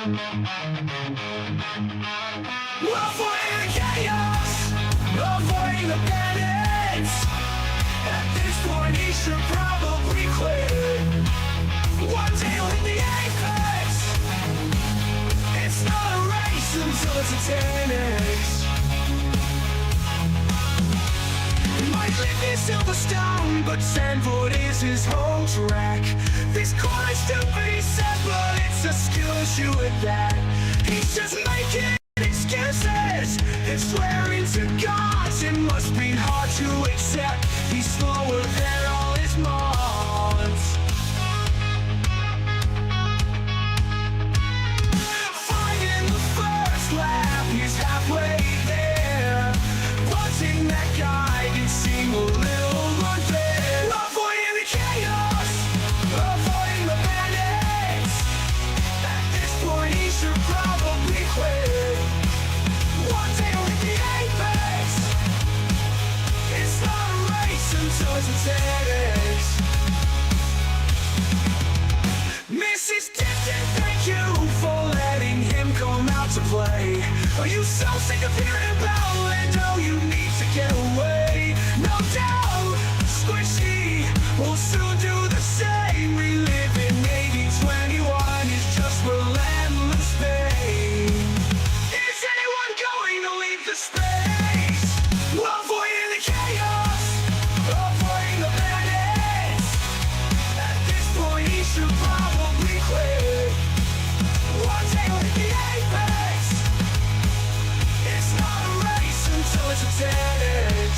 Avoiding the chaos, avoiding the bandits. At this point he should probably quit. One day he'll hit the apex. It's not a race until it's a 10x. Might live in Silverstone, but Sandford is his home track. This corner's still pretty sad, but it's a skill issue at that. He's just making excuses and swearing to gods. It must be hard to accept he's slower than all his mods. Finding the first lap, he's halfway there. Watching that guy can seem a little unfair. Avoiding the chaos, avoiding the bandits. At this point he should probably quit. One day he'll hit the apex. It's not a race until it's a 10x. Mrs. Distant, thank you for letting him come out to play. Are you so sick of hearing about Lando? You need to get away. No doubt, Squishy will soon do the same. Reliving 8021 is just relentless pain. Is anyone going to leave the space? Avoiding the chaos, avoiding the bandits. At this point he should probably quit. One day he'll hit the apex. It's not a race until it's a 10x.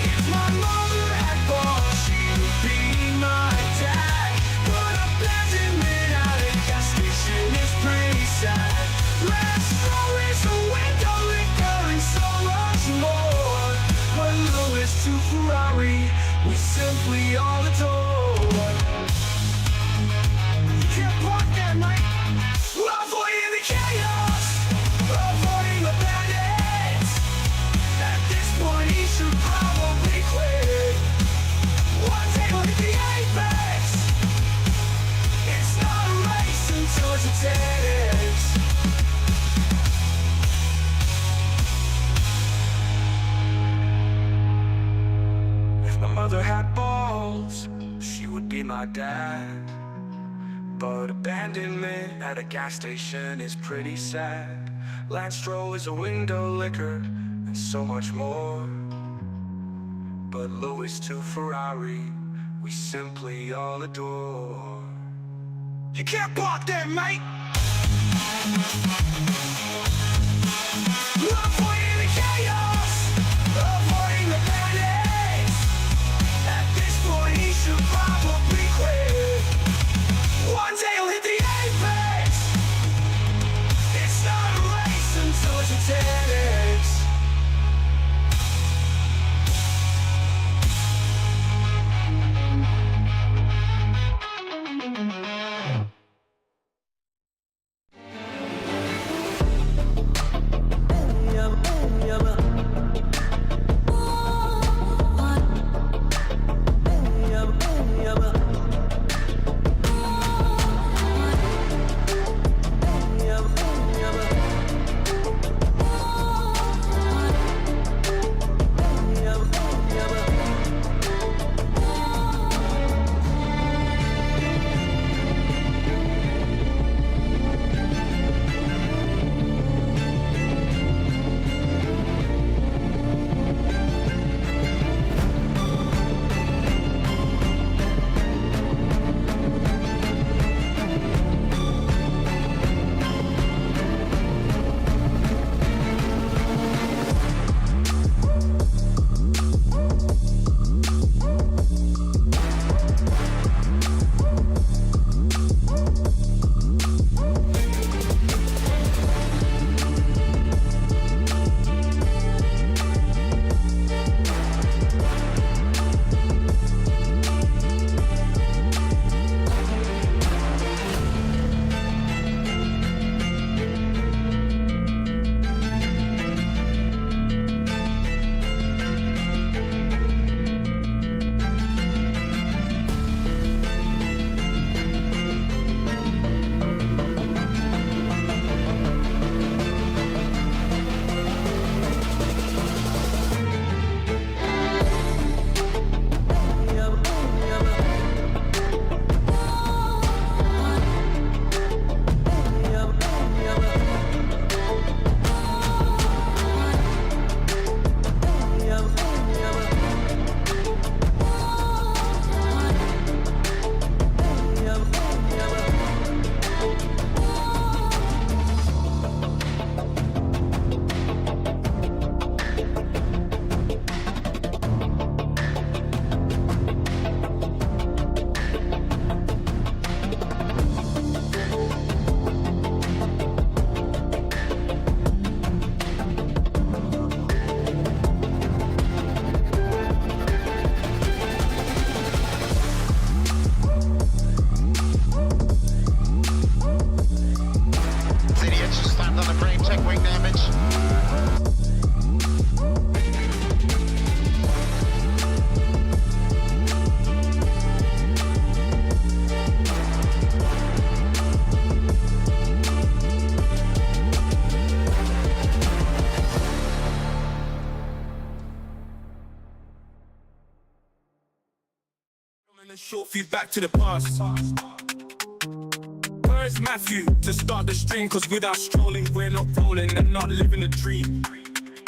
If my mother had balls, she would be my dad. But abandonment at a gas station is pretty sad. Last row is a window liquor and so much more. But Lewis to Ferrari, we simply all adore. You can't park that night. Avoiding the chaos, avoiding the bandits. At this point he should probably quit. One day he'll hit the apex. It's not a race until it's a 10x. If my mother had balls, she would be my dad. But abandonment at a gas station is pretty sad. Lance Stroll is a window liquor and so much more. But Lewis to Ferrari, we simply all adore. You can't park there, mate! Avoiding the chaos, avoiding the bandits. At this point he should probably quit. One day he'll hit the apex. It's not a race until it's a 10x. And a short feedback to the past. Where's Matthew to start the stream? Cause without strolling, we're not rolling and not living a dream.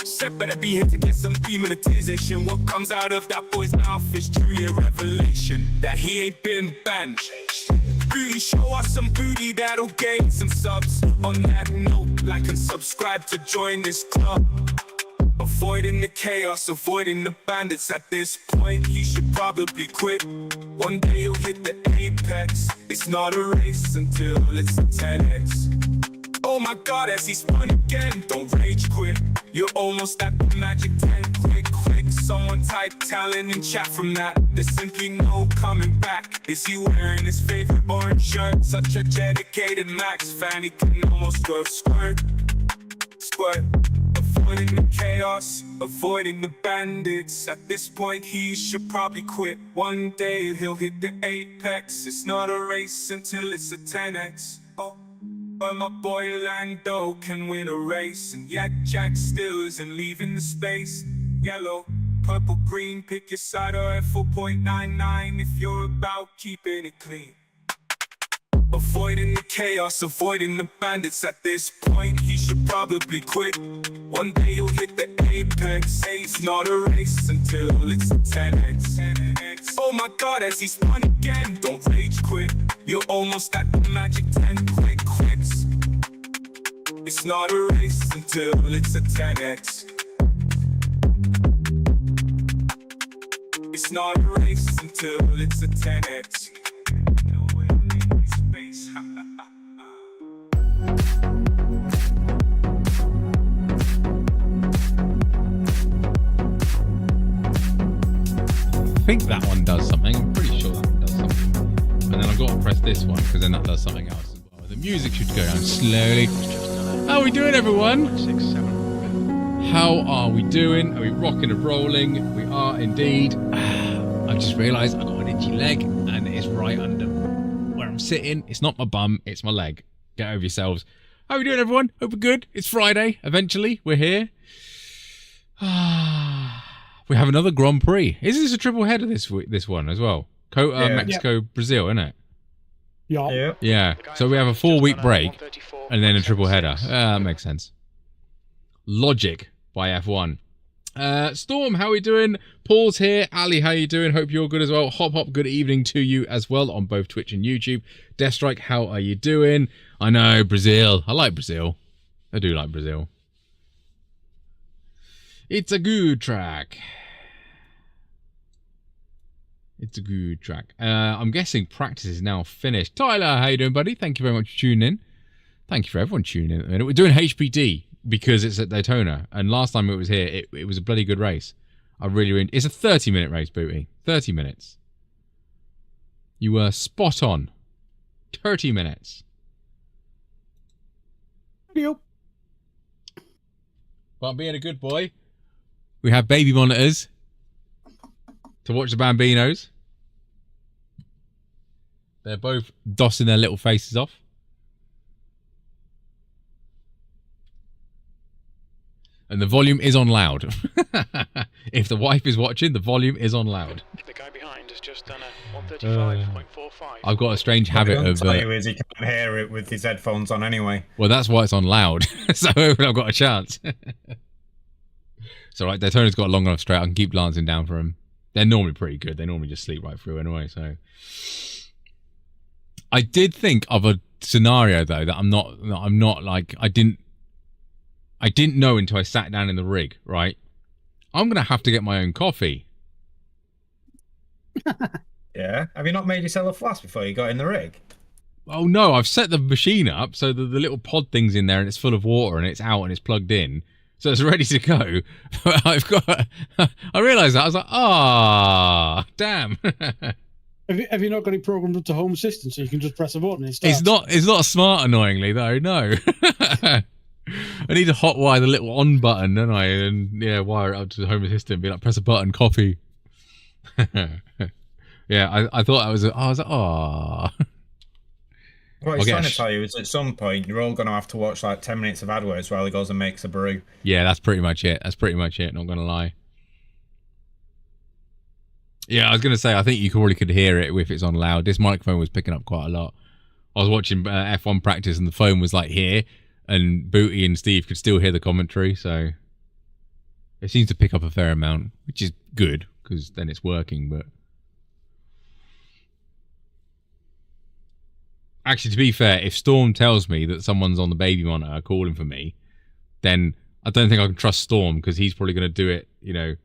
Said better be here to get some demonetization. What comes out of that boy's mouth is truly a revelation that he ain't been banned. Booty, show us some booty that'll gain some subs. On that note, like and subscribe to join this club. Avoiding the chaos, avoiding the bandits. At this point, he should probably quit. One day he'll hit the apex. It's not a race until it's a 10x. Oh my god, as he spun again, don't rage quit. You're almost at the magic 10. Quick, someone type talent in chat from that. There's simply no coming back. Is he wearing his favorite orange shirt? Such a dedicated Max fan, he can almost go squirt. Avoiding the chaos, avoiding the bandits. At this point he should probably quit. One day he'll hit the apex. It's not a race until it's a 10x. Oh, but my boy Lando can win a race. And yet Jack still isn't leaving the space. Yellow, purple, green, pick your side or at 4.99 if you're about keeping it clean. Avoiding the chaos, avoiding the bandits. At this point he should probably quit. One day he'll hit the apex. It's not a race until it's a 10x. Oh my god, as he spun again, don't rage quit. You're almost at the magic 10. Quick quits. It's not a race until it's a 10x. It's not a race until it's a 10x. I think that one does something. I'm pretty sure that one does something. And then I've got to press this one because then that does something else as well. The music should go down slowly. How are we doing, everyone? 6, 7. How are we doing? Are we rocking and rolling? We are indeed. I just realised I've got an itchy leg and it's right under where I'm sitting. It's not my bum, it's my leg. Get over yourselves. How are we doing, everyone? Hope we're good. It's Friday. Eventually, we're here. We have another Grand Prix. Is this a triple header this one as well? Mexico, Brazil, isn't it? Yeah. Yeah. So we have a 4-week break and then a triple header. That makes sense. Logic by F1. Storm, how are we doing? Paul's here. Ali, how you doing? Hope you're good as well. Hop, good evening to you as well on both Twitch and YouTube. Deathstrike, how are you doing? I know, Brazil. I like Brazil. I do like Brazil. It's a good track. It's a good track. I'm guessing practice is now finished. Tyler, how you doing, buddy? Thank you very much for tuning in. Thank you for everyone tuning in at the minute. We're doing HPD because it's at Daytona. And last time it was here, it was a bloody good race. It's a 30-minute race, Booty. 30 minutes. You were spot on. 30 minutes. Yep. But I'm being a good boy. We have baby monitors to watch the Bambinos. They're both dossing their little faces off. And the volume is on loud. If the wife is watching, the volume is on loud. The guy behind has just done a 135.45. I've got a strange habit of... tell you is he can't hear it with his headphones on anyway. Well, that's why it's on loud. So I've got a chance. It's alright, Daytona's got a long enough straight. I can keep glancing down for him. They're normally pretty good. They normally just sleep right through anyway, so... I did think of a scenario, though, that I'm not like... I didn't know until I sat down in the rig, right? I'm going to have to get my own coffee. Yeah? Have you not made yourself a flask before you got in the rig? Oh, no. I've set the machine up so the little pod thing's in there and it's full of water and it's out and it's plugged in. So it's ready to go. But I've got... I realised that. I was like, damn. Have you not got it programmed up to Home Assistant so you can just press a button and it starts? It's not smart, annoyingly, though, no. I need to hotwire the little on button, don't I? And yeah, wire it up to the Home Assistant and be like, press a button, coffee. Yeah, I thought I was like, What he's trying to tell you is at some point you're all going to have to watch like 10 minutes of AdWords while he goes and makes a brew. Yeah, that's pretty much it. Not going to lie. Yeah, I was going to say, I think you probably could hear it if it's on loud. This microphone was picking up quite a lot. I was watching F1 practice and the phone was like here, and Booty and Steve could still hear the commentary, so it seems to pick up a fair amount, which is good, because then it's working, but... Actually, to be fair, if Storm tells me that someone's on the baby monitor calling for me, then I don't think I can trust Storm, because he's probably going to do it, you know,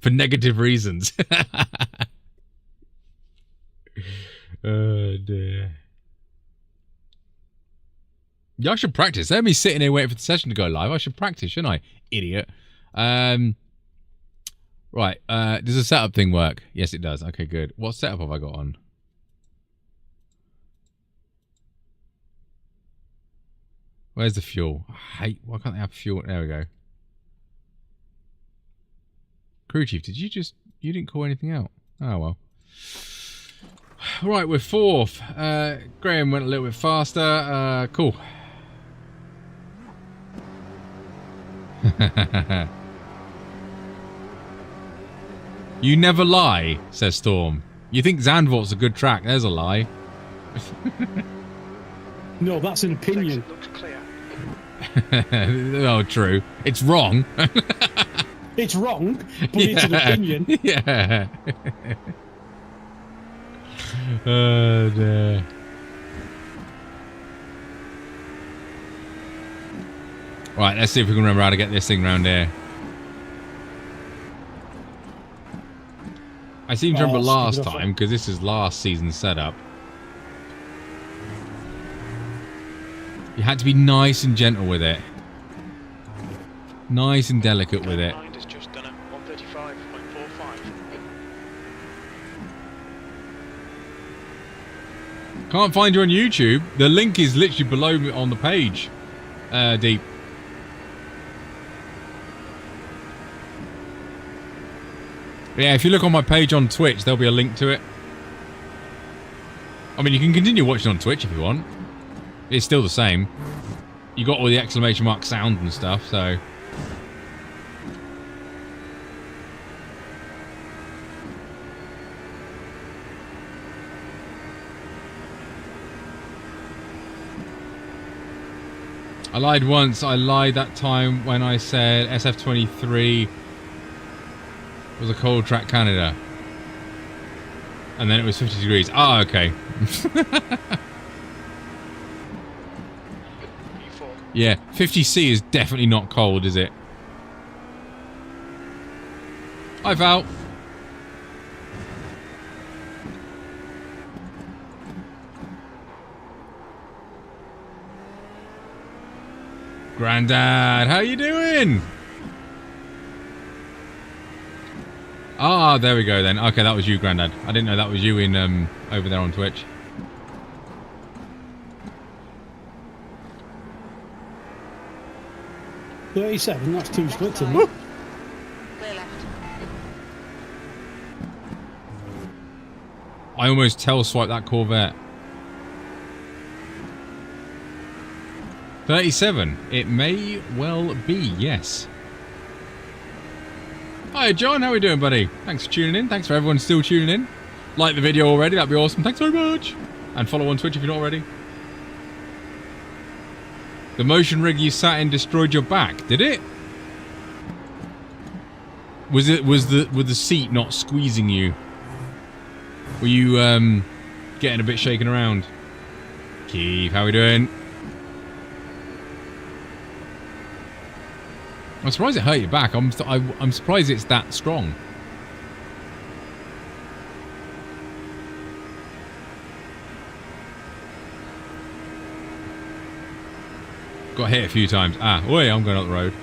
for negative reasons. Oh, dear. Yeah, I should practice. Let me sitting here waiting for the session to go live. I should practice, shouldn't I? Idiot. Right. Does the setup thing work? Yes, it does. Okay, good. What setup have I got on? Where's the fuel? I hate... Why can't they have fuel? There we go. Crew chief, did you just... You didn't call anything out? Oh, well. Right, we're fourth. Graham went a little bit faster. Cool. You never lie, says Storm. You think Zandvoort's a good track. There's a lie. No, that's an opinion. Looks clear. Oh, true. It's wrong. It's wrong, but it's an opinion. Yeah. Oh, dear. Right, let's see if we can remember how to get this thing round here. I seem to remember last time, because this is last season's setup. You had to be nice and gentle with it. Nice and delicate with it. Mind has just done a 135.45. Can't find you on YouTube. The link is literally below me on the page. Deep. Yeah, if you look on my page on Twitch, there'll be a link to it. I mean, you can continue watching on Twitch if you want. It's still the same. You got all the exclamation mark sound and stuff, so... I lied once. I lied that time when I said SF23 was a cold track Canada. And then it was 50 degrees. Ah, okay. Yeah, 50C is definitely not cold, is it? Hi, Val. Grandad, how you doing? Ah, there we go then. Okay, that was you, Grandad. I didn't know that was you in over there on Twitch. $37, that's 2 splits, isn't it? Clear left. I almost tail swiped that Corvette. 37. It may well be, yes. Hi, John. How are we doing, buddy? Thanks for tuning in. Thanks for everyone still tuning in. Like the video already. That'd be awesome. Thanks very much. And follow on Twitch if you're not already. The motion rig you sat in destroyed your back, did it? Was the seat not squeezing you? Were you getting a bit shaken around? Keith, how we doing? I'm surprised it hurt your back. I'm surprised it's that strong. Got hit a few times. Ah, oi, I'm going up the road.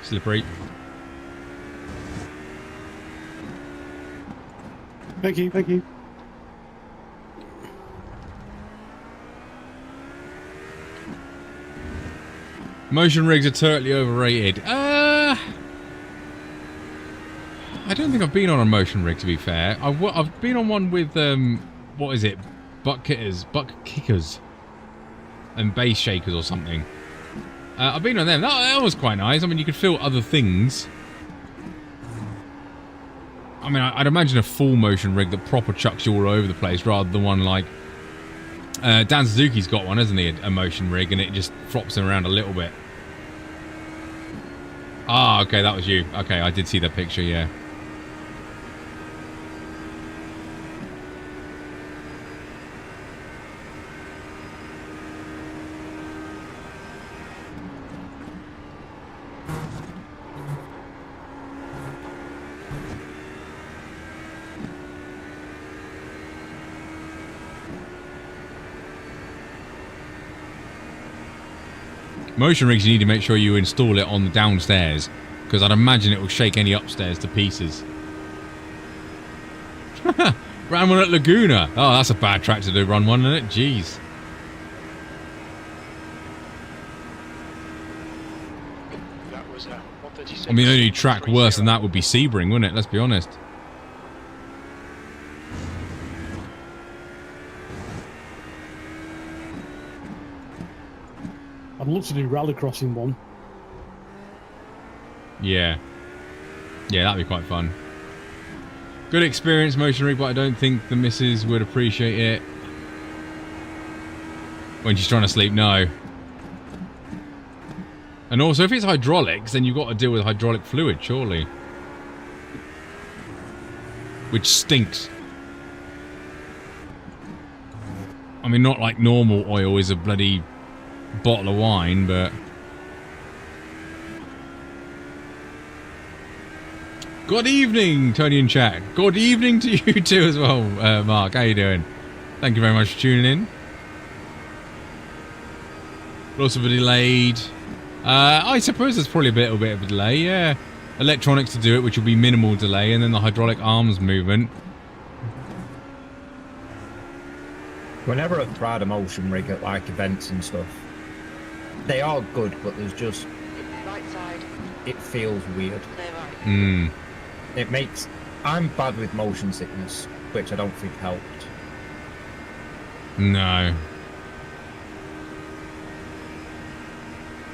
Slippery. Thank you, thank you. Motion rigs are totally overrated. I don't think I've been on a motion rig, to be fair. I've been on one with, what is it? butt kickers, and bass shakers or something. I've been on them. That was quite nice. I mean, you could feel other things. I mean, I'd imagine a full motion rig that proper chucks you all over the place, rather than one like Dan Suzuki's got one, hasn't he? A motion rig, and it just flops him around a little bit. Ah, okay, that was you. Okay, I did see that picture. Yeah. Motion rigs, you need to make sure you install it on the downstairs, because I'd imagine it will shake any upstairs to pieces. Ran one at Laguna. Oh, that's a bad track to do run one, isn't it? Jeez. That was 136. I mean, the only track worse than that would be Sebring, wouldn't it? Let's be honest. I'd love to do rallycross in one. Yeah. Yeah, that'd be quite fun. Good experience, motion rig, but I don't think the missus would appreciate it. When she's trying to sleep, no. And also, if it's hydraulics, then you've got to deal with hydraulic fluid, surely. Which stinks. I mean, not like normal oil is a bloody bottle of wine, but... Good evening, Tony and chat. Good evening to you too as well, Mark. How you doing? Thank you very much for tuning in. Lots of a delayed. I suppose there's probably a little bit of a delay, yeah. Electronics to do it, which will be minimal delay, and then the hydraulic arms movement. Whenever I've tried a motion rig at like events and stuff, they are good, but there's just... Right side. It feels weird. Clear right. Hmm. It makes... I'm bad with motion sickness, which I don't think helped. No.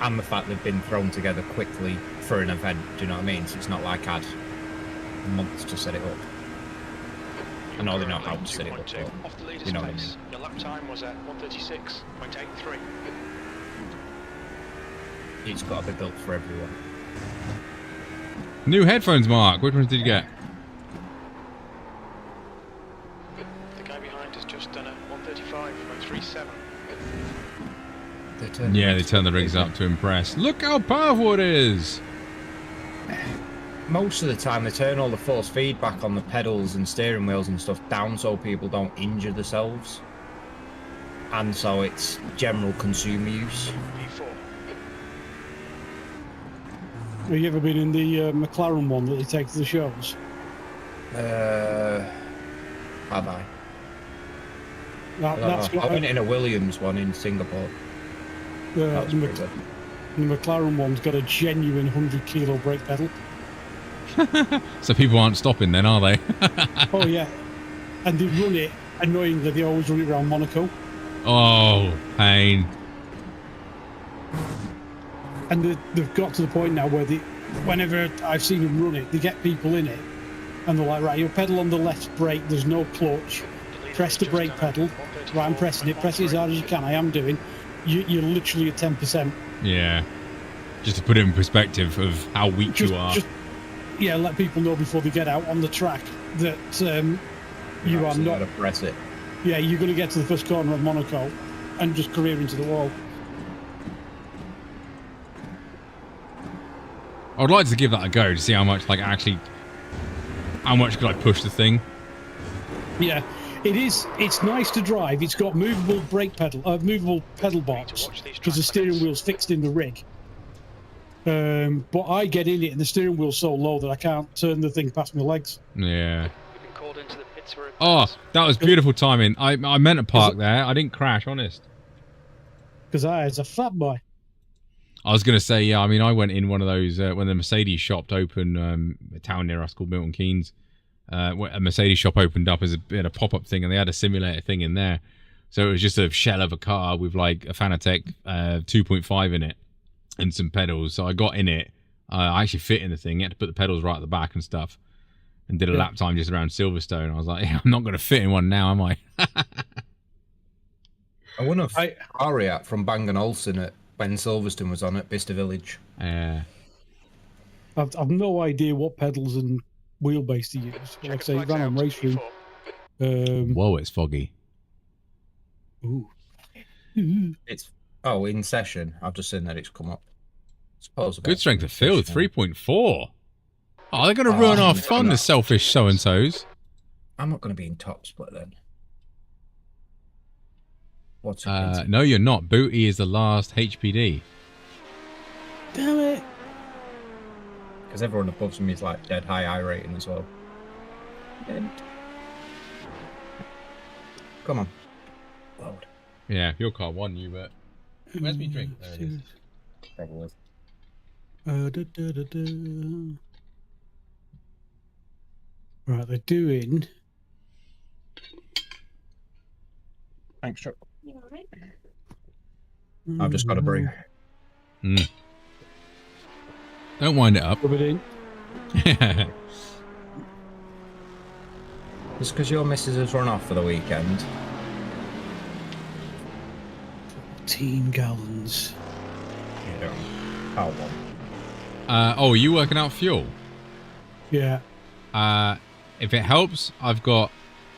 And the fact they've been thrown together quickly for an event, do you know what I mean? So it's not like I'd months to set it up. I know they know how to set it up, but Off the leader's you know what I pace. mean. Your lap time was at 136.83. It's got to be built for everyone. New headphones, Mark. Which ones did you get? The guy behind has just done a 135.37. Yeah, they turn the rigs up to impress. Look how powerful it is! Most of the time they turn all the force feedback on the pedals and steering wheels and stuff down so people don't injure themselves. And so it's general consumer use. E4. Have you ever been in the McLaren one that they take to the shows? Have I? That's I went in a Williams one in Singapore. That was pretty good. the McLaren one's got a genuine 100-kilo brake pedal. So people aren't stopping then, are they? Oh yeah, and they run it annoyingly. They always run it around Monaco, Oh, pain. and they've got to the point now where whenever I've seen them run it, they get people in it, and they're like, right, you pedal on the left brake. There's no clutch. Press the brake pedal. Right, I'm pressing it. Press it as hard as you can. I am doing. You're literally at 10%. Yeah. Just to put it in perspective of how weak you are. Yeah, let people know before they get out on the track that you are not. To press it. Yeah, you're going to get to the first corner of Monaco and just career into the wall. I would like to give that a go to see how much, like, actually, how much could I push the thing? Yeah, it is. It's nice to drive. It's got movable movable pedal box because the steering wheel's fixed in the rig. But I get in it and the steering wheel's so low that I can't turn the thing past my legs. Yeah. You've been called into the pits for Oh, that was beautiful timing. I meant to park there. I didn't crash, honest. Because I was a fat boy. I was going to say, yeah, I mean, I went in one of those, when the Mercedes shop opened, a town near us called Milton Keynes. A Mercedes shop opened up as a pop-up thing, and they had a simulator thing in there. So it was just a shell of a car with like a Fanatec 2.5 in it and some pedals. So I got in it. I actually fit in the thing. You had to put the pedals right at the back and stuff. And did a lap time just around Silverstone. I was like, yeah, I'm not going to fit in one now, am I? I won a Ariat from Bang & Olufsen at when Silverstone was on at Bicester Village. I've no idea what pedals and wheelbase to use. Like I say, ran on race room. Whoa, it's foggy. Ooh. It's in session. I've just seen that it's come up. Suppose Good strength of field, 3.4. Oh, they're going to ruin our fun, the selfish so-and-sos. I'm not going to be in top split then. What's no, you're not. Booty is the last HPD. Damn it. Because everyone above me is like dead high iRating as well. Come on. Load. Yeah, your car won you, but... Where's me drink? There it is. Probably. Right, they're doing... Thanks, Chuck. I've just got a brew. Don't wind it up. Rub it in. Just because your missus has run off for the weekend. 14 gallons. You don't. How long? Oh, are you working out fuel? Yeah. If it helps, I've got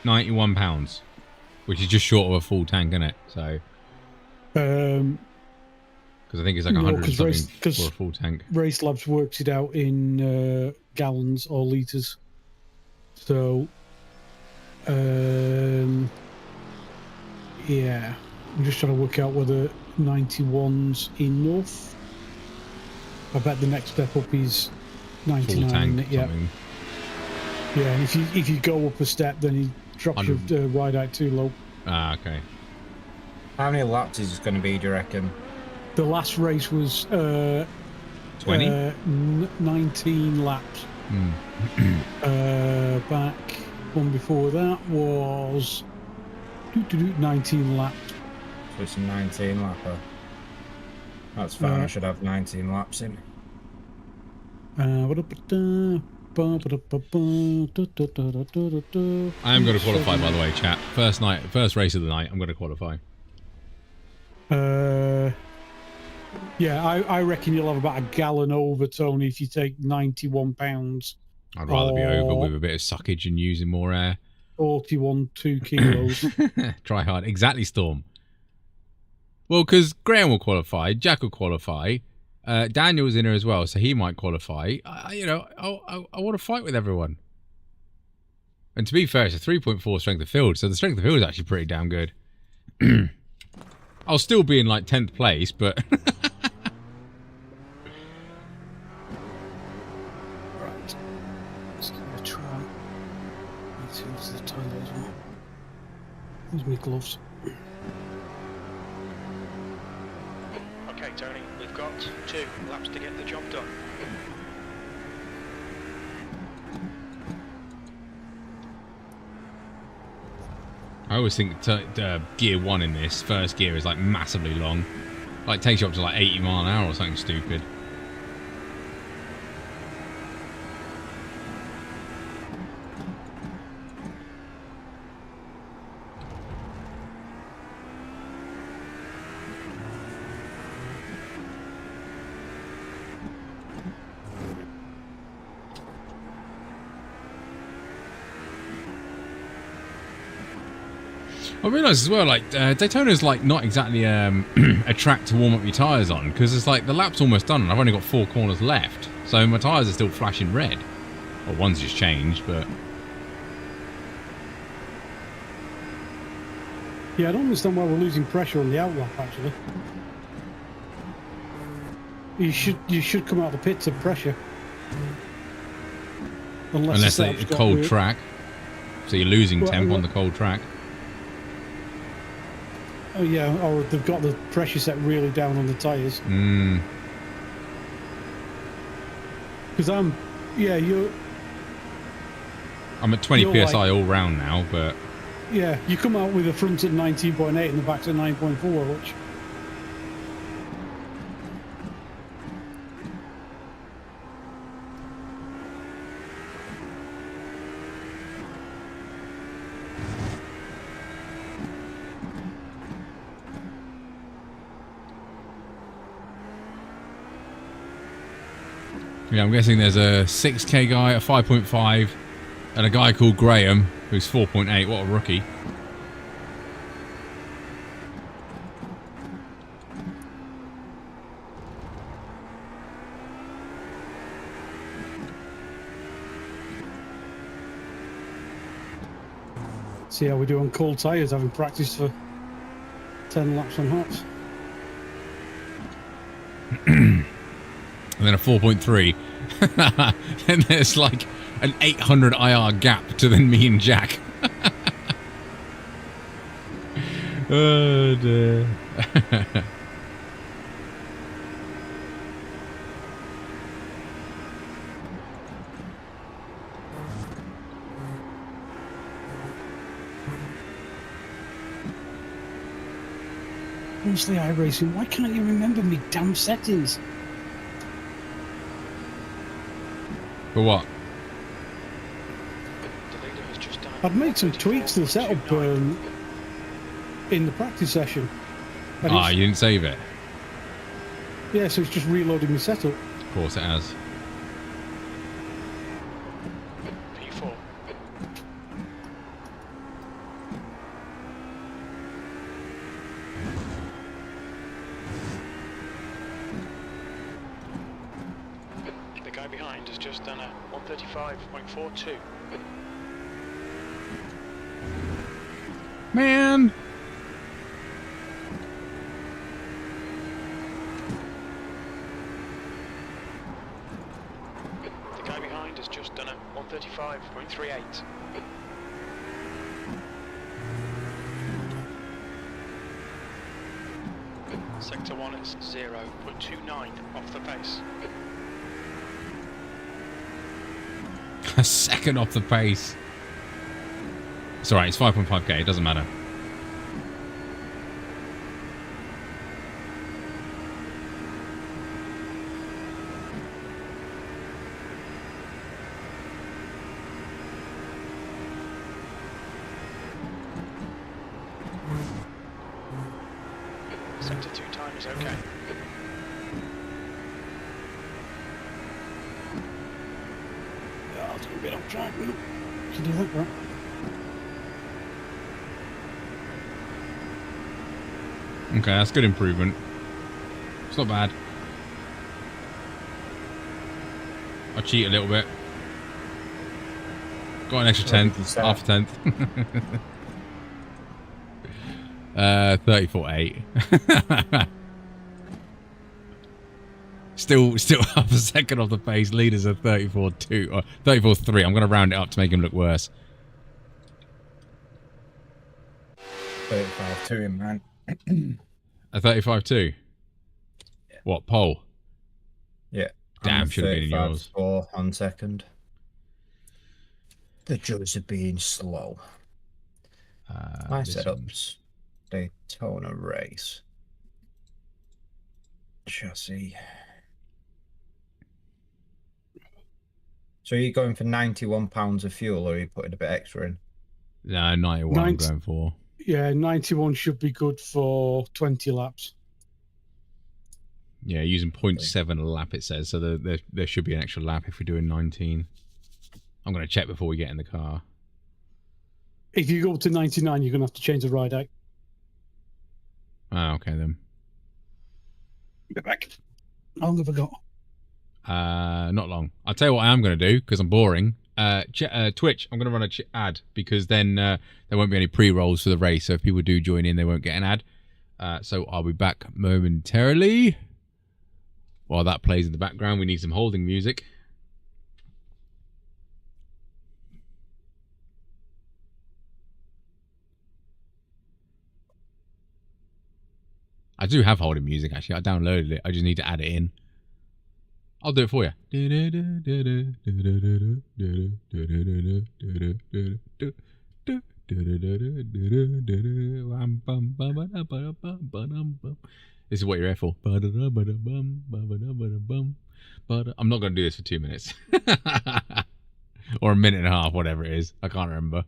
91 pounds, which is just short of a full tank, isn't it? So, because I think it's like 100 something for a full tank. Race Labs works it out in gallons or litres. So, yeah, I'm just trying to work out whether 91's enough. I bet the next step up is 99. Full tank, yeah. something. Yeah, and if you go up a step, then he drops your ride out too low. Ah, okay. How many laps is it going to be, do you reckon? The last race was 20? 19 laps. Back one before that was 19 laps. So it's a 19 lapper. That's fine. I should have 19 laps in. I am going to qualify, by the way, chat. First race of the night, I'm going to qualify. Yeah, I reckon you'll have about a gallon over, Tony, if you take 91 pounds. I'd rather be over with a bit of suckage and using more air. 2 kilos. Try hard. Exactly, Storm. Well, because Graham will qualify, Jack will qualify, Daniel's in here as well, so he might qualify. I want to fight with everyone. And to be fair, it's a 3.4 strength of field, so the strength of field is actually pretty damn good. I'll still be in like 10th place, but... Right. Let's give it a try. Let's see what's the toilet as well. Where's my gloves? Okay, Tony, we've got 2 laps to get the job done. I always think gear 1 in this, first gear, is like massively long. Like takes you up to like 80 mile an hour or something stupid. I realise as well, like, Daytona's, like, not exactly a track to warm up your tyres on, because it's like, the lap's almost done, and I've only got 4 corners left, so my tyres are still flashing red. Well, one's just changed, but... Yeah, I don't understand why we're losing pressure on the outlap, actually. You should come out of the pits at pressure. Unless it's a cold track. So you're losing temp on the cold track. Oh yeah, or they've got the pressure set really down on the tyres. Because I'm at 20 PSI all round now, but... Yeah, you come out with a front at 19.8 and the back's at 9.4, which... Yeah, I'm guessing there's a 6k guy, a 5.5, and a guy called Graham, who's 4.8. What a rookie. See how we do on cold tyres, having practiced for 10 laps on hots. And then a 4.3. And there's like an 800 IR gap to then me and Jack. Oh dear. Honestly, iRacing, why can't you remember me damn settings? For what? The leader has just done I've made some tweaks to the setup in the practice session. And Ah, it's- you didn't save it. Yeah, so it's just reloading my setup. Of course it has. P4. The guy behind has just done a 135.42. Man! The guy behind has just done a 135.38. Sector 1 is 0.29 off the pace. A second off the pace. It's alright, it's 5.5k, it doesn't matter. Sector 2 time is okay. Yeah, it's gonna be on track. Can you look that? Okay, that's good improvement. It's not bad. I cheat a little bit. Got an extra What tenth, did you say? half a tenth. 34.8. Still half a second off the pace. Leaders are 34.2 or 34.3. I'm going to round it up to make him look worse. 35 to him, man. A 35.2. What pole? Yeah. Damn, I'm should have been in 35 yours. score on second. The judges are being slow. My This one. setups. Daytona race. Chassis. So are you going for £91 of fuel, or are you putting a bit extra in? No, 91 I'm going for. Yeah, 91 should be good for 20 laps. Yeah, using 0.7 a lap, it says. So there should be an extra lap if we're doing 19. I'm going to check before we get in the car. If you go up to 99, you're going to have to change the ride out. Ah, okay then. Get back. How long have I got? Not long. I'll tell you what I am going to do, because I'm boring. Twitch, I'm going to run a ad, because then there won't be any pre-rolls for the race. So if people do join in, they won't get an ad. So I'll be back momentarily. While that plays in the background, we need some holding music. I do have holding music, actually. I downloaded it. I just need to add it in. I'll do it for you. This is what you're here for. I'm not going to do this for 2 minutes. Or a minute and a half, whatever it is. I can't remember.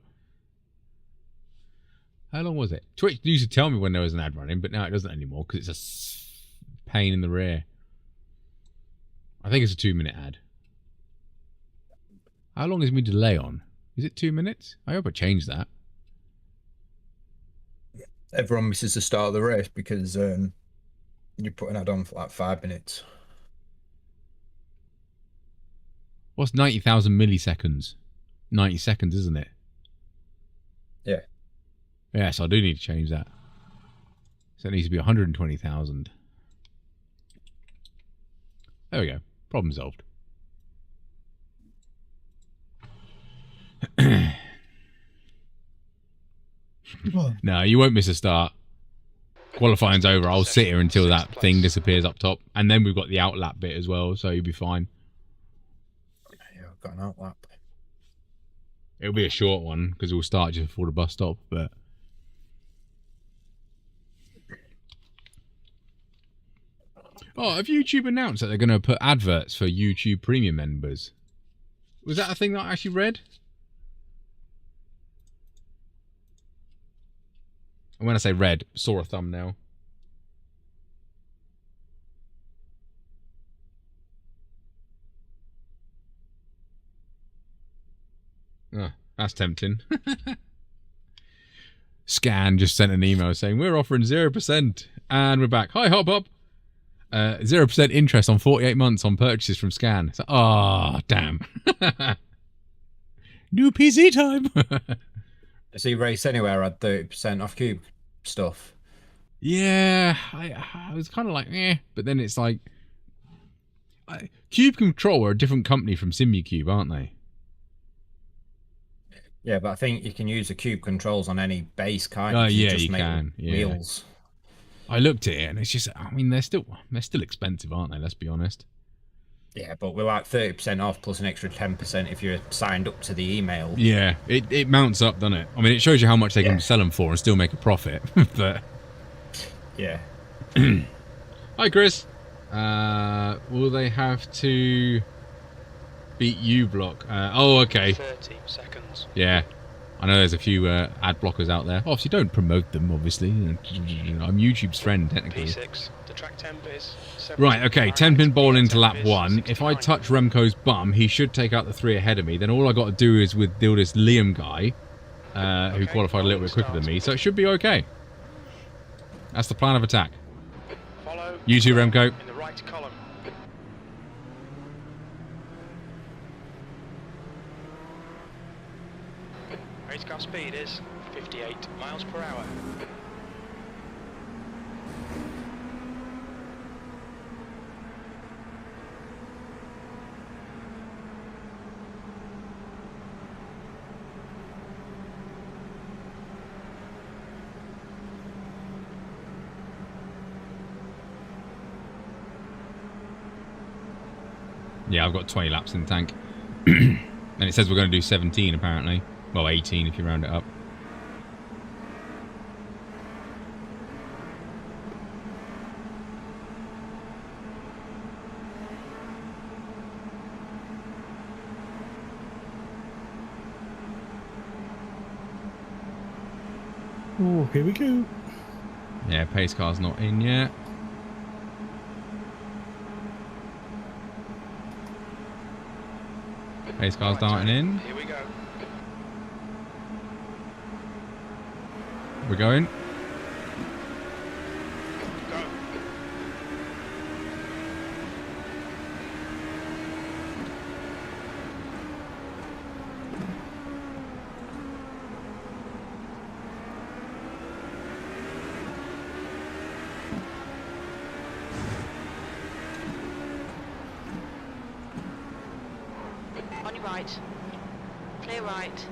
How long was it? Twitch used to tell me when there was an ad running, but now it doesn't anymore because it's a pain in the rear. I think it's a 2-minute ad. How long is my delay on? Is it 2 minutes? I hope I changed that. Everyone misses the start of the race because you put an ad on for like 5 minutes. What's 90,000 milliseconds? 90 seconds, isn't it? Yeah. Yes, I do need to change that. So it needs to be 120,000. There we go. Problem solved. No, you won't miss a start. Qualifying's over. I'll sit here until that thing disappears up top. And then we've got the outlap bit as well, so you'll be fine. Yeah, I've got an outlap. It'll be a short one, because we'll start just before the bus stop, but... Oh, have YouTube announced that they're going to put adverts for YouTube Premium members? Was that a thing that I actually read? And when I say read, saw a thumbnail. Oh, that's tempting. Scan just sent an email saying, we're offering 0%. And we're back. Hi, Hop Hop. 0% interest on 48 months on purchases from Scan. So, oh, damn. New PC time. See, Race Anywhere had 30% off Cube stuff. Yeah, I was kind of like, eh. But then it's like... Cube Control are a different company from SimuCube, aren't they? Yeah, but I think you can use the Cube controls on any base, can't you? Oh, yeah, just you make can. Yeah. wheels. I looked at it and it's just, I mean, they're still expensive, aren't they? Let's be honest. Yeah, but we're like 30% off plus an extra 10% if you're signed up to the email. Yeah, it mounts up, doesn't it? I mean, it shows you how much they can sell them for and still make a profit. But yeah. Hi, Chris. Will they have to beat U-Block? Oh, okay. 30 seconds. Yeah. I know there's a few ad blockers out there. Obviously, don't promote them, obviously. I'm YouTube's friend, technically. P6. The track temp is 70. Right, okay, 10-pin bowl into lap 1. If I touch Remco's bum, he should take out the 3 ahead of me. Then all I got to do is deal this Liam guy, who qualified a little bit quicker than me, so it should be okay. That's the plan of attack. Follow You too, Remco. in the right column. Race car speed is 58 miles per hour. Yeah, I've got 20 laps in the tank. And it says we're going to do 17, apparently. Well, 18 if you round it up. Oh, here we go. Yeah, pace car's not in yet. Pace car's darting in. Here we go. We're going. Go. On your right. Clear right.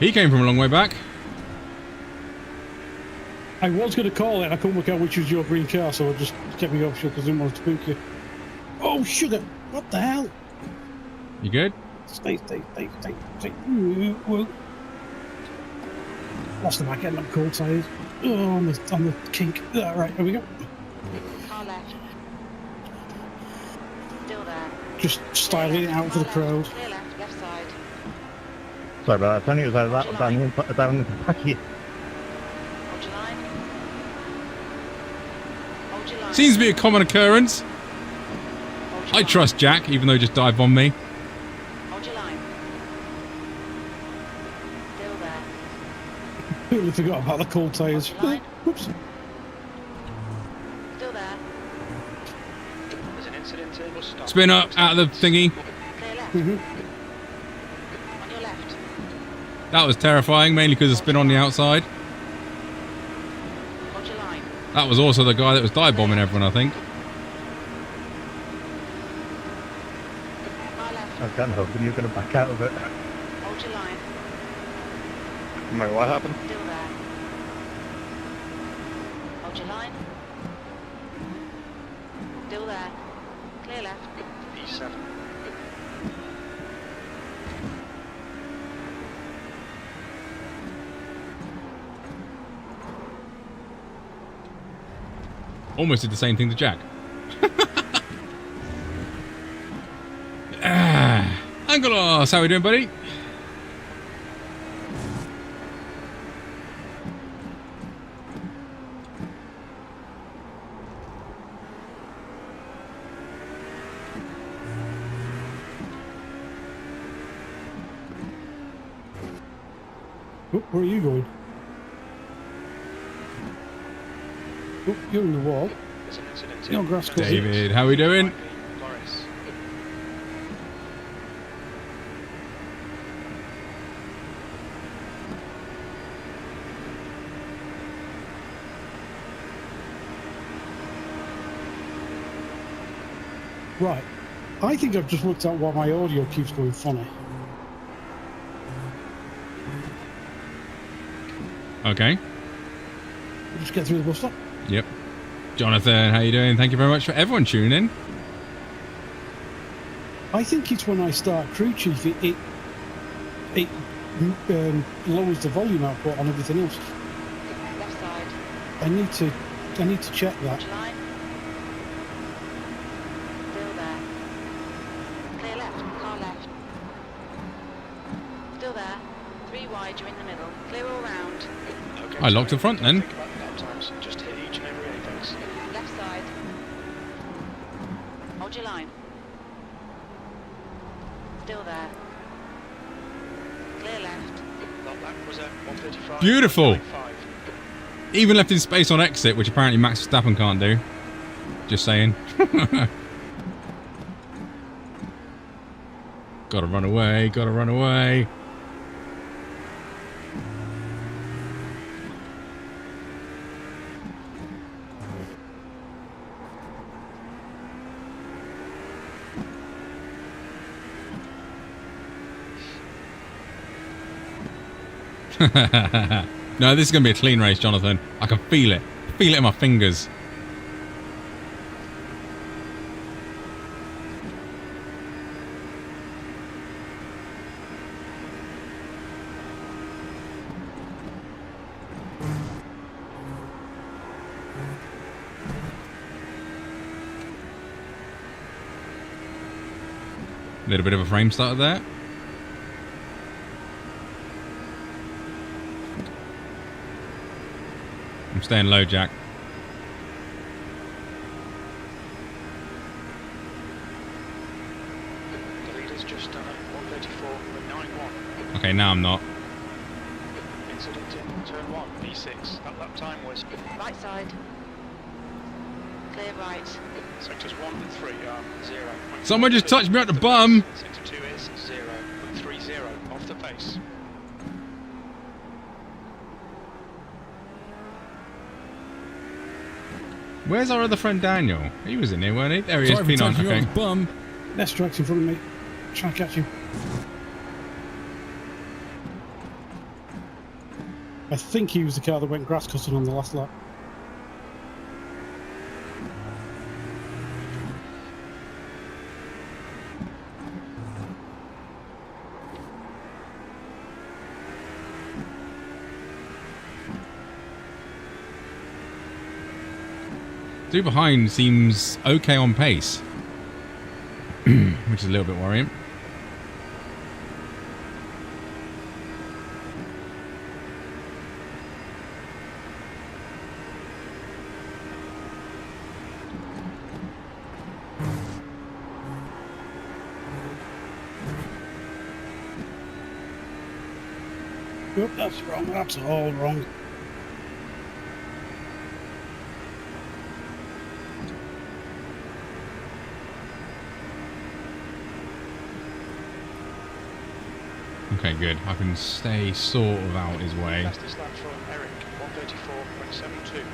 He came from a long way back. I was going to call it, I couldn't work out which was your green car, so I just kept me off because I didn't want to spook you. Oh, sugar! What the hell? You good? Stay. Whoa. Lost the back end on cold tyres. Oh, on the kink. Right, here we go. Car left. Still there. Just styling it out for the pros. Clear left side. Sorry about that. I think it was down the back here. Hold your line. Hold your line. Seems to be a common occurrence. Hold your I line. trust Jack, even though he just dive bombed me. Hold your line. Still there. Totally forgot about the cold tyres. Hold your line. Whoops. Still there. There's an incident here. Bus stop. Spin up out of the thingy. Clear left. On your left. That was terrifying, mainly because of spin on the outside. Hold your line. That was also the guy that was dive bombing everyone, I think. Car left. I can't help it. You're going to back out of it. Hold your line. Mate, what happened? Still there. Hold your line. Still there. Clear left. E7. Almost did the same thing to Jack. Angelos, how we doing, buddy? Oh, where are you going? Oh, you're in the wall. There's an incident You're here. grass cutting. David, how we doing? Morris. Right. I think I've just worked out why my audio keeps going funny. Okay. Just get through the bus stop. Yep. Jonathan, how you doing? Thank you very much for everyone tuning in. I think it's when I start crew chief, it lowers the volume output on everything else. Left side. I need to check that. Hold your line. Still there. Clear left. Car left. Still there. 3 wide, you're in the middle. Clear all round. Okay, I locked the front then. Think about the lap times. Just hit each and every apex. Left side. Hold your line. Still there. Clear left. That lap was at 135. Beautiful. 195. Even left in space on exit, which apparently Max Verstappen can't do. Just saying. Gotta run away, gotta run away. No, this is going to be a clean race, Jonathan. I can feel it. Feel it in my fingers. Little bit of a frame starter there. I'm staying low, Jack. The leader's just done a 134.91. Okay, now I'm not. Incident in turn 1, B6. That lap time was Right side. Clear right. sectors 1 and 3 are 0. Someone just touched me at the bum. Sector 2 is 0.30 off the pace. Where's our other friend Daniel? He was in here, weren't he? There he is, P9. Okay. Bum. Less tracks in front of me. Try and catch him. I think he was the car that went grass cutting on the last lap. Two behind seems okay on pace, which is a little bit worrying. Oh, that's wrong. That's all wrong. Okay, good. I can stay sort of out his way. Fastest lap from Eric, 1:34.72.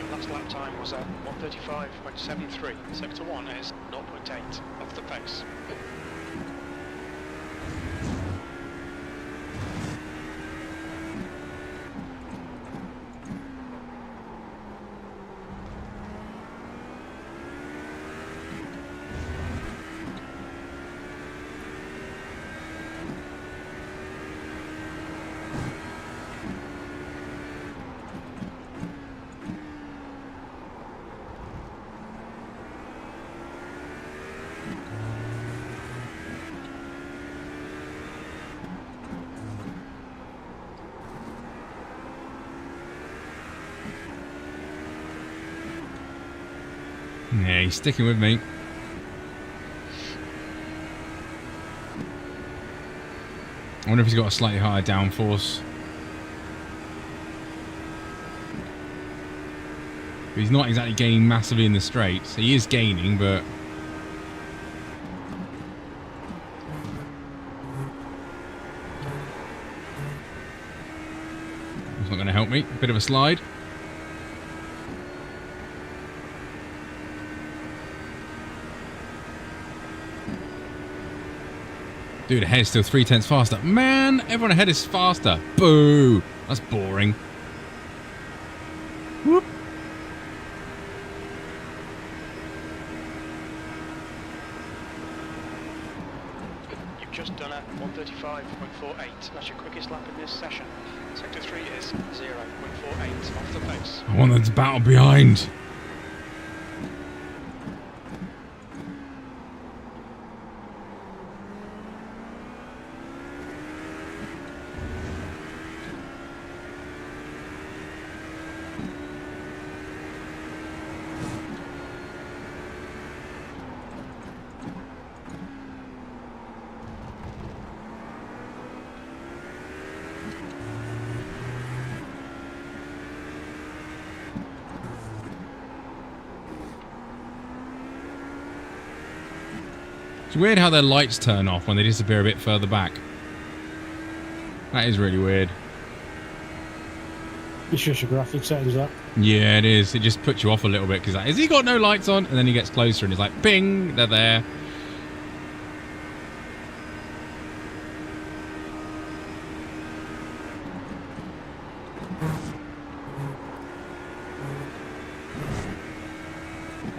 Your last lap time was at 1:35.73. Sector 1 is 0.8 off the pace. Yeah, he's sticking with me. I wonder if he's got a slightly higher downforce. But he's not exactly gaining massively in the straights. He is gaining, but... it's not going to help me. Bit of a slide. Dude, ahead is still 3/10 faster. Man, everyone ahead is faster. Boo! That's boring. Whoop. You've just done a 1:35.48. That's your quickest lap in this session. Sector 3 is 0.48 off the pace. I want them to battle behind. It's weird how their lights turn off when they disappear a bit further back. That is really weird. It's just your graphic settings, that. Yeah, it is. It just puts you off a little bit because like, has he got no lights on? And then he gets closer and it's like, ping, they're there.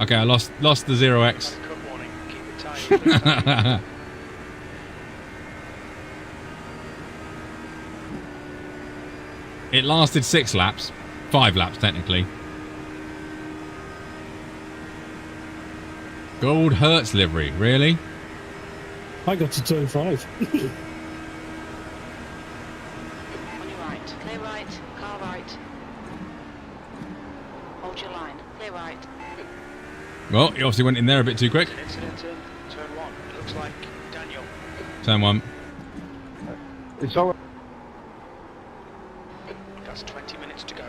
Okay, I lost the 0x. Cut warning. Keep it tight. It lasted 6 laps. 5 laps, technically. Gold Hertz livery, really? I got to turn 5. On your right. Clear right. Car right. Hold your line. Clear right. Well, he obviously went in there a bit too quick. An incident in turn 1. It looks like Daniel. Turn 1. It's all right. That's 20 minutes to go.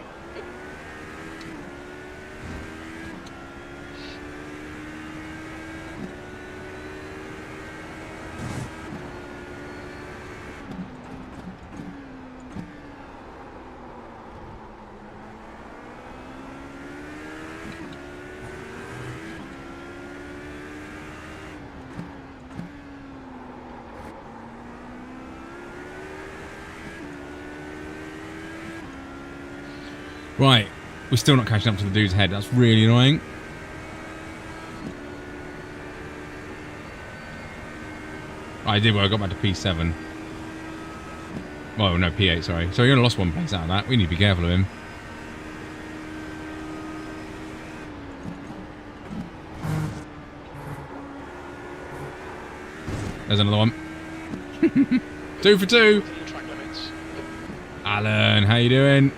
Right, we're still not catching up to the dude's head. That's really annoying. I did well, I got back to P7. Well, no, P8, sorry. So he only lost 1 place out of that. We need to be careful of him. There's another one. 2 for 2. Within the track limits. Alan, how you doing?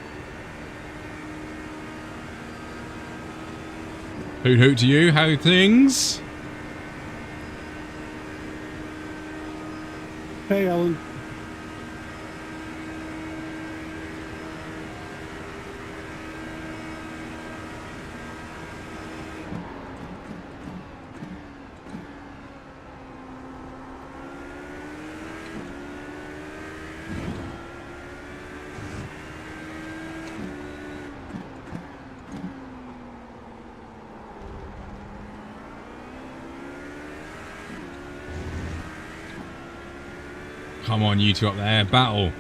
Hoot hoot to you. How are things? Hey, Alan. Come on, you two up there. Battle.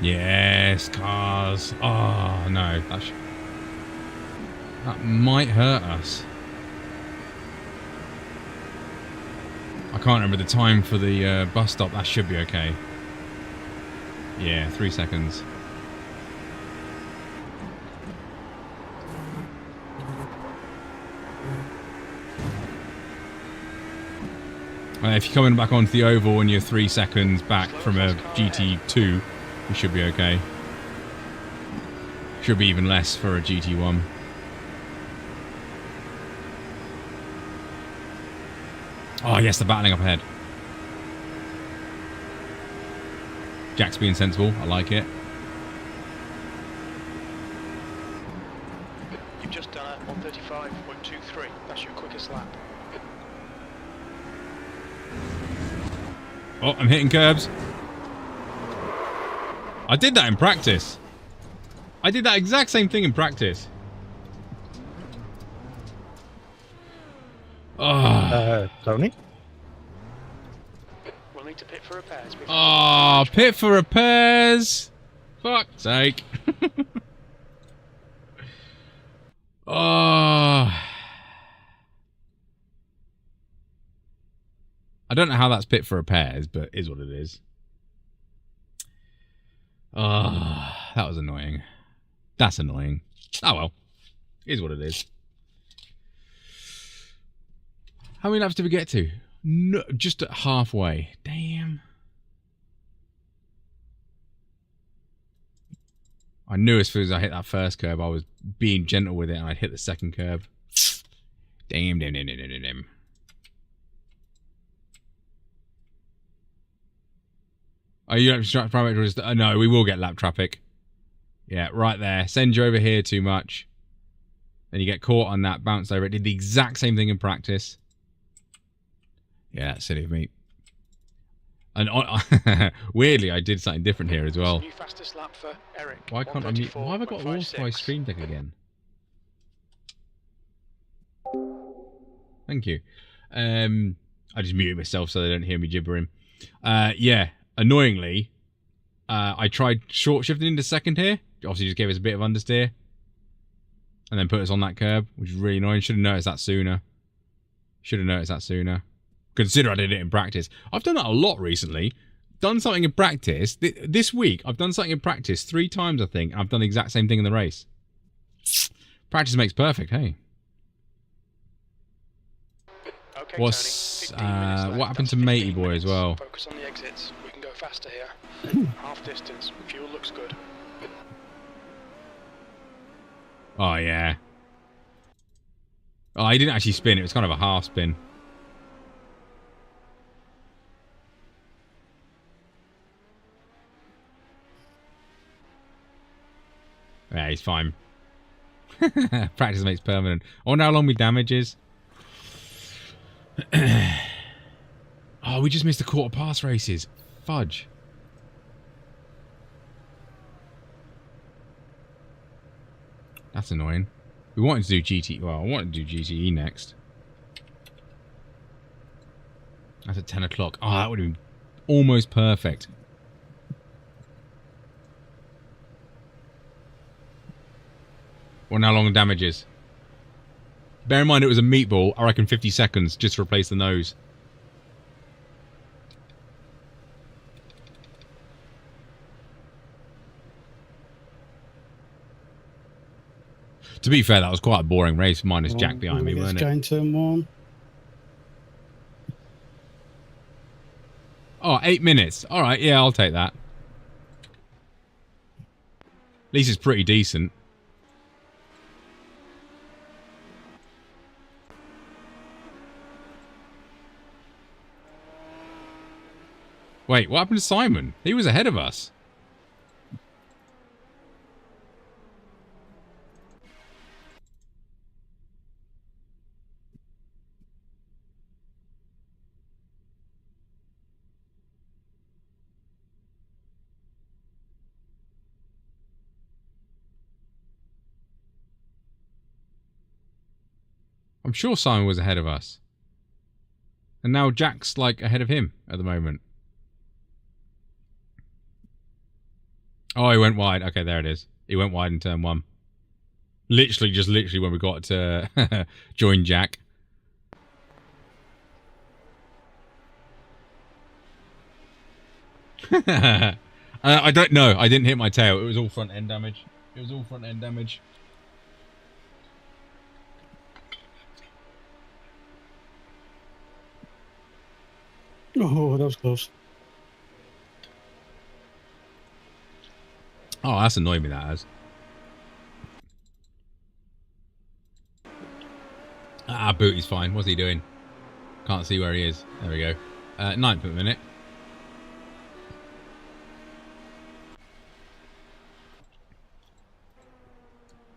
Yes, cars. Oh, no. That might hurt us. I can't remember the time for the bus stop. That should be okay. Yeah, 3 seconds. If you're coming back onto the oval and you're 3 seconds back from a GT2, you should be okay. Should be even less for a GT1. Oh yes, the battling up ahead. Jack's being sensible. I like it. You've just done a 135.23. That's your quickest lap. Oh, I'm hitting curbs. I did that in practice. I did that exact same thing in practice. Oh. Tony? We'll need to pit for repairs. Oh, pit for repairs. Fuck's sake. Oh. I don't know how that's pit for repairs, but it is what it is. Oh, that was annoying. That's annoying. Oh well. It is what it is. How many laps did we get to? No, just at halfway. Damn. I knew as soon as I hit that first curb, I was being gentle with it, and I'd hit the second curb. Damn. Oh, you don't distract parameters? No, we will get lap traffic. Yeah, right there. Send you over here too much. Then you get caught on that, bounce over it. Did the exact same thing in practice. Yeah, that's silly of me. And weirdly, I did something different here as well. New fastest lap for Eric. Why can't I mute? Why have I got to authorize Stream Deck again? Thank you. I just muted myself so they don't hear me gibbering. Yeah, annoyingly, I tried short shifting into second here. Obviously, just gave us a bit of understeer. And then put us on that curb, which is really annoying. Should have noticed that sooner. Consider I did it in practice. I've done that a lot recently. Done something in practice. This week, I've done something in practice 3 times, I think. I've done the exact same thing in the race. Practice makes perfect, hey. Okay, What's Tony, 15 minutes left. what happened to That's Matey 15 Boy as minutes. well? Focus on the exits. We can go faster here. Half distance. Fuel looks good. Oh, yeah. Oh, he didn't actually spin. It was kind of a half spin. Yeah, he's fine. Practice makes permanent. I wonder how long my damage is. Oh, we just missed the quarter pass races. Fudge. That's annoying. We wanted to do GT. Well, I wanted to do GTE next. That's at 10 o'clock. Oh, that would have been almost perfect. Or how long the damage is. Bear in mind it was a meatball. I reckon 50 seconds just to replace the nose. To be fair, that was quite a boring race, minus Jack behind me, weren't it? Going turn 1. Oh, 8 minutes. All right, yeah, I'll take that. At least it's pretty decent. Wait, what happened to Simon? He was ahead of us. I'm sure Simon was ahead of us. And now Jack's, like, ahead of him at the moment. Oh, he went wide. Okay, there it is. He went wide in turn 1. Literally when we got to join Jack. I don't know. I didn't hit my tail. It was all front end damage. Oh, that was close. Oh, that's annoyed me, that has. Ah, Booty's fine. What's he doing? Can't see where he is. There we go. 9th at the minute.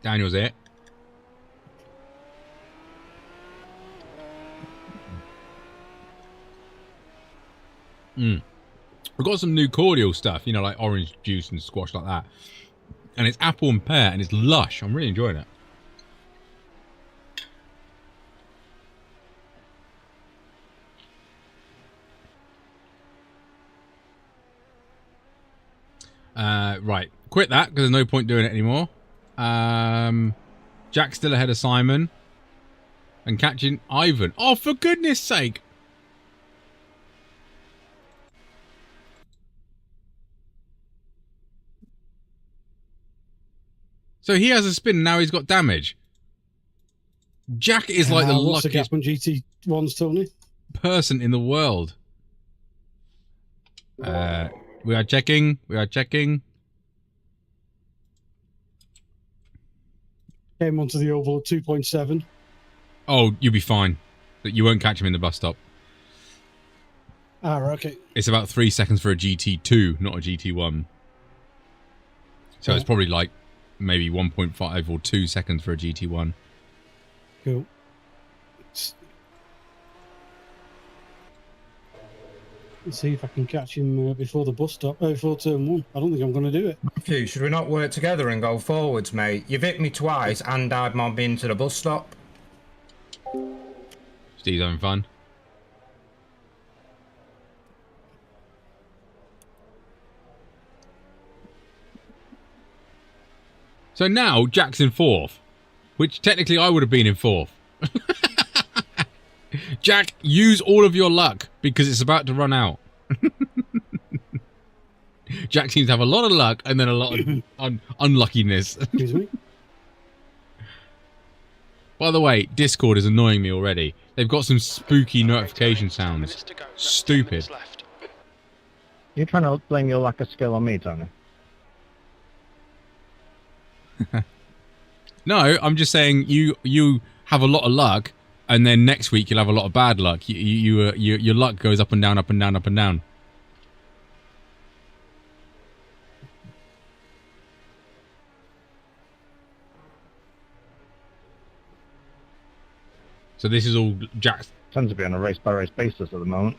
Daniel's it. We've got some new cordial stuff, you know, like orange juice and squash like that. And it's apple and pear, and it's lush. I'm really enjoying it. Right. Quit that, because there's no point doing it anymore. Jack's still ahead of Simon. And catching Ivan. Oh, for goodness sake! So he has a spin, and now he's got damage. Jack is like the what's the luckiest gap on GT1s, Tony? person in the world. We are checking. Came onto the oval at 2.7. Oh, you'll be fine. You won't catch him in the bus stop. Ah, okay. It's about 3 seconds for a GT2, not a GT1. So it's probably like maybe 1.5 or 2 seconds for a GT1. Cool. Let's see if I can catch him before the bus stop, before turn 1. I don't think I'm going to do it. Matthew, should we not work together and go forwards, mate? You've hit me twice and I've mobbed into the bus stop. Steve's having fun. So now Jack's in 4th, which technically I would have been in 4th. Jack, use all of your luck because it's about to run out. Jack seems to have a lot of luck and then a lot of unluckiness. Excuse me? By the way, Discord is annoying me already. They've got some spooky notification sounds. Stupid. You're trying to blame your lack of skill on me, Tony. No, I'm just saying you have a lot of luck, and then next week you'll have a lot of bad luck. Your luck goes up and down, up and down, up and down. So this is all Jack's. Tends to be on a race-by-race basis at the moment.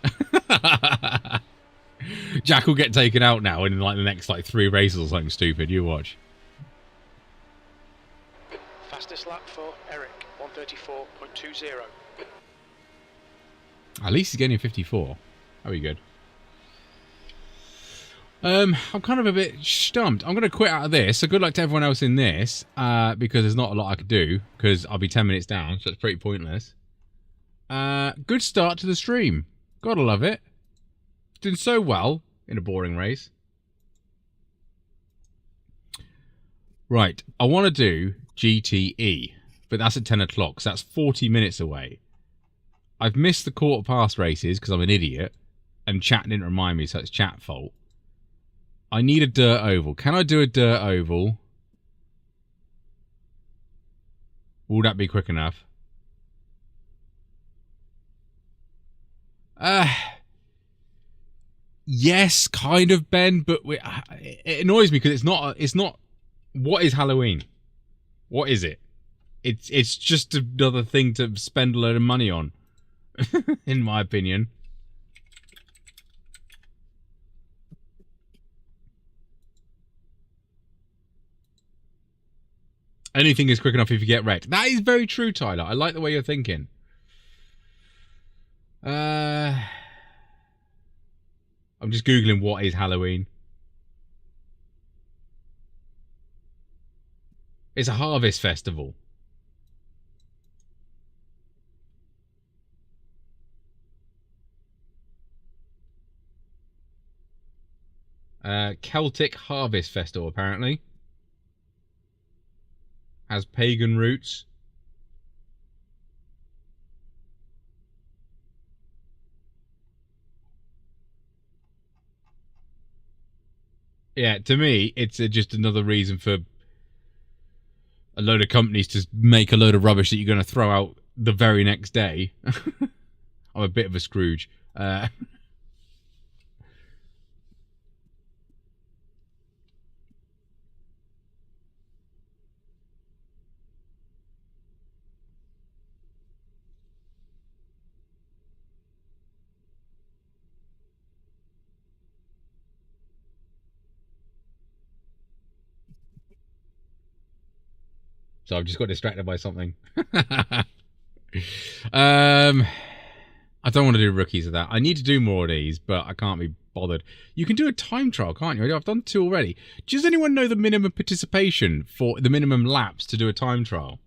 Jack will get taken out now in like the next like 3 races or something stupid. You watch. Fastest lap for Eric, 134.20. At least he's getting 54. That'll be good. I'm kind of a bit stumped. I'm going to quit out of this. So good luck to everyone else in this, because there's not a lot I could do, because I'll be 10 minutes down, so it's pretty pointless. Good start to the stream. Gotta love it. Doing so well in a boring race. Right, I want to do GTE, but that's at 10 o'clock, so that's 40 minutes away. I've missed the quarter past races because I'm an idiot, and chat didn't remind me, so it's chat fault. I need a dirt oval. Can I do a dirt oval? Will that be quick enough? Yes, kind of, Ben, but it annoys me because it's not. What is Halloween? What is it? It's just another thing to spend a load of money on, in my opinion. Anything is quick enough if you get wrecked. That is very true, Tyler. I like the way you're thinking. I'm just Googling what is Halloween. It's a harvest festival. Celtic Harvest Festival, apparently. Has pagan roots. Yeah, to me, it's just another reason for a load of companies to make a load of rubbish that you're going to throw out the very next day. I'm a bit of a Scrooge. So I've just got distracted by something. I don't want to do rookies of that. I need to do more of these, but I can't be bothered. You can do a time trial, can't you? I've done 2 already. Does anyone know the minimum participation for the minimum laps to do a time trial?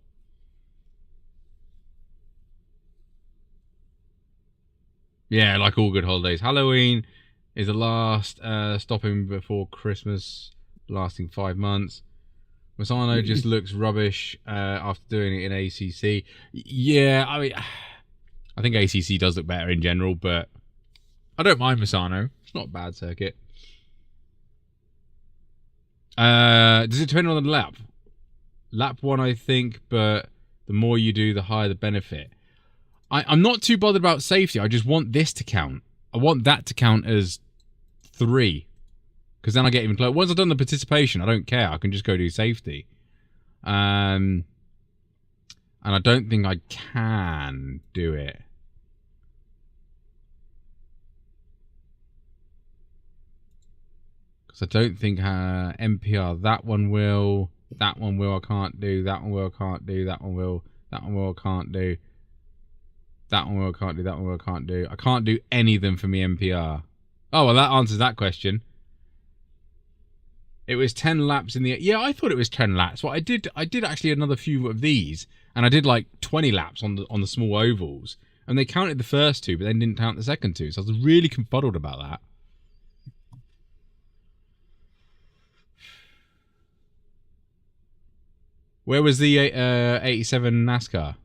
Yeah, like all good holidays. Halloween is the last stopping before Christmas, lasting 5 months. Massano just looks rubbish after doing it in ACC. Yeah, I mean, I think ACC does look better in general, but I don't mind Massano. It's not a bad circuit. Does it depend on the lap? Lap 1, I think, but the more you do, the higher the benefit. I'm not too bothered about safety. I just want this to count. I want that to count as 3. Because then I get even close. Once I've done the participation, I don't care. I can just go do safety. And I don't think I can do it. Because I don't think MPR, that one will. That one will, I can't do. That one will, I can't do. That one will. That one will, I can't do. That one will, I can't do. That one will, I can't do. I can't do any of them for me MPR. Oh, well, that answers that question. It was 10 laps in the... Yeah, I thought it was 10 laps. Well, I did actually another few of these, and I did like 20 laps on the small ovals, and they counted the first 2, but then didn't count the second 2, so I was really confuddled about that. Where was the 87 NASCAR?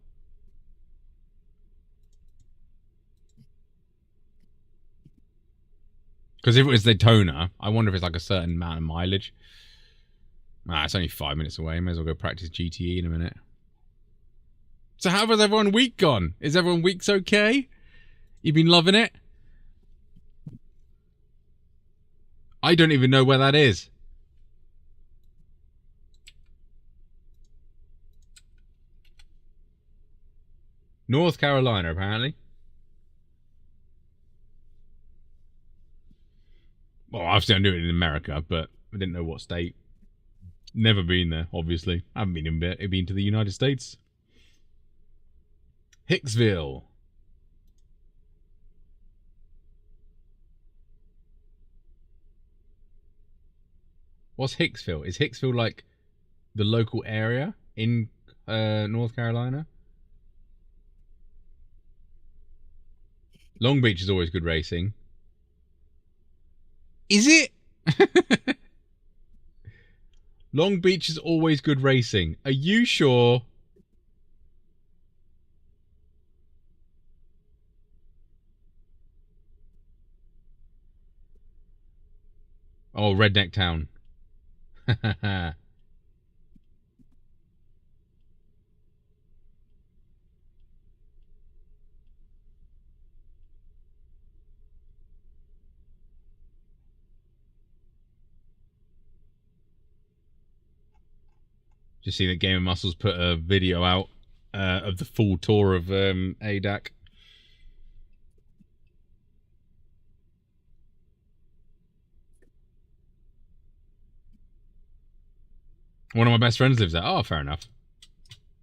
Because if it was Daytona, I wonder if it's like a certain amount of mileage. Ah, it's only 5 minutes away. May as well go practice GTE in a minute. So how has everyone week gone? Is everyone week's okay? You been loving it? I don't even know where that is. North Carolina, apparently. Well, obviously I'm doing it in America, but I didn't know what state. Never been there, obviously. I haven't been to the United States. Hicksville. What's Hicksville? Is Hicksville like the local area in North Carolina? Long Beach is always good racing. Is it? Long Beach is always good racing. Are you sure? Oh, Redneck Town. Just see that Game of Muscles put a video out of the full tour of ADAC. One of my best friends lives there. Oh, fair enough.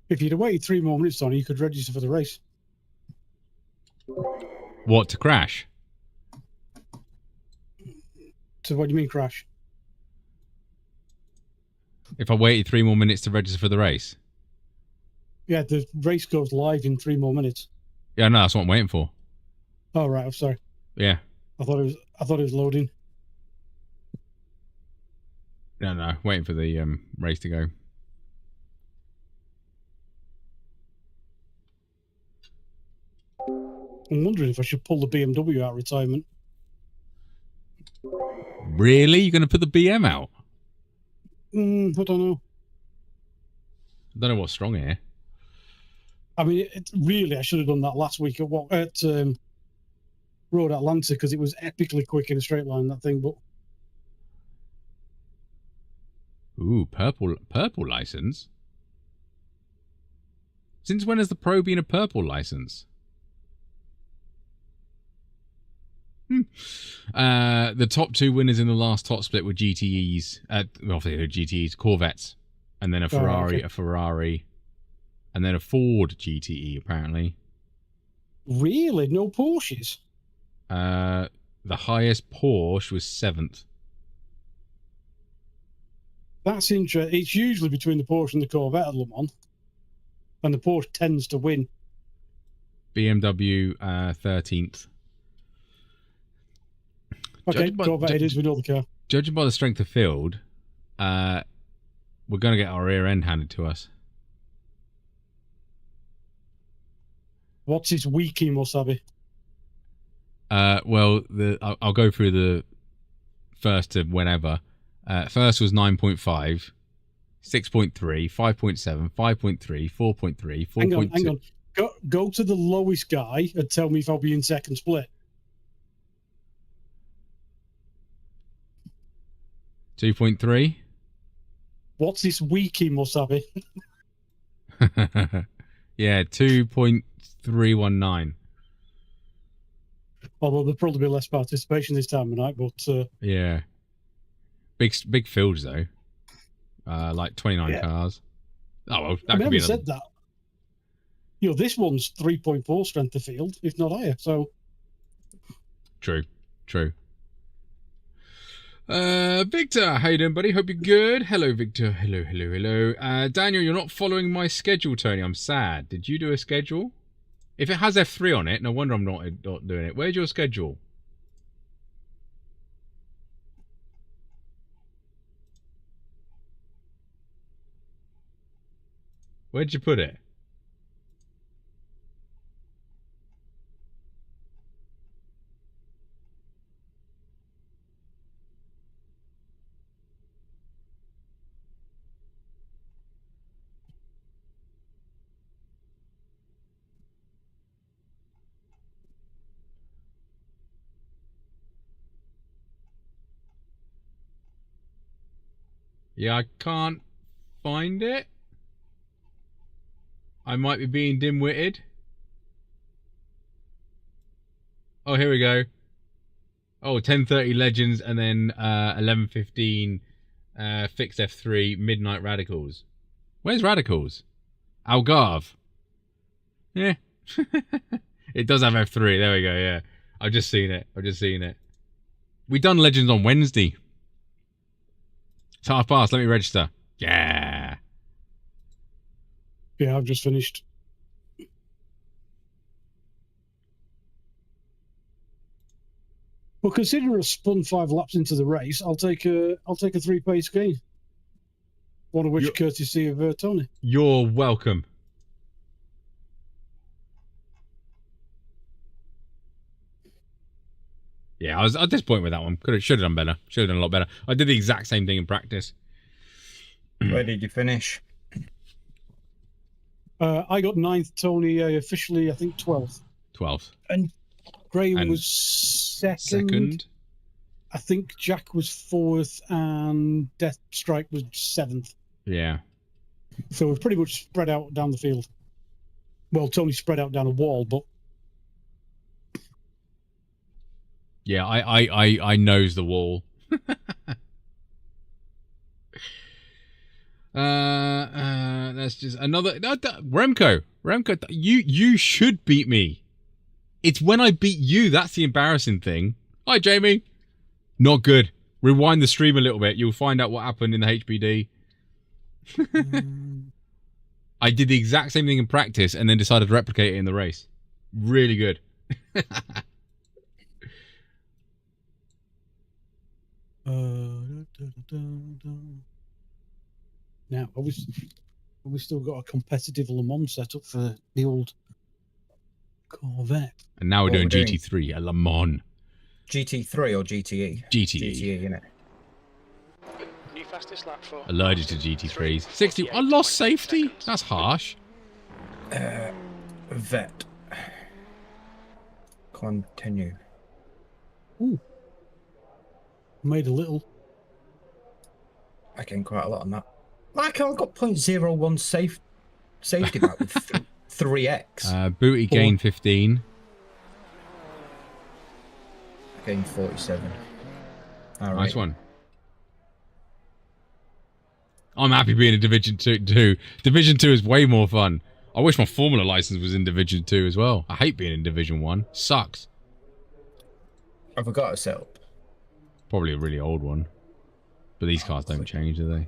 If you'd have waited 3 more minutes on, you could register for the race. What, to crash? So what do you mean crash? If I waited 3 more minutes to register for the race? Yeah, the race goes live in 3 more minutes. Yeah, no, that's what I'm waiting for. Oh right, I'm sorry. Yeah. I thought it was loading. No, waiting for the race to go. I'm wondering if I should pull the BMW out of retirement. Really? You're going to put the BM out? I don't know. I don't know what's strong here. I mean, really, I should have done that last week at Road Atlanta because it was epically quick in a straight line, that thing. But Ooh, purple license? Since when has the Pro been a purple license? The top 2 winners in the last top split were GTEs. Obviously, they're GTEs, Corvettes, and then a Ferrari, okay. a Ferrari, and then a Ford GTE. Apparently, really, no Porsches. the highest Porsche was 7th. That's interesting. It's usually between the Porsche and the Corvette at Le Mans, and the Porsche tends to win. BMW 13th. Okay, Corvette it is. We know the car. Judging by the strength of field, we're going to get our rear end handed to us. What's his wiki, Musabi? Well, I'll go through the first to whenever. First was 9.5, 6.3, 5.7, 5.3, 4.3, 4.2. Hang on. Go to the lowest guy and tell me if I'll be in second split. 2.3. What's this wiki, Musabi? Yeah, 2.319. Although there'll probably be less participation this time of night, but Yeah. Big fields though. Like 29 cars. Oh well, that could be another. Said that. You know, this one's 3.4 strength of field, if not higher. So True. Victor, how you doing, buddy? Hope you're good. Hello, Victor. Hello. Daniel, you're not following my schedule, Tony. I'm sad. Did you do a schedule? If it has F3 on it, no wonder I'm not doing it. Where's your schedule? Where'd you put it? Yeah, I can't find it. I might be being dim-witted. Oh, here we go. Oh, 10:30 Legends and then 11:15 Fixed F3 Midnight Radicals. Where's Radicals? Algarve. Yeah. It does have F3. There we go, yeah. I've just seen it. We done Legends on Wednesday. It's half past. Let me register. Yeah. Yeah, I've just finished. Well, considering I spun 5 laps into the race, I'll take a 3-pace gain. One of which courtesy of Tony. You're welcome. Yeah, I was at this point with that one. Should have done better. Should have done a lot better. I did the exact same thing in practice. Where did you finish? I got 9th, Tony officially, I think, 12th. 12th. And Graham And was second. Second. I think Jack was 4th and Death Strike was 7th. Yeah. So we're pretty much spread out down the field. Well, Tony spread out down a wall, but Yeah, I nose the wall. That's just another Remco, you should beat me. It's when I beat you that's the embarrassing thing. Hi Jamie. Not good. Rewind the stream a little bit. You'll find out what happened in the HBD. I did the exact same thing in practice and then decided to replicate it in the race. Really good. Now, have we still got a competitive Le Mans set up for the old Corvette? And now we're What doing we're doing? GT3 at Le Mans. GT3 or GTE? GTE. GTE, innit? New fastest lap for Allergic to GT3s. 60. I lost safety? That's harsh. Vet. Continue. Ooh. Made a little. I gained quite a lot on that. Like, I've got 0.01 safety back with 3x. Booty gain 15. I gained 47. All Nice right. one. I'm happy being in Division 2. Division 2 is way more fun. I wish my Formula license was in Division 2 as well. I hate being in Division 1. Sucks. I forgot a setup. Probably a really old one. But these cars don't change, do they?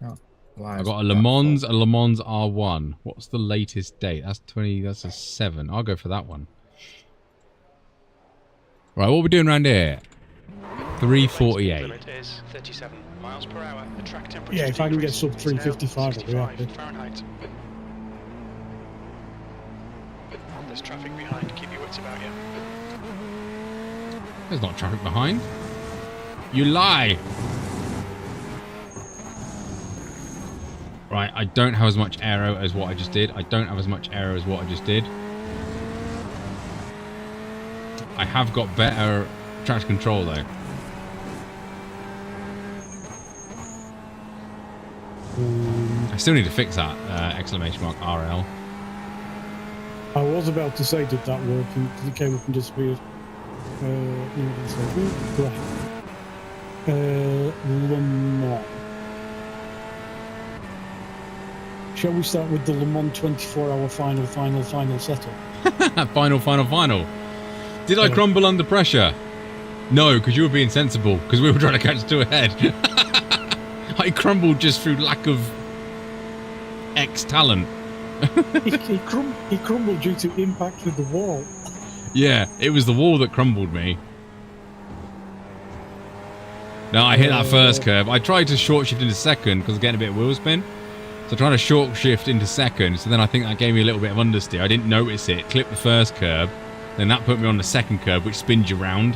No. Why I is got a that Le Mans, fault? a Le Mans R1. What's the latest date? That's 20, that's a 7. I'll go for that one. Right, what are we doing around here? 348. Limit is 37 miles per hour. The track temperature Yeah, if I can get sub decreases. It's now 355, I'll be 65 happy. Fahrenheit. There's traffic behind. Keep your wits about you. There's not traffic behind. You lie. Right, I don't have as much aero as what I just did. I don't have as much aero as what I just did. I have got better traction control though. I still need to fix that exclamation mark RL. I was about to say, did that work? And it came up and disappeared. Le Mans. Shall we start with the Le Mans 24-hour final setup? Final. Did I crumble under pressure? No, because you were being sensible, because we were trying to catch 2 ahead. I crumbled just through lack of X talent. he crumbled due to impact with the wall. Yeah, it was the wall that crumbled me. No, I hit that first curve. I tried to short shift into second because I was getting a bit of wheel spin. So trying to short shift into second, so then I think that gave me a little bit of understeer. I didn't notice it. Clipped the first curve, then that put me on the second curve, which spins you round.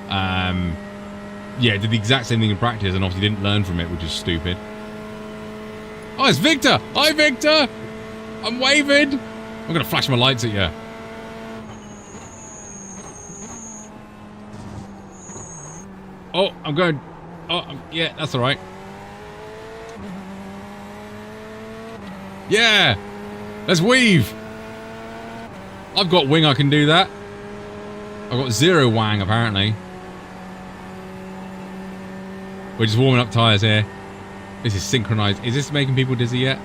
Yeah, did the exact same thing in practice, and obviously didn't learn from it, which is stupid. Oh, it's Victor! Hi, Victor! I'm waving! I'm gonna flash my lights at you. Oh, I'm going. Oh, yeah, that's all right. Yeah, let's weave. I've got wing. I can do that. I've got 0 wang apparently. We're just warming up tires here. This is synchronized. Is this making people dizzy yet?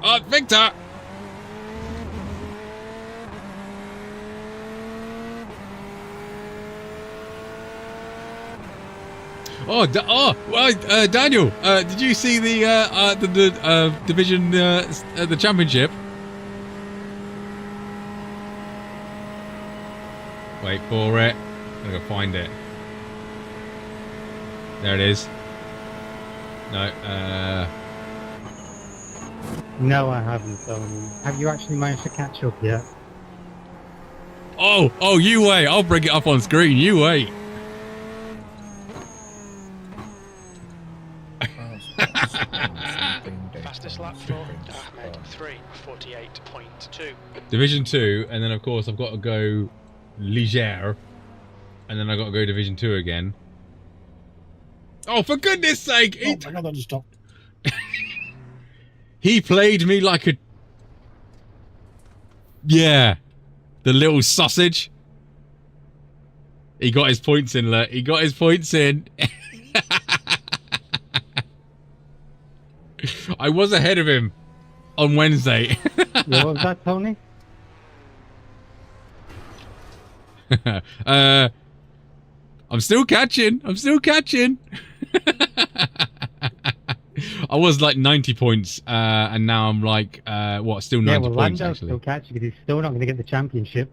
Oh, Victor! Daniel, did you see the division, the championship? Wait for it. I'm gonna go find it. There it is. No, No, I haven't. Have you actually managed to catch up yet? Oh, you wait. I'll bring it up on screen. You wait. Fastest lap for Ahmed, 3:48.2. Division 2, and then of course I've got to go Ligier, and then I've got to go Division 2 again. Oh, for goodness sake! Oh my god, that just stopped. He played me like a... Yeah. The little sausage. He got his points in, look. He got his points in. I was ahead of him on Wednesday. What was that, Tony? I'm still catching. I'm still catching. I was like 90 points, and now I'm like, what, still 90 points, Lando's actually. still catching because he's still not going to get the championship.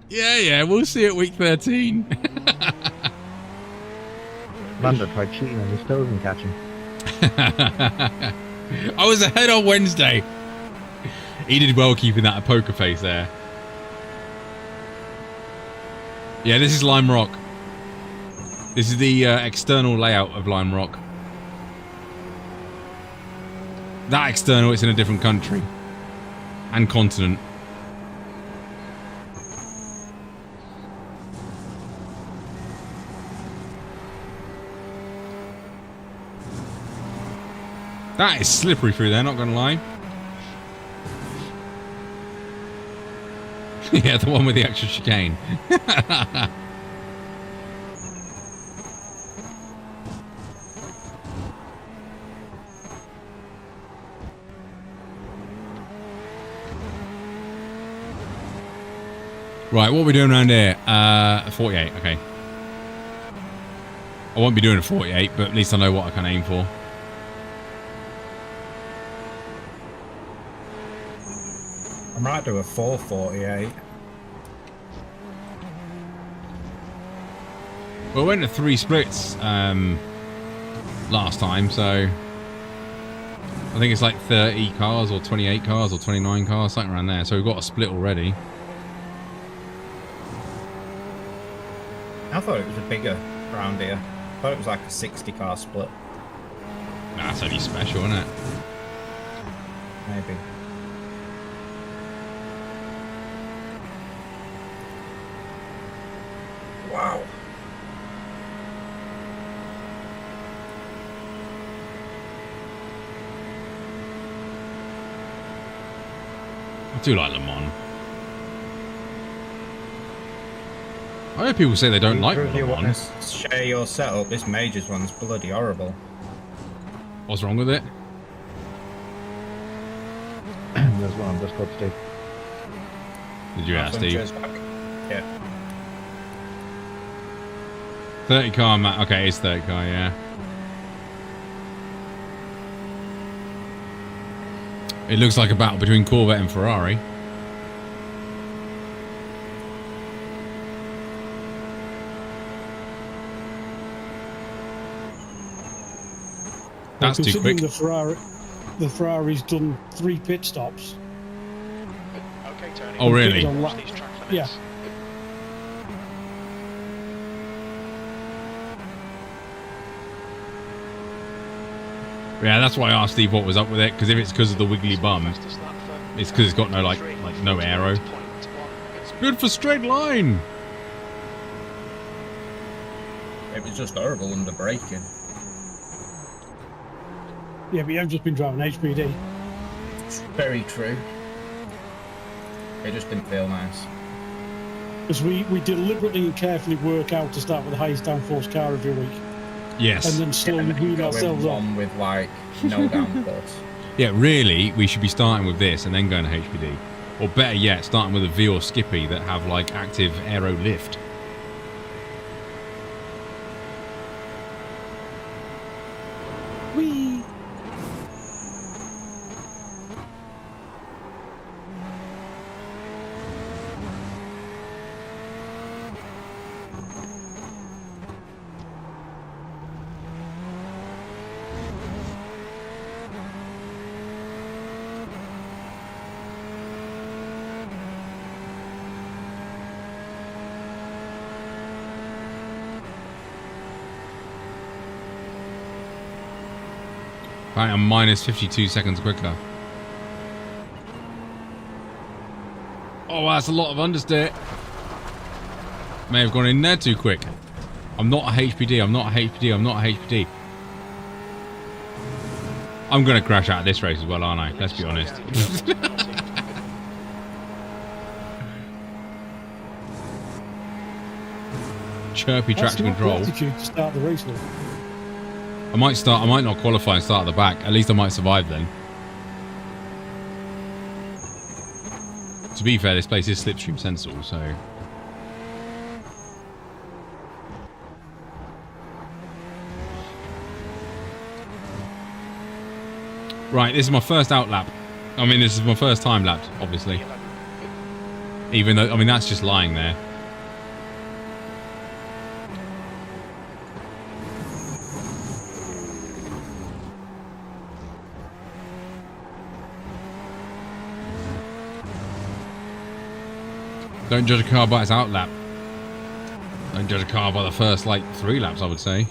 Yeah, we'll see at week 13. Lando tried cheating and he still doesn't catch him. I was ahead on Wednesday. He did well keeping that a poker face there. Yeah, this is Lime Rock. This is the external layout of Lime Rock. That external, it's in a different country. And continent. That is slippery through there, not gonna lie. Yeah, the one with the extra chicane. Right, what are we doing around here? 48, okay. I won't be doing a 48, but at least I know what I can aim for. I might do a 448. Well, we went to 3 splits last time, so I think it's like 30 cars or 28 cars or 29 cars, something around there. So we've got a split already. I thought it was a bigger round here. I thought it was like a 60 car split. Nah, that's only special, isn't it? Maybe. Wow. I do like Le Mans. I heard people say they don't like If you Le want Mans. to share your setup, this Majors one's bloody horrible. What's wrong with it? There's one on Discord, Steve. Did you ask Steve? Yeah. 30 car, Matt. Okay, it's 30 car, yeah. It looks like a battle between Corvette and Ferrari. That's too quick. The Ferrari's done 3 pit stops. Okay, Tony. Oh, really? Watch these track limits. Yeah. Yeah, that's why I asked Steve what was up with it, because if it's because of the wiggly bum, Fastest lap for it's because it's got no like no aero. 48.1. It's good for straight line. It was just horrible under braking. Yeah, but you haven't just been driving HPD. It's very true. It just didn't feel nice. Because we deliberately and carefully work out to start with the highest downforce car every week. Yes. And then slowly wean Go in ourselves on. one with like no downforce. Yeah, really, we should be starting with this and then going to HPD. Or better yet, starting with a V or Skippy that have like active aero lift. Whee! Right, I'm minus 52 seconds quicker. Oh, wow, that's a lot of understeer. May have gone in there too quick. I'm not a HPD, I'm not a HPD, I'm not a HPD. I'm going to crash out of this race as well, aren't I? Let's be honest. Chirpy traction control. Altitude to start the race with. I might not qualify and start at the back. At least I might survive then. To be fair, this place is slipstream sensible, so... Right, this is my first out lap. I mean, this is my first time lap, obviously. Even though, I mean, that's just lying there. Don't judge a car by its out lap. Don't judge a car by the first, like, 3 laps, I would say.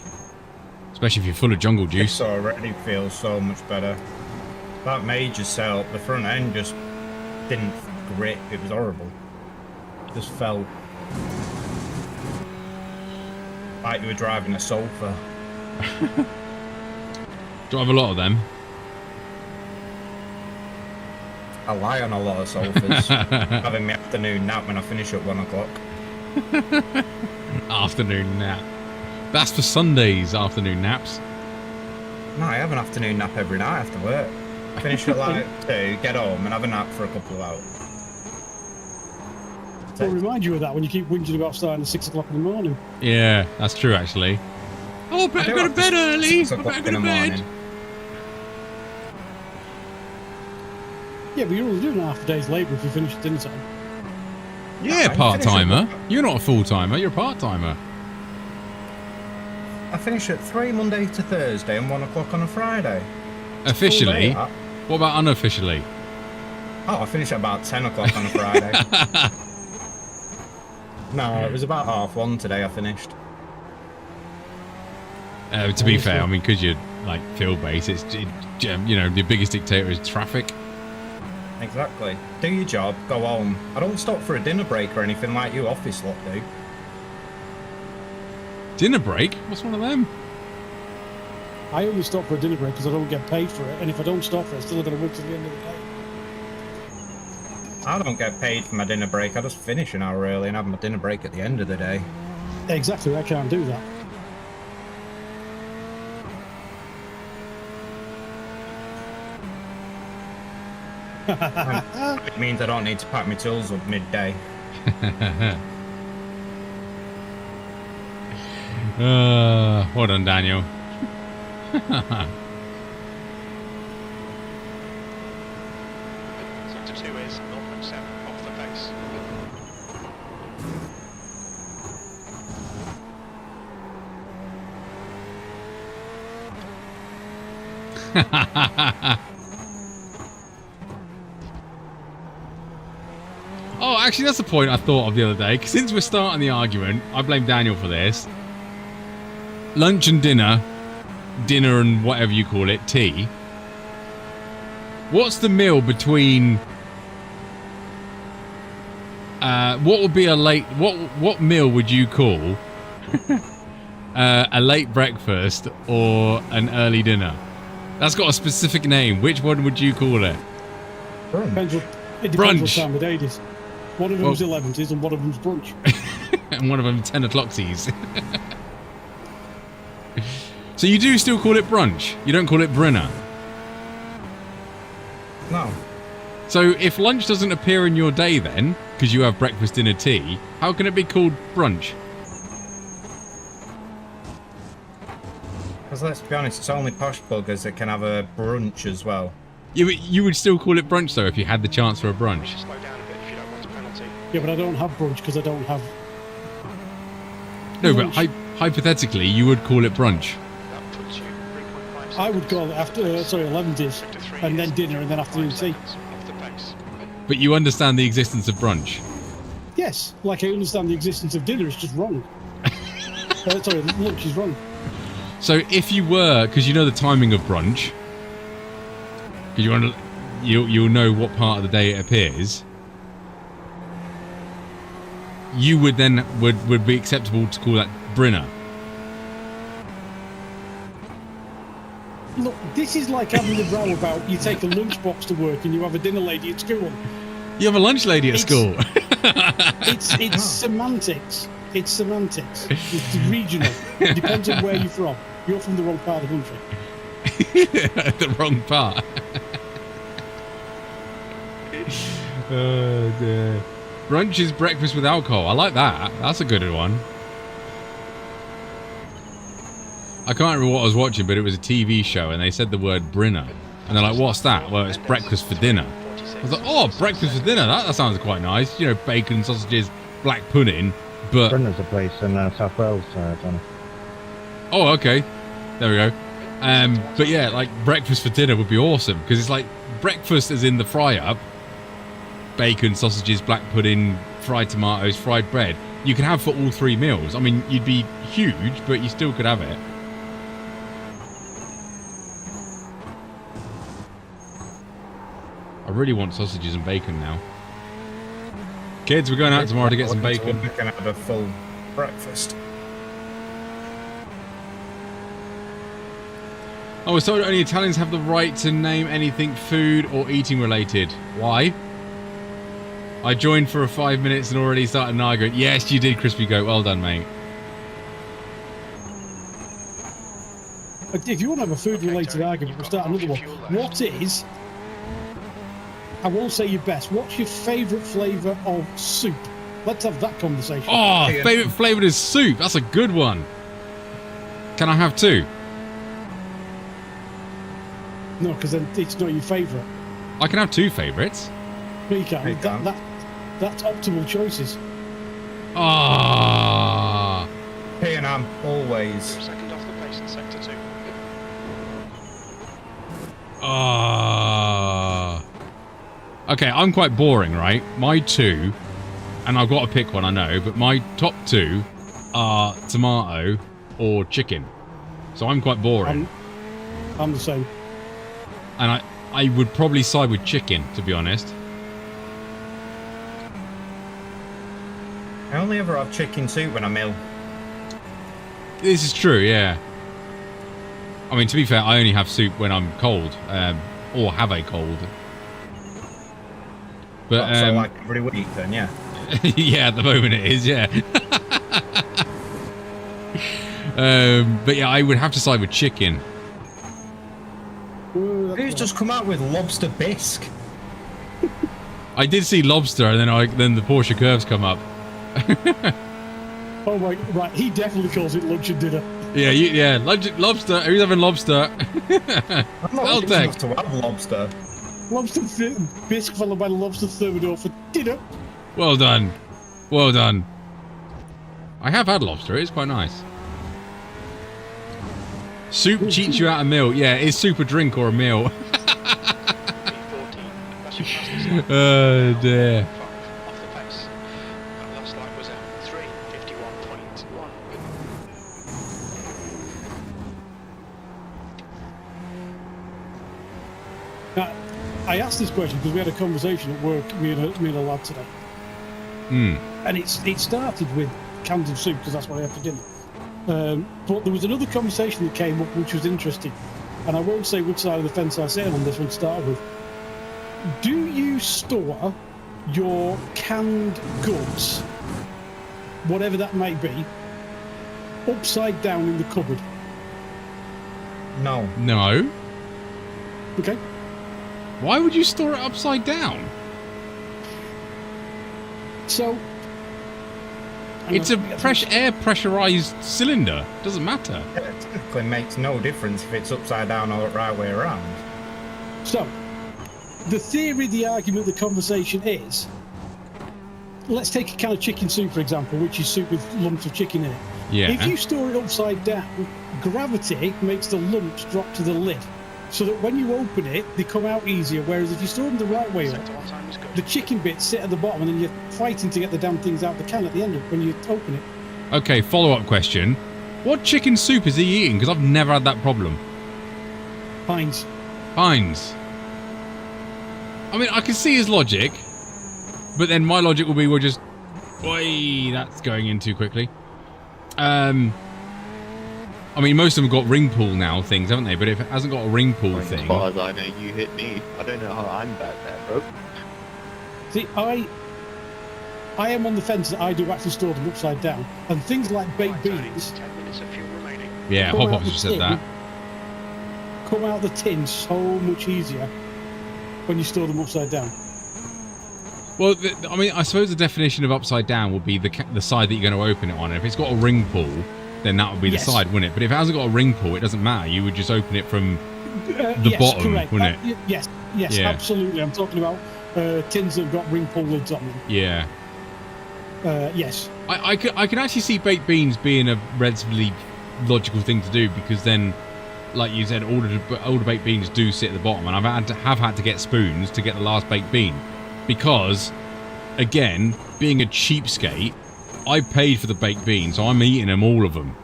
Especially if you're full of jungle juice. This already feels so much better. That major setup, the front end just didn't grip. It was horrible. It just felt like you were driving a sofa. Drive a lot of them. I lie on a lot of sofas, having my afternoon nap when I finish at 1 o'clock. Afternoon nap. That's for Sundays, afternoon naps. No, I have an afternoon nap every night after work. Finish at like 2, get home and have a nap for a couple of hours. I'll remind you of that when you keep whinging about starting at 6 o'clock in the morning. Yeah, that's true, actually. Oh, I better go to bed early. I better go to bed. Yeah, but you're only doing half a day's labour if you finish at dinner time. Yeah, part-timer. You're not a full-timer, you're a part-timer. I finish at 3 Monday to Thursday and 1 o'clock on a Friday. Officially? What about unofficially? Oh, I finish at about 10 o'clock on a Friday. No, it was about 1:30 today I finished. To be fair, I mean, because you're, like, field-based, it's, you know, the biggest dictator is traffic. Exactly. Do your job, go home. I don't stop for a dinner break or anything like you office lot do. Dinner break? What's one of them? I only stop for a dinner break because I don't get paid for it, and if I don't stop for it, I still got to work till the end of the day. I don't get paid for my dinner break. I just finish an hour early and have my dinner break at the end of the day. Exactly, I can't do that. It means I don't need to pack my tools up midday. Well done, Daniel. Sector 2 is 0.7 off the pace. Oh, actually, that's the point I thought of the other day. 'Cause since we're starting the argument, I blame Daniel for this. Lunch and dinner and whatever you call it, tea. What's the meal between? What would be a late? What meal would you call a late breakfast or an early dinner? That's got a specific name. Which one would you call it? It depends Brunch. what time of day it is. One of them's 11s and one of them's brunch. And one of them 10 o'clocksies. So you do still call it brunch? You don't call it Brenner? No. So if lunch doesn't appear in your day then, because you have breakfast, dinner, tea, how can it be called brunch? Because Because let's be honest, it's only posh buggers that can have a brunch as well. You would still call it brunch though if you had the chance for a brunch. Slow down a bit if you don't want a penalty. Yeah, but I don't have brunch because I don't have. No, but lunch. hypothetically, you would call it brunch. That puts you 3.5 I would call it after 11 days, Sector 3 and then is dinner, and then afternoon 5 tea. seconds off the pace. But you understand the existence of brunch. Yes, like I understand the existence of dinner is just wrong. Sorry, lunch is wrong. So if you were, because you know the timing of brunch, because you'll know what part of the day it appears. You would then would be acceptable to call that Brinner. Look, this is like having a row about you take a lunchbox to work and you have a dinner lady at school. You have a lunch lady at It's- school. It's semantics. It's semantics. It's regional. It depends on where you're from. You're from the wrong part of the country. The wrong part. Oh dear. Brunch is breakfast with alcohol. I like that. That's a good one. I can't remember what I was watching, but it was a TV show, and they said the word Brinner. And they're like, what's that? Well, it's breakfast for dinner. I was like, oh, breakfast for dinner? That sounds quite nice. You know, bacon, sausages, black pudding, but... Brenner's a place in South Wales, Johnny. Oh, okay. There we go. But yeah, like, breakfast for dinner would be awesome, because it's like breakfast is in the fry-up. Bacon, sausages, black pudding, fried tomatoes, fried bread. You can have for all 3 meals. I mean, you'd be huge, but you still could have it. I really want sausages and bacon now. Kids, we're going out tomorrow to get some bacon. We can have a full breakfast. Oh, I was told only Italians have the right to name anything food or eating related. Why? I joined for 5 minutes and already started an argument. Yes, you did, Crispy Goat. Well done, mate. If you want to have a food-related argument, we'll start another one. What is... I won't say your best. What's your favourite flavour of soup? Let's have that conversation. Oh, favourite flavour is soup. That's a good one. Can I have 2? No, because then it's not your favourite. I can have 2 favourites. No, you can't. You can't. That's optimal choices. Ah. P&M, always. You're a second off the pace in sector 2. Ah. Okay, I'm quite boring, right? My 2, and I've got to pick one, I know, but my top 2 are tomato or chicken. So I'm quite boring. I'm the same. And I would probably side with chicken, to be honest. I only ever have chicken soup when I'm ill. This is true, yeah. I mean, to be fair, I only have soup when I'm cold, or have a cold. But So like every week then, yeah. yeah, at the moment it is, yeah. But yeah, I would have to side with chicken. Ooh, Who's just come out with lobster bisque? I did see lobster, and then the Porsche curves come up. Oh my! Right, he definitely calls it lunch and dinner. Yeah, lobster. Who's having lobster? I'm not old Caltech. enough to have lobster. Lobster bisque followed by the lobster thermidor for dinner. Well done, well done. I have had lobster. It's quite nice. Soup cheats you out a meal. Yeah, is soup a drink or a meal? B14. That's your fastest lap. Oh dear. 5 off the pace. That last lap was a 3:51.1. Now, I asked this question because we had a conversation at work, me and a lad today, and it started with cans of soup because that's what I had for dinner. But there was another conversation that came up which was interesting, and I won't say which side of the fence I sit on this one to start with. Do you store your canned goods, whatever that might be, upside down in the cupboard? No. No. Okay. Why would you store it upside down? So, It's a air pressurized cylinder. Doesn't matter. It typically makes no difference if it's upside down or the right way around. So, the theory, the argument, the conversation is, let's take a can of chicken soup, for example, which is soup with lumps of chicken in it. Yeah. If you store it upside down, gravity makes the lumps drop to the lid, so that when you open it, they come out easier, whereas if you store them the right way up, Sector 1 time is good. the chicken bits sit at the bottom, and then you're fighting to get the damn things out of the can at the end of when you open it. Okay, follow-up question. What chicken soup is he eating? Because I've never had that problem. Heinz. Heinz. I mean, I can see his logic, but then my logic will be, we'll just... Oi, that's going in too quickly. I mean, most of them have got ring pull now things, haven't they? But if it hasn't got a ring pull As thing... far as I know, you hit me. I don't know how I'm back there, bro. See, I am on the fence that I do actually store them upside down, and things like baked beans 10 minutes of fuel remaining. Yeah, come Hop out Hop the just said tin- that. come out of the tin so much easier when you store them upside down. Well, I mean, I suppose the definition of upside down would be the side that you're going to open it on. And if it's got a ring pull, then that would be Yes. the side, wouldn't it? But if it hasn't got a ring pull, it doesn't matter. You would just open it from the Yes, bottom, correct. wouldn't it? Yes, Yeah. absolutely. I'm talking about tins that have got ring pull lids on them. Yeah. Yes. I can actually see baked beans being a relatively logical thing to do, because then, like you said, older baked beans do sit at the bottom, and have had to get spoons to get the last baked bean, because, again, being a cheapskate, I paid for the baked beans, so I'm eating them, all of them.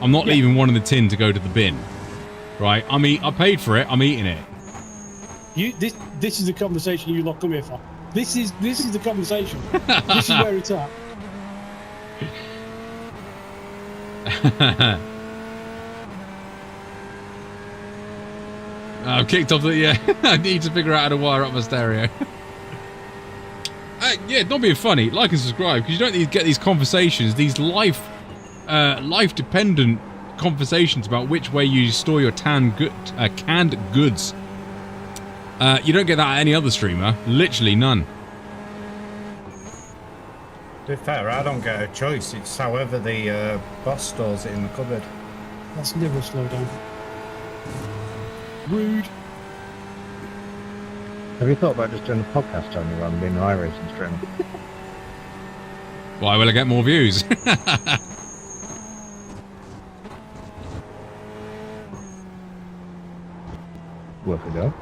I'm not leaving one in the tin to go to the bin, right? I paid for it. I'm eating it. This is the conversation you lot come here for. This is the conversation. This is where it's at. I've kicked off the... Yeah, I need to figure out how to wire up my stereo. Yeah, not being funny. Like and subscribe, because you don't need to get these conversations, these life-dependent conversations about which way you store your canned goods. You don't get that at any other streamer. Literally none. To be fair, I don't get a choice. It's however the boss stores it in the cupboard. Let's never slow down. Rude. Have you thought about just doing a podcast only rather than being an iRacing streamer? Why will I get more views? Worth a go.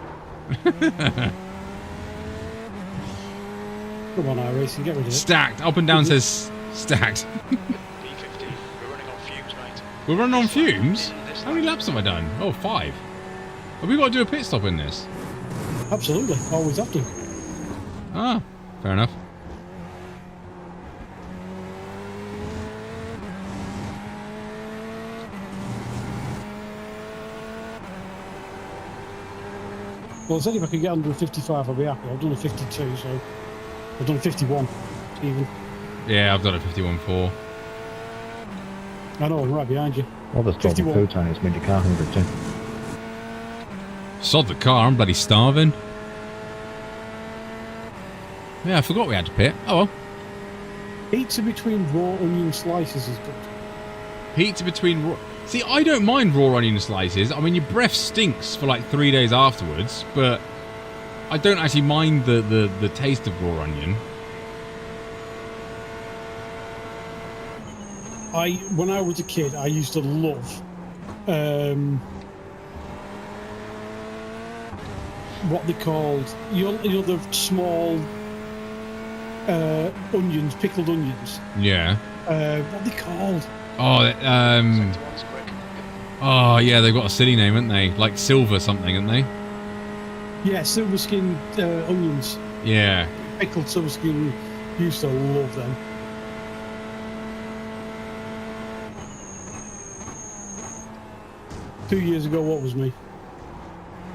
Come on, iRacing, get rid of it. Stacked. Up and down says stacked. D50, we're running on fumes, mate. We're running on fumes? In this How many lap. laps have I done? Oh, 5. Have we got to do a pit stop in this? Absolutely, always have to. Ah, fair enough. Well, I said if I could get under a 55, I'll be happy. I've done a 52, so I've done a 51 even. Yeah, I've done a 51.4. I know, I'm right behind you. Well, there's 12 51. food time. It's made your car hungry too. Sod the car, I'm bloody starving. Yeah, I forgot we had to pit. Oh well. Pizza between raw onion slices is good. Pizza between raw... See, I don't mind raw onion slices. I mean, your breath stinks for like 3 days afterwards, but I don't actually mind the taste of raw onion. When I was a kid, I used to love what they called, you know the small onions, pickled onions. Yeah. What they called? Oh, Sector 1's quick. oh yeah, they've got a silly name, haven't they? Like silver something, haven't they? Yeah, silver skinned onions. Yeah. Pickled silver skin. Used to love them. Two years ago, what was me?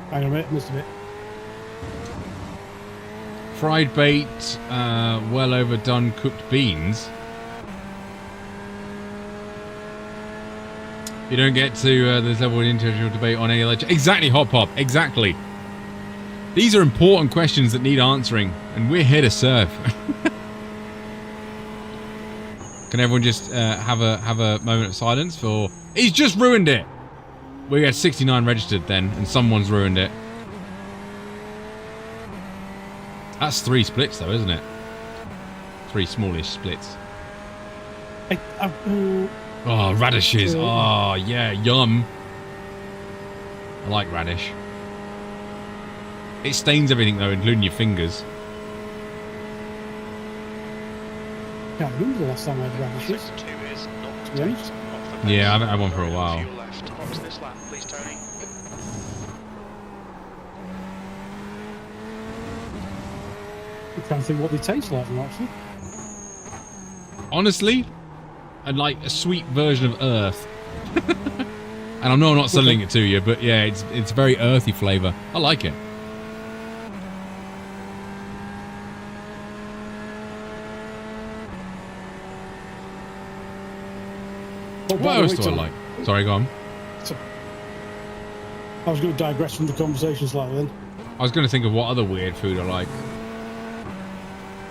Hang on a minute, missed a bit. Fried bait, well overdone cooked beans. You don't get to this level of intellectual debate on any lecture. Exactly, Hop Hop, exactly. These are important questions that need answering, and we're here to serve. Can everyone just have a moment of silence for... He's just ruined it! We had 69 registered then, and someone's ruined it. That's 3 splits though, isn't it? 3 smallish splits. Oh, radishes. Oh, yeah, yum. I like radish. It stains everything though, including your fingers. Can't remember the last time I had radishes. Sector 2 is not To be honest. off the Yeah, I pace. haven't had one for a while. Fuel left. Box this lap, please, Tony. I'm trying to think what they taste like now, actually. Honestly, I'd like a sweet version of Earth. And I know I'm not selling it to you, but yeah, it's very earthy flavour. I like it. Oh, by What the else way, do I Tom, like? Sorry, go on. I was going to digress from the conversation slightly then. I was going to think of what other weird food I like.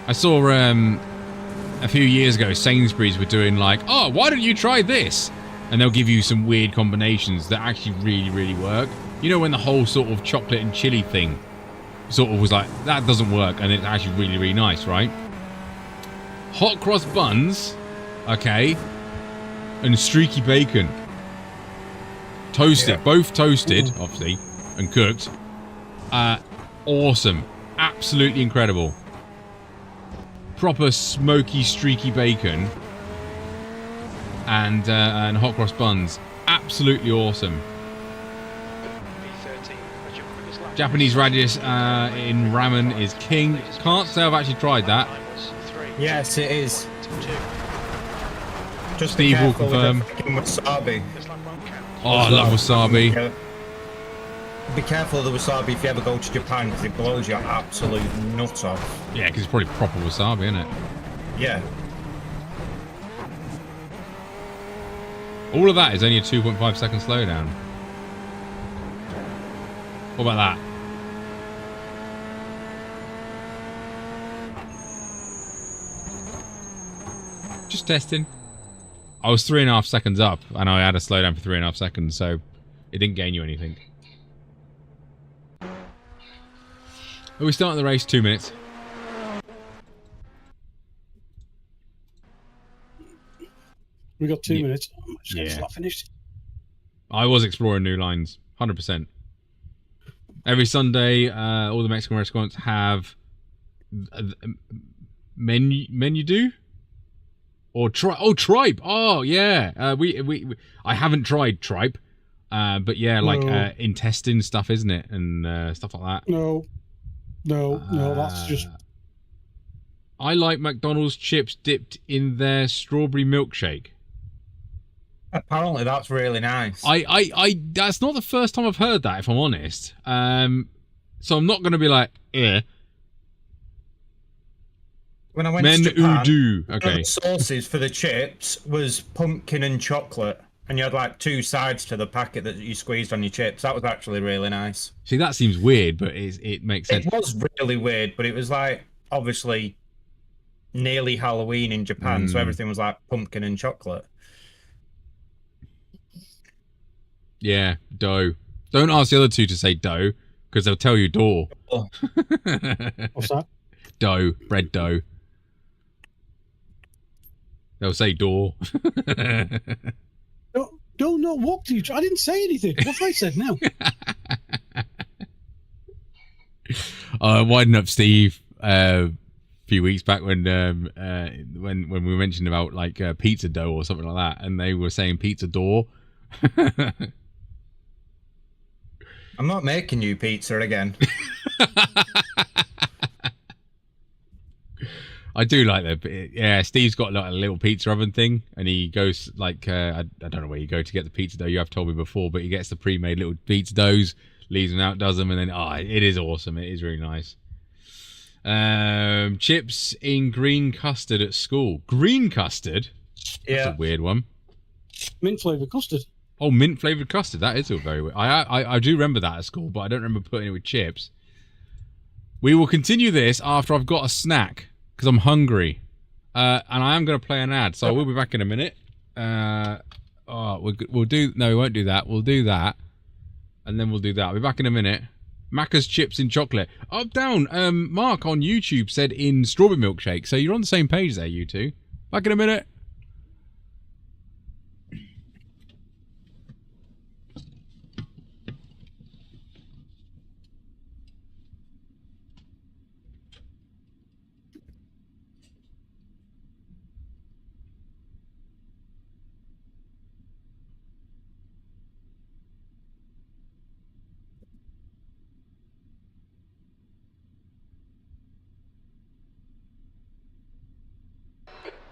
I saw a few years ago Sainsbury's were doing like, oh, why don't you try this? And they'll give you some weird combinations that actually really, really work. You know when the whole sort of chocolate and chili thing sort of was like, that doesn't work, and it's actually really, really nice, right? Hot cross buns, okay, and streaky bacon. Toasted, both toasted, obviously, and cooked. Awesome. Absolutely incredible. Proper smoky, streaky bacon. And hot cross buns. Absolutely awesome. P13, that's your quickest lap. Japanese radish in ramen is king. Can't say I've actually tried that. Time was 3. Yes, it is. 2. Just Steve be will careful confirm. with the fucking wasabi. This lap won't count. Oh, I love wasabi. Yeah. Be careful of the wasabi if you ever go to Japan, because it blows your absolute nut off. Yeah, because it's probably proper wasabi, isn't it? Yeah. All of that is only a 2.5 second slowdown. What about that? Just testing. I was 3.5 seconds up, and I had a slowdown for 3.5 seconds, so it didn't gain you anything. Are we starting the race? 2 minutes. We got 2 Yeah. minutes. I'm just Yeah. not finished. I was exploring new lines, 100%. Every Sunday, all the Mexican restaurants have menu do or tripe. Oh yeah, we I haven't tried tripe, but yeah, like No. intestine stuff, isn't it, and stuff like that. No, that's just... I like McDonald's chips dipped in their strawberry milkshake. Apparently that's really nice. I that's not the first time I've heard that, if I'm honest. So I'm not going to be like, eh. When I went Men to Japan, who do. one of Okay. the sauces for the chips was pumpkin and chocolate, and you had like 2 sides to the packet that you squeezed on your chips. That was actually really nice. See, that seems weird, but it makes sense. It was really weird, but it was like obviously nearly Halloween in Japan, so everything was like pumpkin and chocolate. Yeah, dough. Don't ask the other two to say dough, because they'll tell you door. Oh. What's that? Dough, bread dough. They'll say door. No, what do you... I didn't say anything. What have I said now? Winding up Steve a few weeks back when we mentioned about like pizza dough or something like that, and they were saying pizza door. I'm not making you pizza again. I do like that. But yeah, Steve's got like a little pizza oven thing, and he goes like I don't know where you go to get the pizza dough. You have told me before, but he gets the pre-made little pizza doughs, leaves them out, does them, and then it is awesome. It is really nice. Chips in green custard at school. Green custard? That's a weird one. Mint flavour custard. Oh, mint flavored custard. That is a very weird. I do remember that at school, but I don't remember putting it with chips. We will continue this after I've got a snack because I'm hungry. and I am going to play an ad, so I will be back in a minute. We'll do. No, we won't do that. We'll do that, and then we'll do that. I'll be back in a minute. Macca's chips in chocolate. Up, down. Mark on YouTube said in strawberry milkshake. So you're on the same page there, you two. Back in a minute.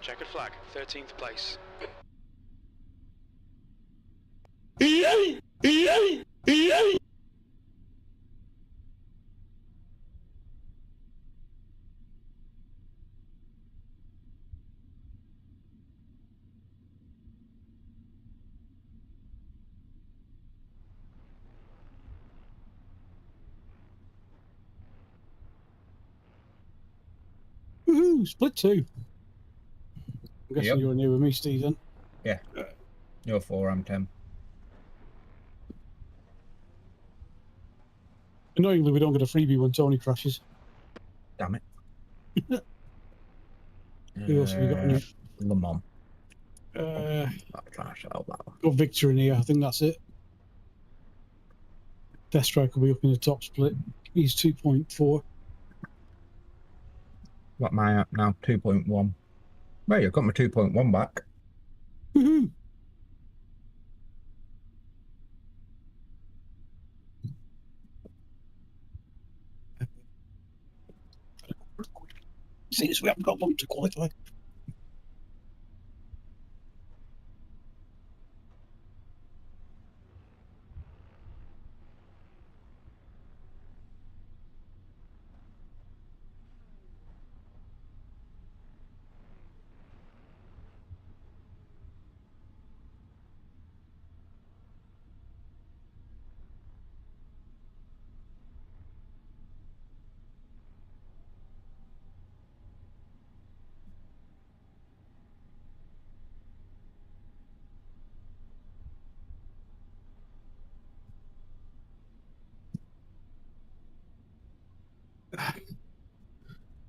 Checkered flag, 13th place. Woohoo! Split 2. I'm guessing Yep. you're near with me, Stephen. Yeah. You're 4, I'm 10. Annoyingly, we don't get a freebie when Tony crashes. Damn it. Who else have we got in here? Le Mans. Got That one. Victor in here. I think that's it. Deathstrike will be up in the top split. He's 2.4. What am I at now? 2.1. Well, you've got my 2.1 back. Woohoo! Since we haven't got long to qualify.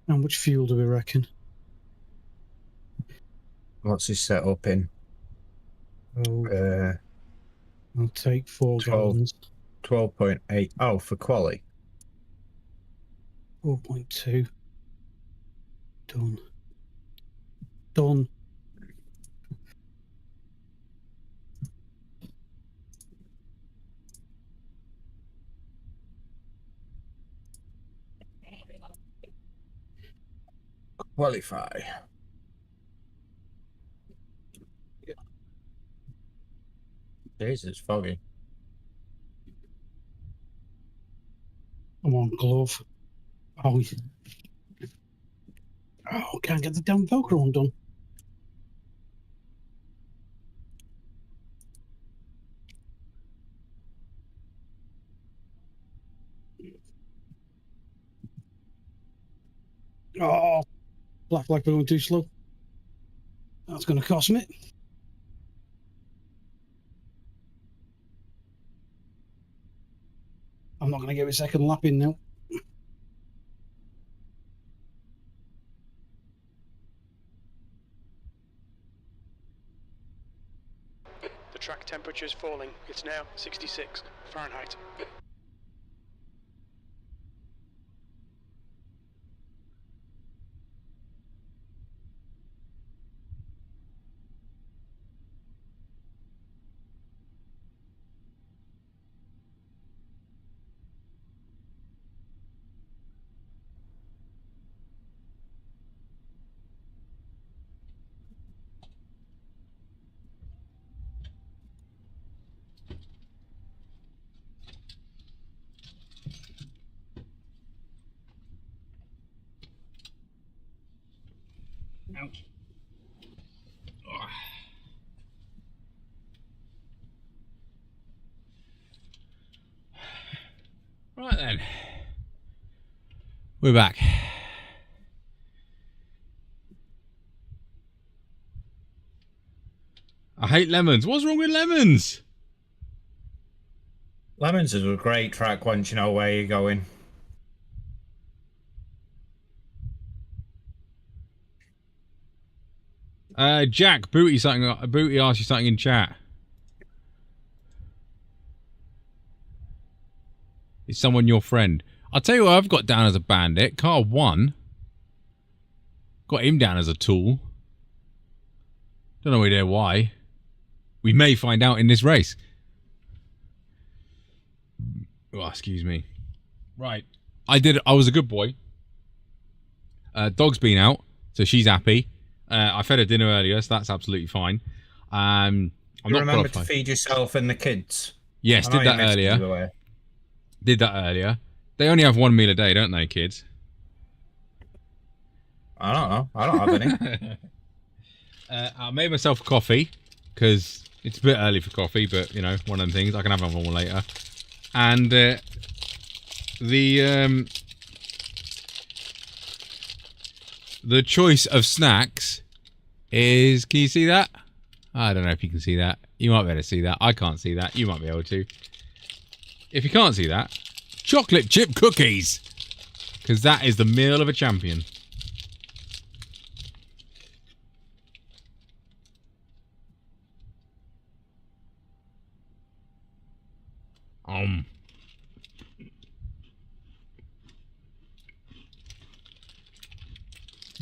How much fuel do we reckon? What's his setup in? Oh, I'll take 4 12. gallons. 12.8. Oh, for quali. 4.2. Done. Done. Qualify. Jesus, it's foggy. Come on, glove. Oh, oh, can't get the damn Velcro undone. Oh, black flag going too slow. That's going to cost me. I'm not going to get a second lap in now. The track temperature is falling. It's now 66 Fahrenheit. Ouch. Right then. We're back. hate lemons. What's wrong with lemons? Lemons is a great track once you know where you're going. Jack, Booty asked you something in chat. Is someone your friend? I'll tell you what I've got down as a bandit. Car 1. Got him down as a tool. Don't know idea why. We may find out in this race. Oh, excuse me. Right. I was a good boy. Dog's been out, so she's happy. I fed her dinner earlier, so that's absolutely fine. I'm not remember qualified. to feed yourself and the kids. Yes, did that earlier. Did that earlier. They only have one meal a day, don't they, kids? I don't know. I don't have any. I made myself a coffee because it's a bit early for coffee, but you know, one of them things. I can have another one later. And the choice of snacks is. Can you see that? I don't know if you can see that. You might be able to see that. I can't see that. You might be able to. If you can't see that, chocolate chip cookies, because that is the meal of a champion.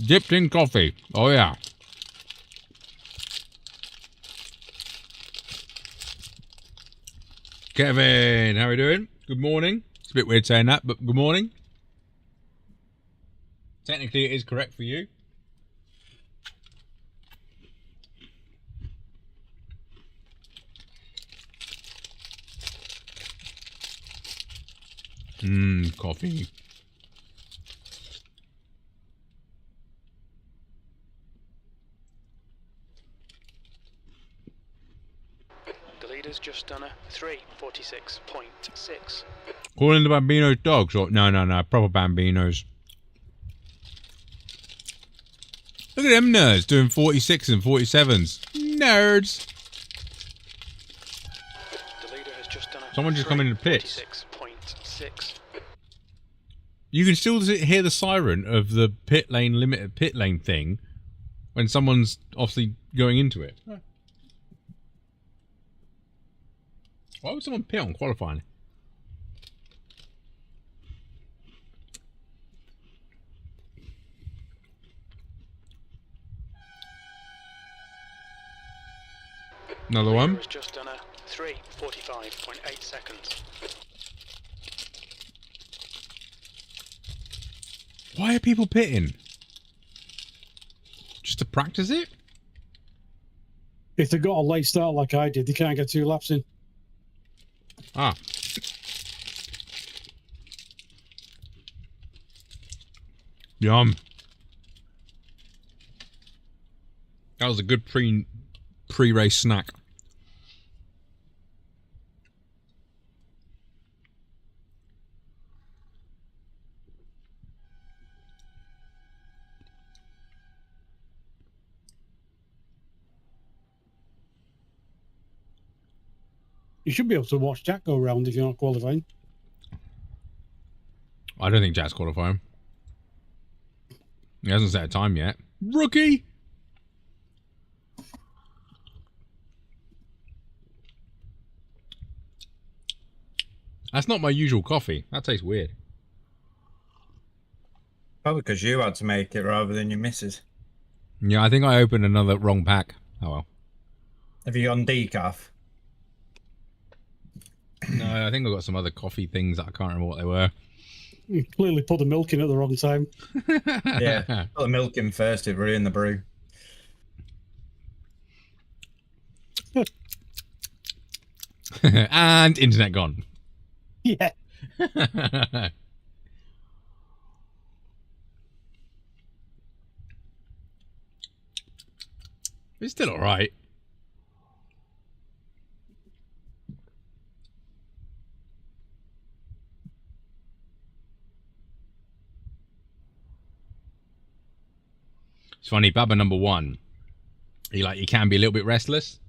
Dipped in coffee. Oh yeah. Kevin, how are we doing? Good morning. It's a bit weird saying that, but good morning. Technically, it is correct for you. Coffee. The leader's just done a 3:46.6. Calling the Bambinos dogs? Or no, proper Bambinos. Look at them nerds doing 46 and 47s. Nerds. The leader has just done a Someone just come in the pits. 46.6. You can still hear the siren of the pit lane thing when someone's obviously going into it. Why would someone pit on qualifying? Another The one. leader has just done a 3:45.8 seconds. Why are people pitting? Just to practice it? If they got a late start like I did, they can't get 2 laps in. Ah. Yum. That was a good pre-race snack. You should be able to watch Jack go round if you're not qualifying. I don't think Jack's qualifying. He hasn't set a time yet. Rookie! That's not my usual coffee. That tastes weird. Probably because you had to make it rather than your missus. Yeah, I think I opened another wrong pack. Oh well. Have you gone decaf? No, I think I got some other coffee things that I can't remember what they were. You clearly put the milk in at the wrong time. Yeah. Put the milk in first, it ruined the brew. And internet gone. Yeah. It's still alright. It's funny, Baba number 1. He can be a little bit restless.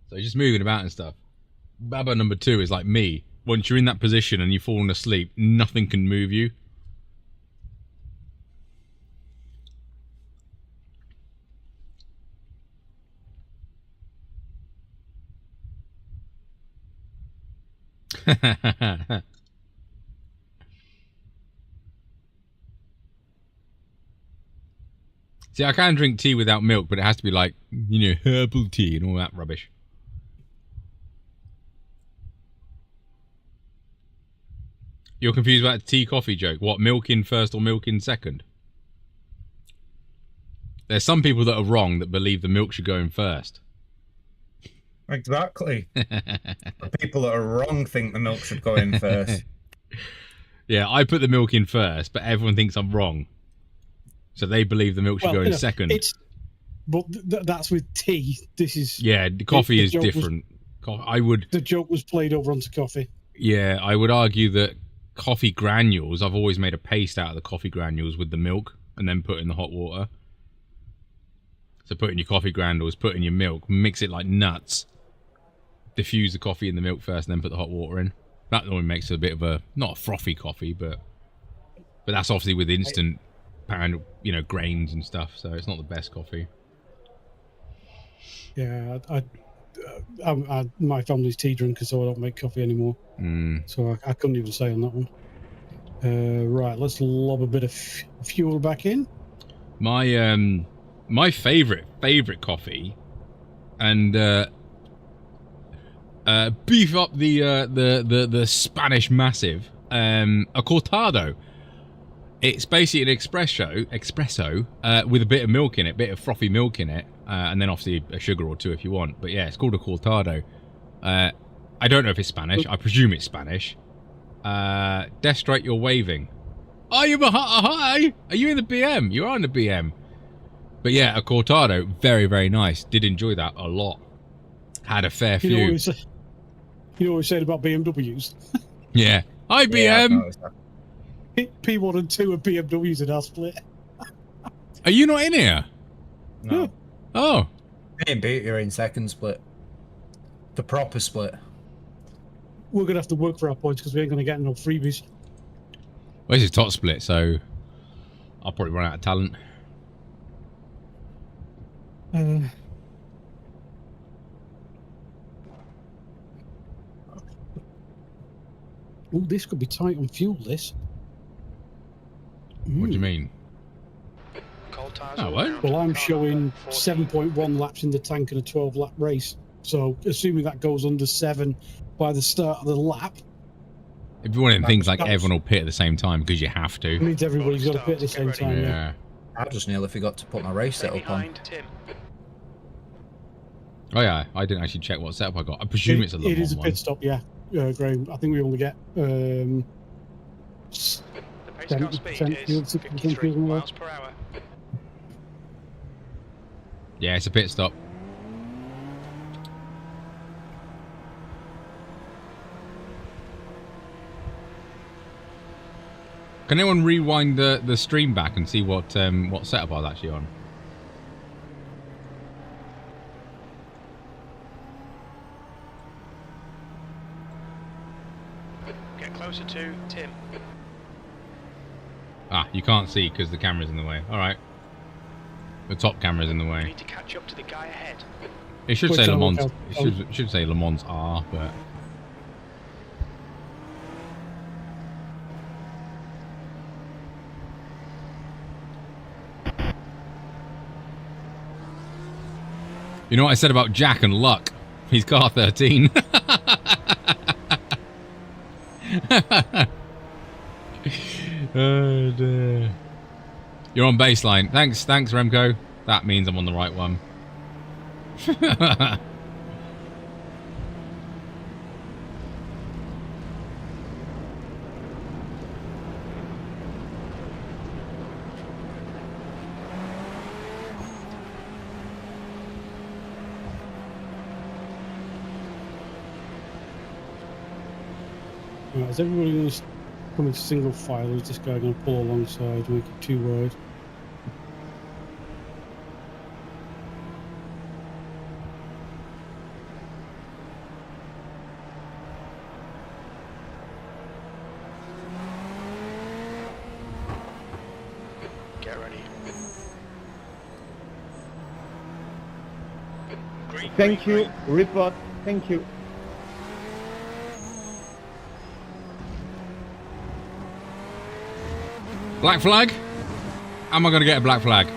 So just moving about and stuff. Baba number 2 is like me. Once you're in that position and you've fallen asleep, nothing can move you. See, I can drink tea without milk, but it has to be like, you know, herbal tea and all that rubbish. You're confused about the tea coffee joke. What, milk in first or milk in second? There's some people that are wrong that believe the milk should go in first. Exactly. The people that are wrong think the milk should go in first. Yeah, I put the milk in first, but everyone thinks I'm wrong. So they believe the milk should go in second. But that's with tea. This is... Yeah, the coffee is different. The joke was played over onto coffee. Yeah, I would argue that coffee granules, I've always made a paste out of the coffee granules with the milk and then put in the hot water. So put in your coffee granules, put in your milk, mix it like nuts. Diffuse the coffee in the milk first and then put the hot water in. That normally makes it a bit of a, not a frothy coffee, but that's obviously with instant pound, you know, grains and stuff, so it's not the best coffee. Yeah, my family's tea drinkers, so I don't make coffee anymore. So I couldn't even say on that one. Right, let's lob a bit of fuel back in. My favorite coffee, and beef up the Spanish massive, a cortado. It's basically an espresso with a bit of milk in it, bit of frothy milk in it, and then obviously a sugar or two if you want. But yeah, it's called a cortado. I don't know if it's Spanish. I presume it's Spanish. Deathstrike, you're waving. Oh, hi! Are you in the BM? You are in the BM. But yeah, a cortado, very, very nice. Did enjoy that a lot. Had a fair few. You know what we said about BMWs? Yeah. Hi, BM! P1 and 2 are BMWs in our split. Are you not in here? No. Oh. Me and Pete are in second split. The proper split. We're going to have to work for our points because we ain't going to get no freebies. Well, this is top split, so I'll probably run out of talent. Oh, this could be tight on fuel, this. What do you mean? Oh, what? Well, I'm showing 7.1 laps in the tank in a 12-lap race. So, assuming that goes under 7 by the start of the lap... If you're one of them things like everyone will pit at the same time because you have to. It means everybody's got to pit at the same time, yeah. I just nearly forgot to put my race setup on. Oh yeah, I didn't actually check what setup I got. I presume it's a Le Mans It is a one. pit stop, yeah. Graham, I think we only get 70% fuel, 60% fuel and miles per hour. Yeah, it's a pit stop. Can anyone rewind the stream back and see what setup I was actually on? Get closer to Tim. Ah, you can't see because the camera's in the way. All right. The top camera's in the You way. need to catch up to the guy ahead. It should say Le Mans. It should say Le Mans R, but. You know what I said about Jack and Luck? He's car 13. Oh dear. You're on baseline. Thanks, Remco. That means I'm on the right one. Right, is everybody going to come into single file, or is this guy going to pull alongside, make it too wide? Thank you. Report. Thank you. Black flag? Am I going to get a black flag?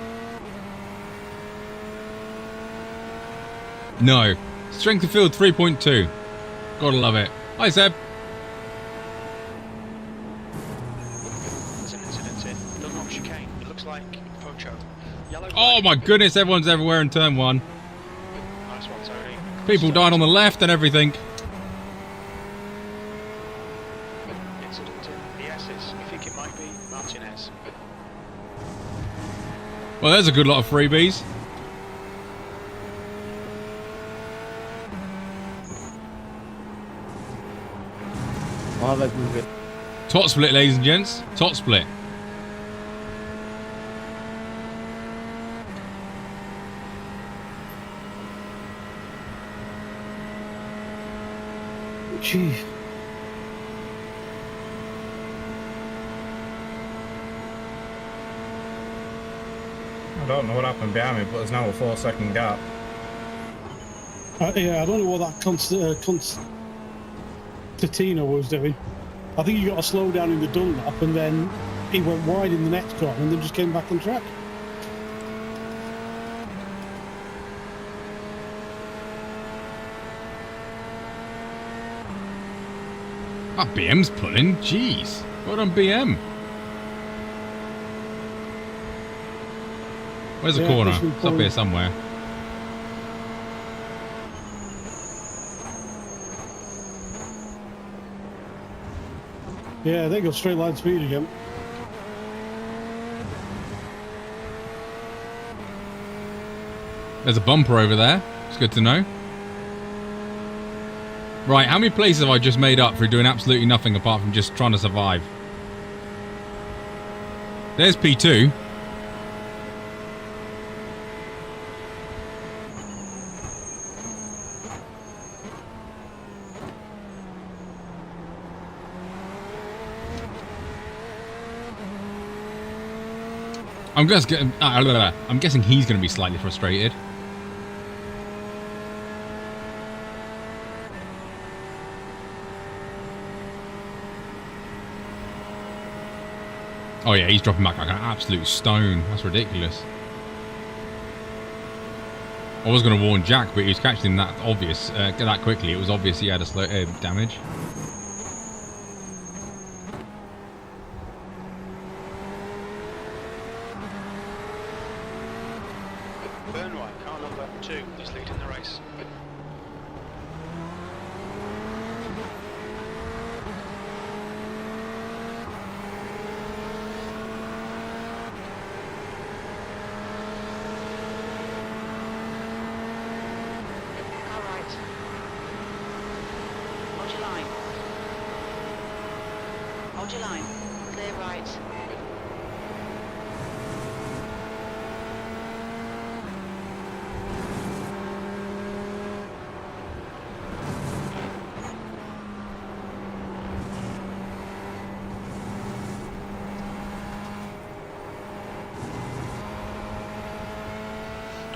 No. Strength of field 3.2. Gotta love it. Hi, Seb. There's an incident in Dunlop chicane. It looks like Pocho. Yellow Oh flag. my goodness, everyone's everywhere in turn 1. Nice one, Tony. People died on the left and everything. Incident in the S's. You think it might be Martinez. Well, there's a good lot of freebies. Oh, that is good. Tot split, ladies and gents. Tot split. Gee. I don't know what happened behind me, but there's now a 4-second gap. Yeah, I don't know what that Constantino was doing. I think he got a slow down in the Dunlop and then he went wide in the next corner and then just came back on track. Ah, BM's pulling. Jeez. Well done, BM. Where's the Yeah, corner? this was It's up pulling. here somewhere. Yeah, they go straight line speed again. There's a bumper over there. It's good to know. Right, how many places have I just made up for doing absolutely nothing apart from just trying to survive? There's P2. I'm guessing he's going to be slightly frustrated. Oh yeah, he's dropping back like an absolute stone. That's ridiculous. I was going to warn Jack, but he was catching him that that quickly. It was obvious he had a slow damage. Burnwhite, car number 2, is leading the race. All right. Hold your line. Hold your line. Clear right.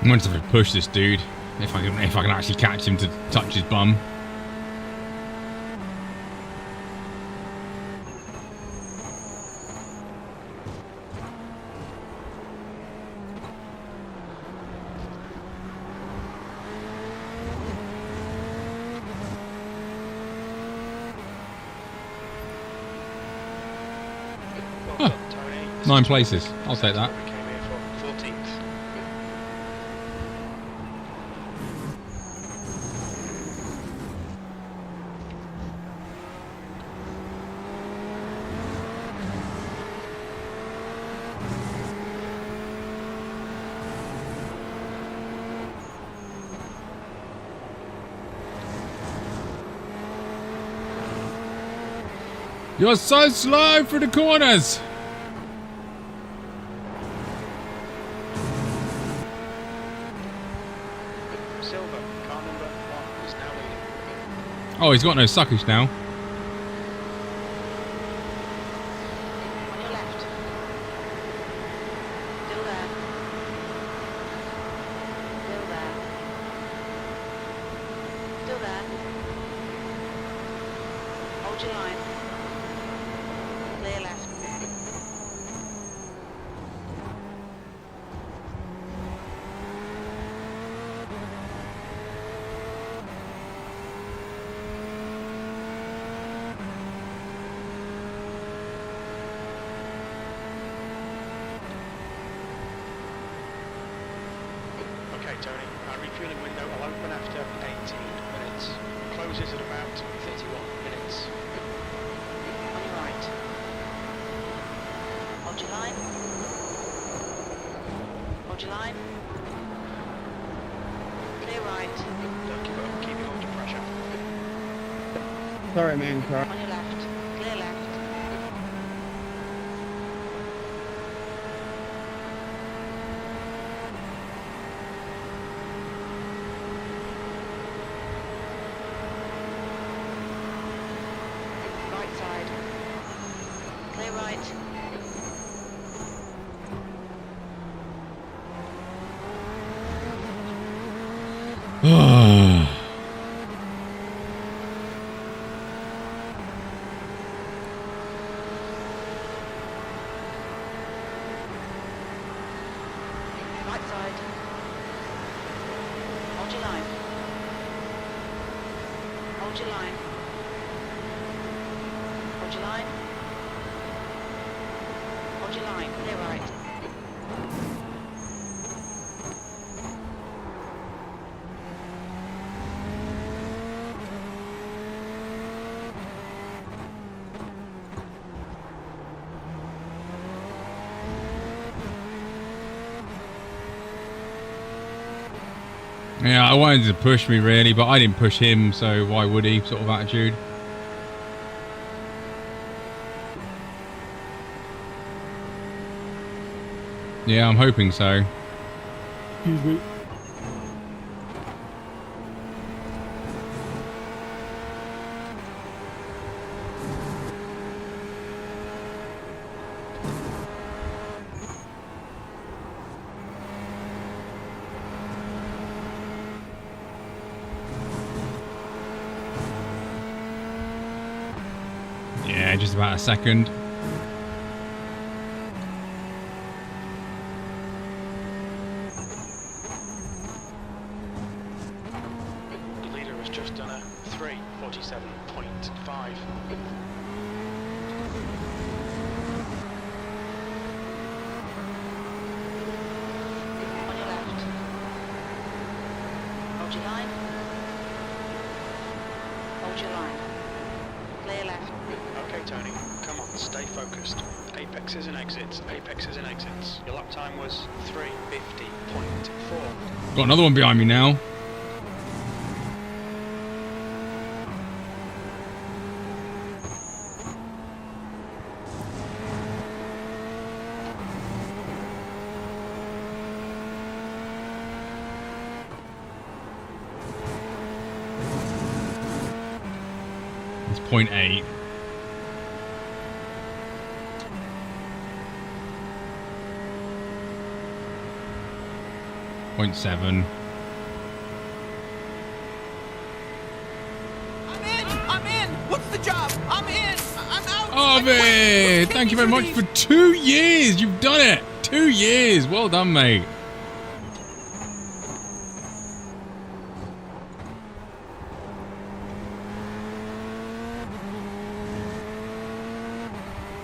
I'm going to have to push this dude if I can actually catch him to touch his bum. Well done, Tony. This 9 is places. I'll take that. what we came here for. 14th. You're so slow for the corners. Silver, car number 1, is now leading. Oh, he's got no suckage now. On your left. Still there. Still there. your line. Clear left. Okay, Tony, our refueling window will open after 18 minutes. Closes at about 31 minutes. On your right. Hold your line. Hold your line. Clear right. Don't give up, keep it under pressure. Sorry, man. Sorry. On your left. Clear left. Right side. Clear right. Right side. Hold your line. Hold your line. Hold your line. Hold your line. Clear right. Yeah, I wanted to push me really, but I didn't push him, so why would he? Sort of attitude. Yeah, I'm hoping so. Excuse me. Yeah, just about a second. The leader has just done a 3:47.5. On your left. Hold your line. Hold your line. Clear left. Okay, Tony, come on, stay focused. Apexes and exits, apexes and exits. Your lap time was 3:50.4. Got another one behind me now. It's 0.8. Point 7. I'm in! What's the job? I'm in! I'm out! Arvid, thank you very much for 2 years. You've done it. 2 years. Well done, mate.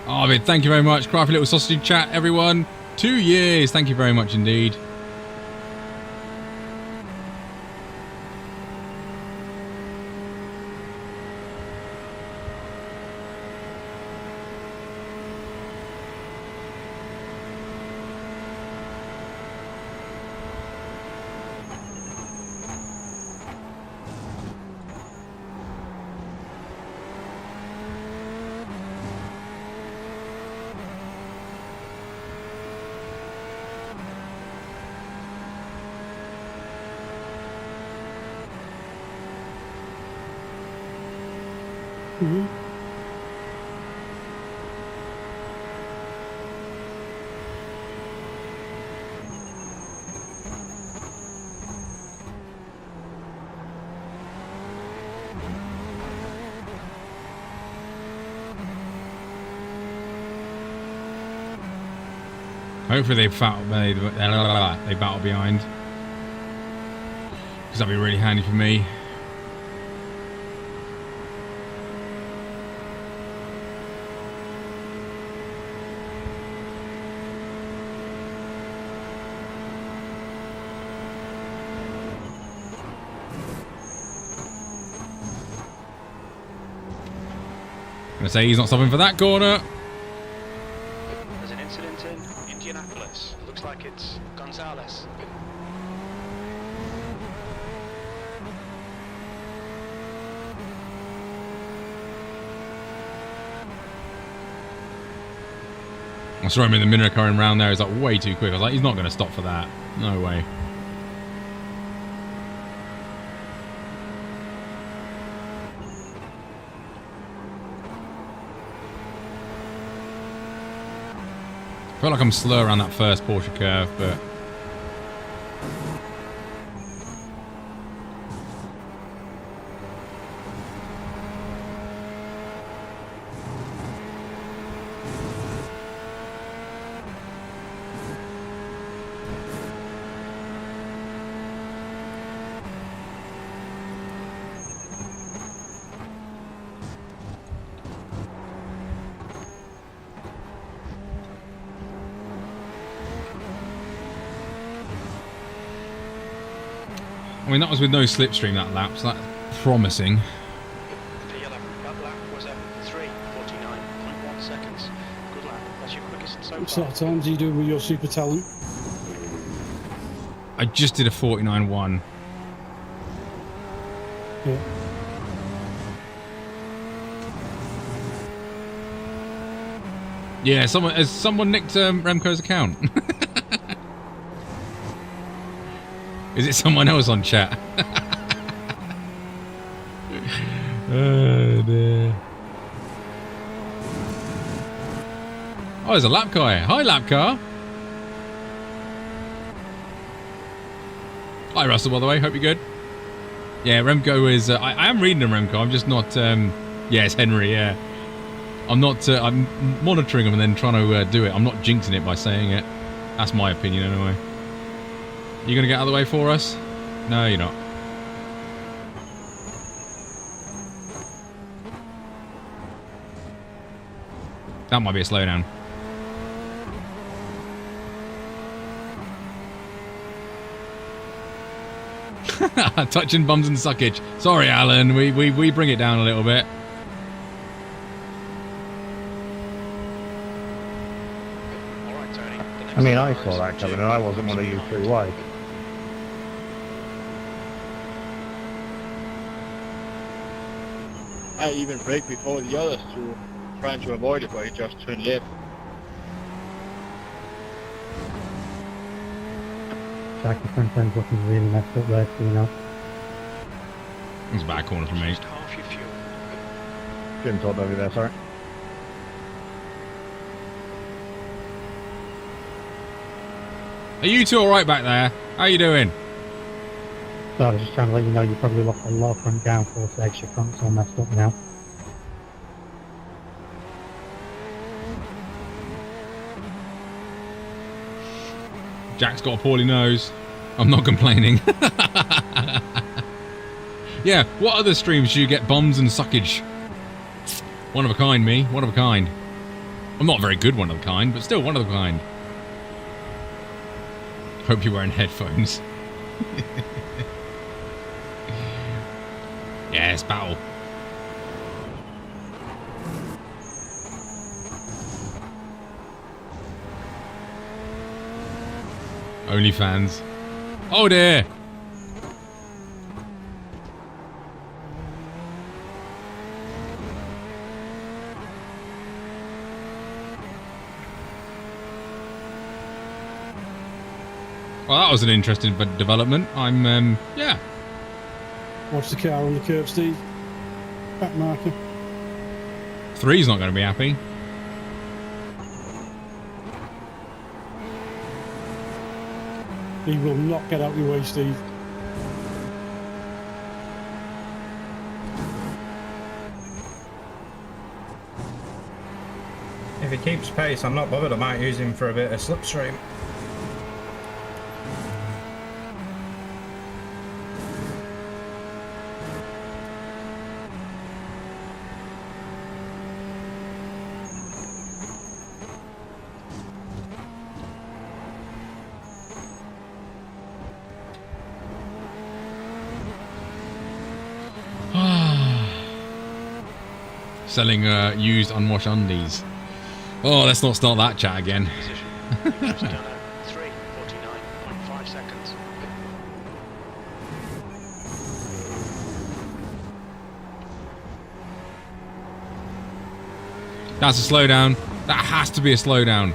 Arvid, thank you very much. Crafty little sausage chat, everyone. 2 years. Thank you very much indeed. Mhm. Hopefully they battle behind. Because that'd be really handy for me. I'm gonna say he's not stopping for that corner. There's an incident in Indianapolis. Looks like it's Gonzalez. I saw him in the minute coming round there. He's like way too quick. I was like, he's not going to stop for that. No way. I feel like I'm slow around that first Porsche curve, but I mean, that was with no slipstream that lap, so that's promising. That lap was at 3:49.1 seconds. Good lap. That's your quickest so What far. sort of times are you doing with your super talent? I just did a 49.1. Yeah. Yeah, has someone nicked Remco's account? Is it someone else on chat? Oh dear. Oh, there's a lap car here. Hi, lap car. Hi, Russell, by the way. Hope you're good. Yeah, Remco is... I am reading him, Remco. I'm just not... yeah, it's Henry, yeah. I'm not... I'm monitoring him and then trying to do it. I'm not jinxing it by saying it. That's my opinion, anyway. You going to get out of the way for us? No, you're not. That might be a slowdown. Touching bums and suckage. Sorry, Alan. We bring it down a little bit. All right, Tony. The next I mean, I car saw is that coming, and I wasn't one of you three wide. I even braked before the others to trying to avoid it, but he just turned left. Jack, the front end's looking really messed up there, so you know. It was a bad corner from me. Used half your fuel. Jim told over there, sorry. Are you two alright back there? How you doing? So I was just trying to let you know you probably lost a lot of front downforce, the extra front's all messed up now. Jack's got a poorly nose. I'm not complaining. Yeah, what other streams do you get bums and suckage? One of a kind, me. One of a kind. I'm not very good one of a kind, but still one of a kind. Hope you're wearing headphones. Yes, battle. OnlyFans. Oh dear! Well, that was an interesting development. I'm, yeah. Watch the car on the curb, Steve. Back marker. 3's not going to be happy. He will not get out your way, Steve. If If he keeps pace, I'm not bothered. I might use him for a bit of slipstream. Selling used unwashed undies. Oh, let's not start that chat again. Position. You've just done a 3:49.5 seconds. That's a slowdown. That has to be a slowdown.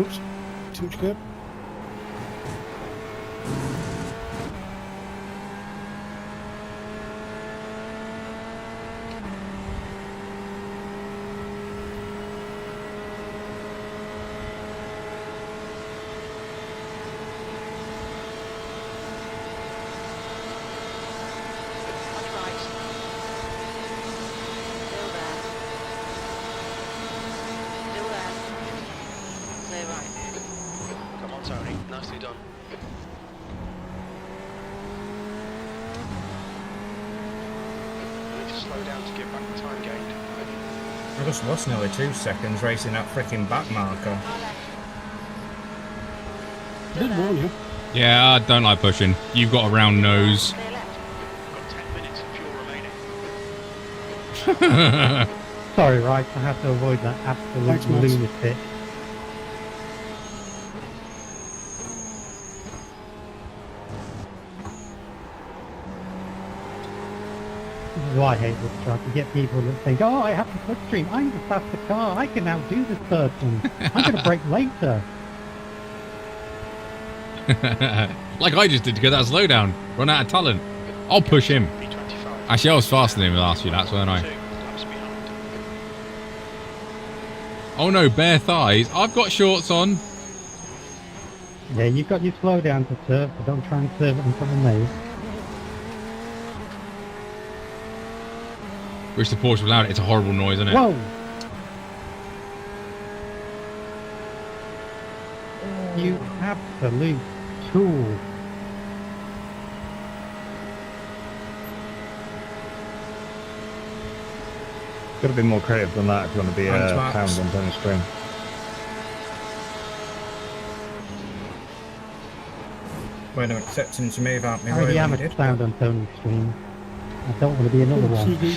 Oops, too much good. Watch right. Still there. Still there. Clear right. Come on, Tony. Nicely done. You need to slow down to get back the time gained. I just lost nearly 2 seconds racing that freaking back marker. Far left. I did warn you. Yeah, I don't like pushing. You've got a round nose. Clear left. Got 10 minutes of fuel remaining. Sorry, right, I have to avoid that absolute Thanks, Max. lunatic. This is why I hate this track. You get people that think, oh, I have the slipstream, I'm the faster car, I can outdo this person, I'm going to brake later. Like I just did to get that slowdown. Run out of talent. I'll push him. P25. Actually, I was faster than him the last few laps, weren't I? 2 laps behind. Oh no, bare thighs. I've got shorts on. Yeah, you've got your slowdown to serve, but don't try and serve it in front of me. Wish the Porsche was loud. It's a horrible noise, isn't it? Whoa! You absolute tool. Got to be more creative than that if you want to be Thanks, a Max. pound on tennis screen. Wait a minute, accepting to move out me I way already am like a you did. sound on Tony's screen. I don't want to be another one. CD.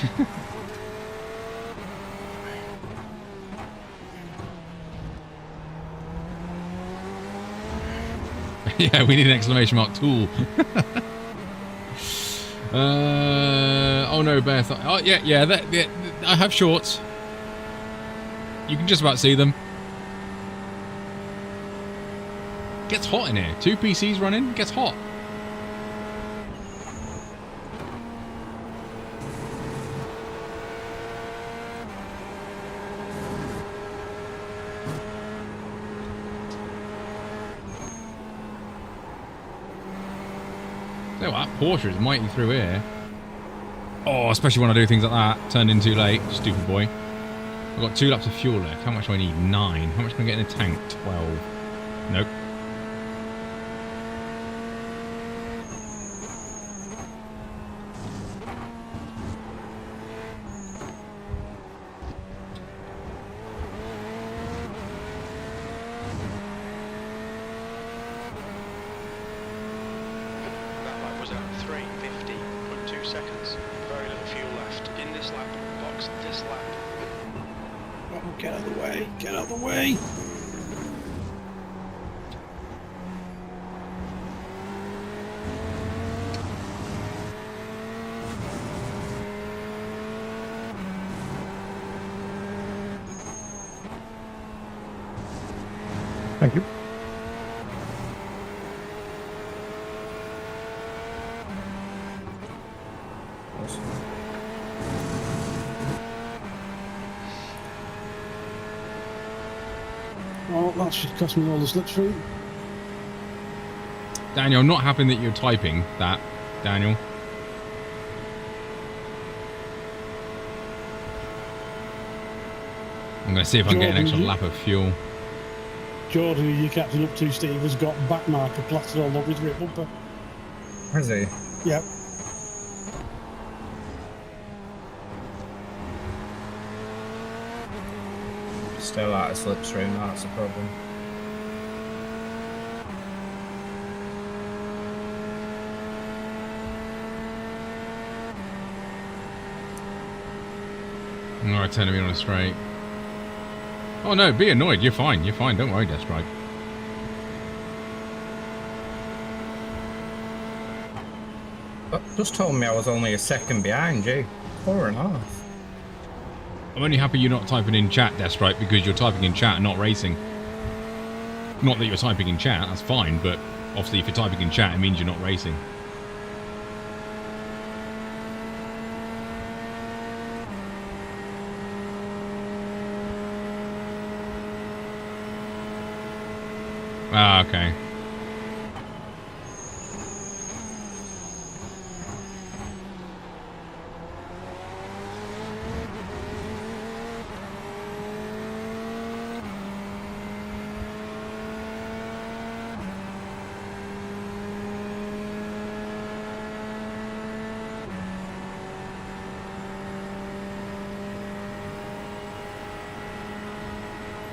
Yeah, we need an exclamation mark tool. Oh no, bare thigh. Oh yeah, yeah. I have shorts. You can just about see them. Gets hot in here. 2 PCs running. Gets hot. So that Porsche is mighty through here. Oh, especially when I do things like that. Turned in too late. Stupid boy. I've got 2 laps of fuel left. How much do I need? 9. How much can I get in the tank? 12. Nope. That lap was at 3:50.2 seconds. Very little fuel left. In this lap, box this lap. Oh, get out of the way. Get out of the way. Thank you. Oh, that's That's just cost me all the slipstream. Daniel, I'm not happy that you're typing that, Daniel. I'm going to see if I can get an extra lap of fuel. Jordan, who you're catching up to, Steve, has got back marker plastered all over his rear bumper. Has he? Yep. Still out of slipstream, that's a problem. Alright, turning me on a straight. Oh no, be annoyed. You're fine. You're fine. Don't worry, Deathstrike. But just told me I was only a second behind you. 4.5. I'm only happy you're not typing in chat, Deathstrike, because you're typing in chat and not racing. Not that you're typing in chat, that's fine, but obviously if you're typing in chat, it means you're not racing. Ah, okay.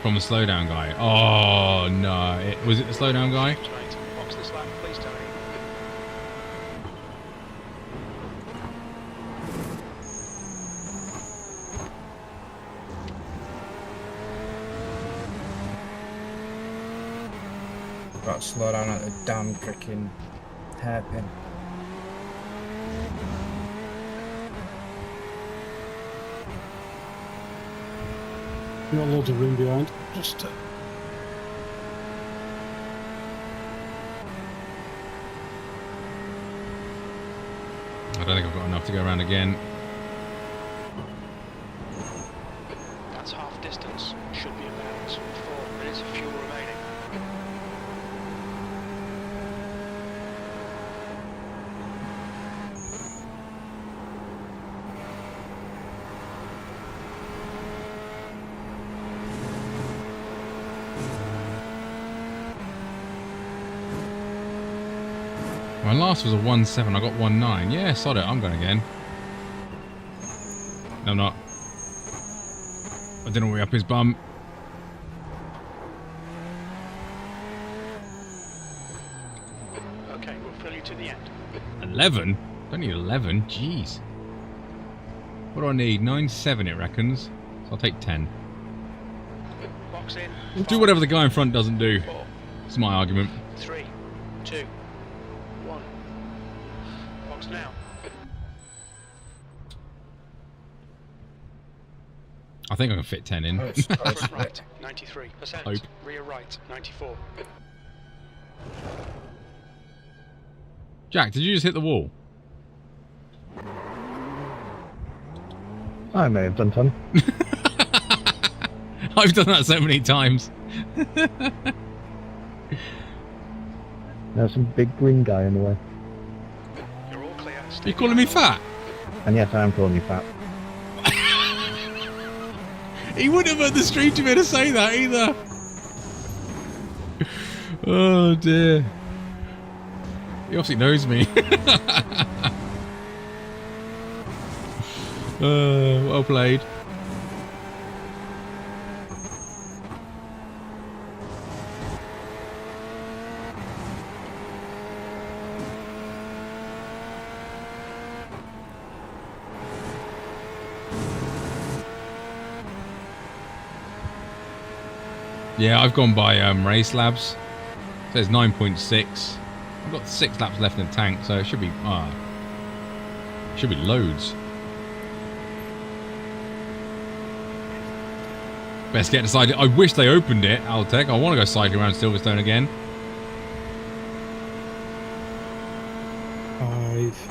From the slowdown guy. Oh no! Was it the slowdown guy? Box this lap, please, Tony. Got to slow down at the damn freaking hairpin. You got loads of room behind. Just I don't think I've got enough to go around again. That's half distance. Should be about 4 minutes of fuel remaining. My last was a 1.7. I got 1.9. Yeah, sod it. I'm going again. No, I'm not. I didn't way up his bum. Okay, we'll fill you to the end. 11? Don't need 11. Jeez. What do I need? 9.7 it reckons. So I'll take 10. Box in. Do whatever the guy in front doesn't do. 4, It's my argument. 3, 2, 1. Box now. I think I can fit 10 in. Front right, 93%. Hope. Rear right, 94. Jack, did you just hit the wall? I may have done some. I've done that so many times. There's some big green guy in the way. You're all clear. You calling me fat? And yes, I am calling you fat. He wouldn't have heard the stream to be able to say that either. Oh dear. He obviously knows me. Well played. Yeah, I've gone by race labs. It says 9.6. I've got 6 laps left in the tank, so it should be should be loads. Best get decided. I wish they opened it, Altec. I want to go cycling around Silverstone again. 5.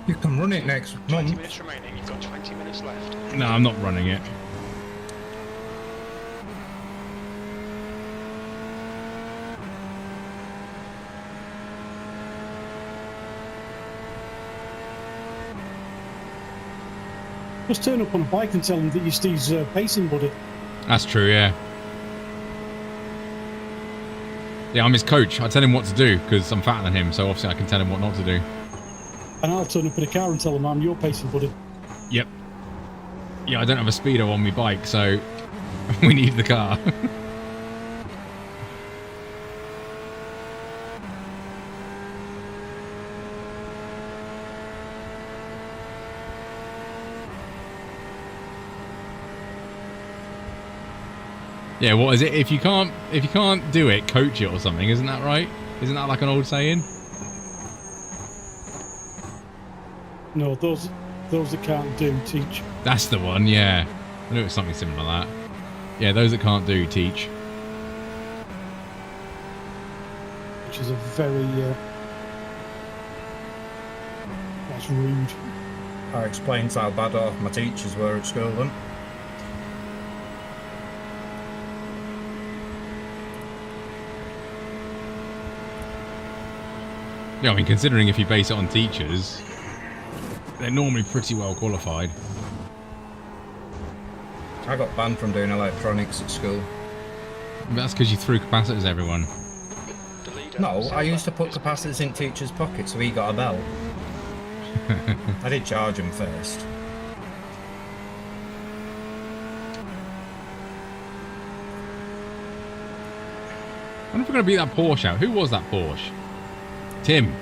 You can run it next 20 month. minutes remaining. You've got 20 minutes left. No, I'm not running it. Just turn up on a bike and tell them that you're Steve's pacing buddy. That's true, yeah. Yeah, I'm his coach. I tell him what to do because I'm fatter than him, so obviously I can tell him what not to do. And I'll turn up in a car and tell them I'm your pacing buddy. Yep. Yeah, I don't have a speedo on my bike, so we need the car. Yeah, what is it? If you can't do it, coach it or something. Isn't that right? Isn't that like an old saying? No, those that can't do, teach. That's the one, yeah. I knew it was something similar to that. Yeah, those that can't do, teach. Which is a very... that's rude. I explained how bad off my teachers were at school then. Yeah, I mean, considering if you base it on teachers, they're normally pretty well qualified. I got banned from doing electronics at school. But that's because you threw capacitors at everyone. No, I used to put capacitors in teachers' pockets so he got a bell. I did charge him first. I wonder if we're going to beat that Porsche out. Who was that Porsche? Tim.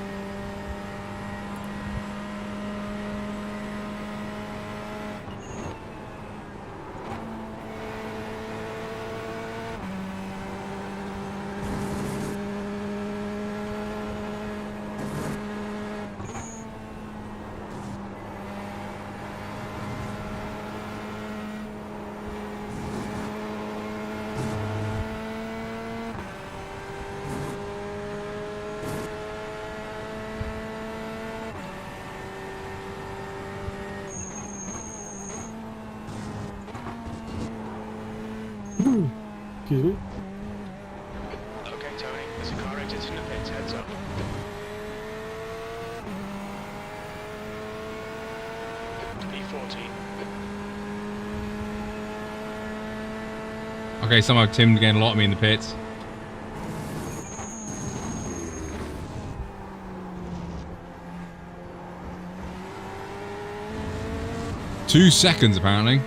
Excuse me. Okay, Tony, there's a car exiting the pits, heads up. P14. Okay, somehow Tim getting a lot of me in the pits. Two seconds, apparently.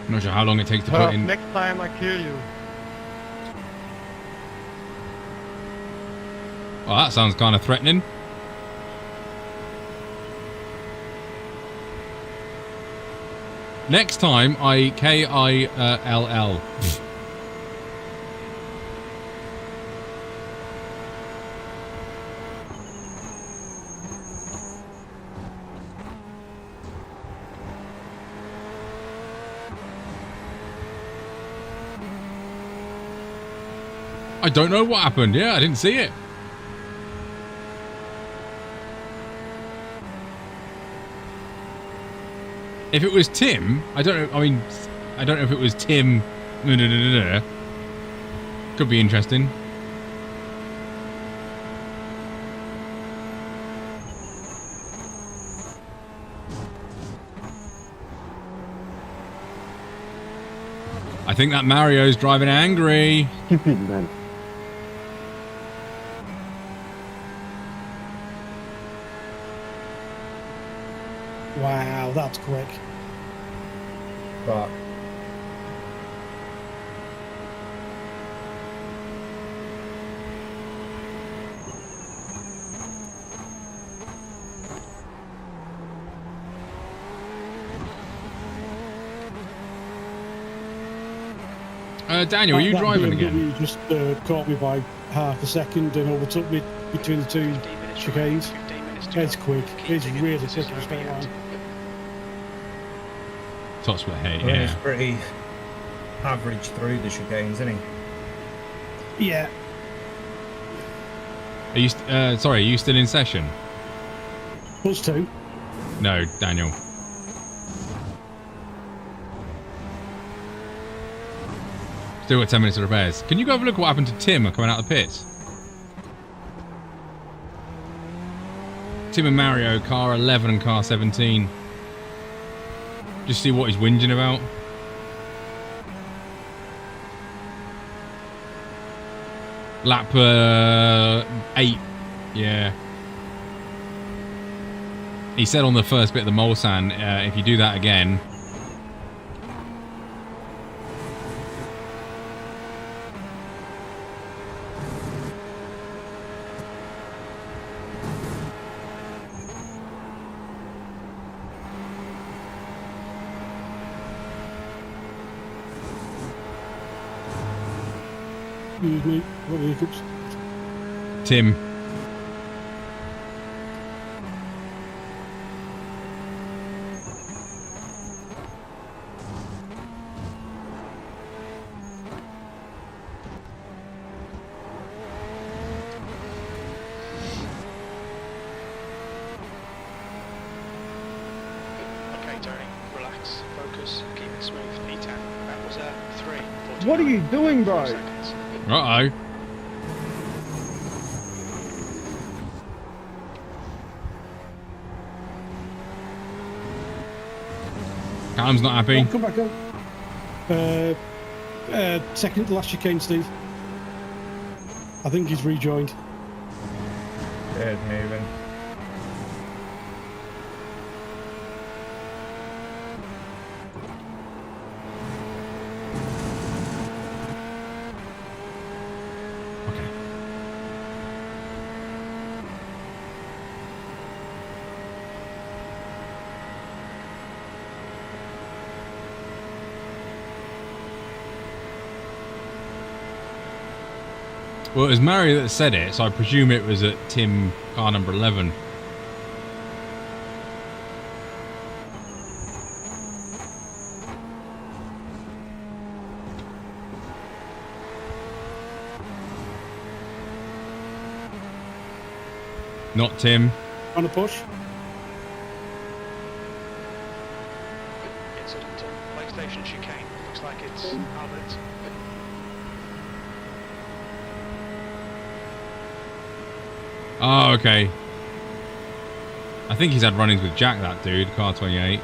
I'm not sure how long it takes to put in. Next time I kill you. Well, that sounds kind of threatening. Next time, I-K-I-L-L. I don't know what happened. Yeah, I didn't see it. If it was Tim, I don't know. I mean, I don't know if it was Tim. Could be interesting. I think that Mario's driving angry. Stupid man. Wow, that's quick. But Daniel, are you That driving BMW again? just caught me by half a second and overtook me between the two 15 minutes chicanes. 15 minutes to It's go. quick. Keep It's digging. really This quick is in a gonna straight be line. it. Top split, hey, I mean, he's yeah. pretty average through the chicanes, isn't he? Yeah. Are you, sorry, are you still in session? Us two. No, Daniel. Still got 10 minutes of repairs. Can you go have a look at what happened to Tim coming out of the pits? Tim and Mario, car 11 and car 17. Just see what he's whinging about. Lap 8. Yeah. He said on the first bit of the Mulsanne, if you do that again... Excuse me. What are the hiccups? Tim. Okay, Tony, relax, focus, keep it smooth. E10. That was a 3. What are you doing, bro? Seconds. Uh-oh. Callum's not happy. Come back up. Second to last chicane, Steve. I think he's rejoined. There's moving. Okay. Well, it was Mario that said it, so I presume it was at Tim car number 11. Not Tim. On a push. Incident on Lake Station chicane. Looks like it's Albert. Oh, okay. I think he's had run-ins with Jack, that dude, car 28.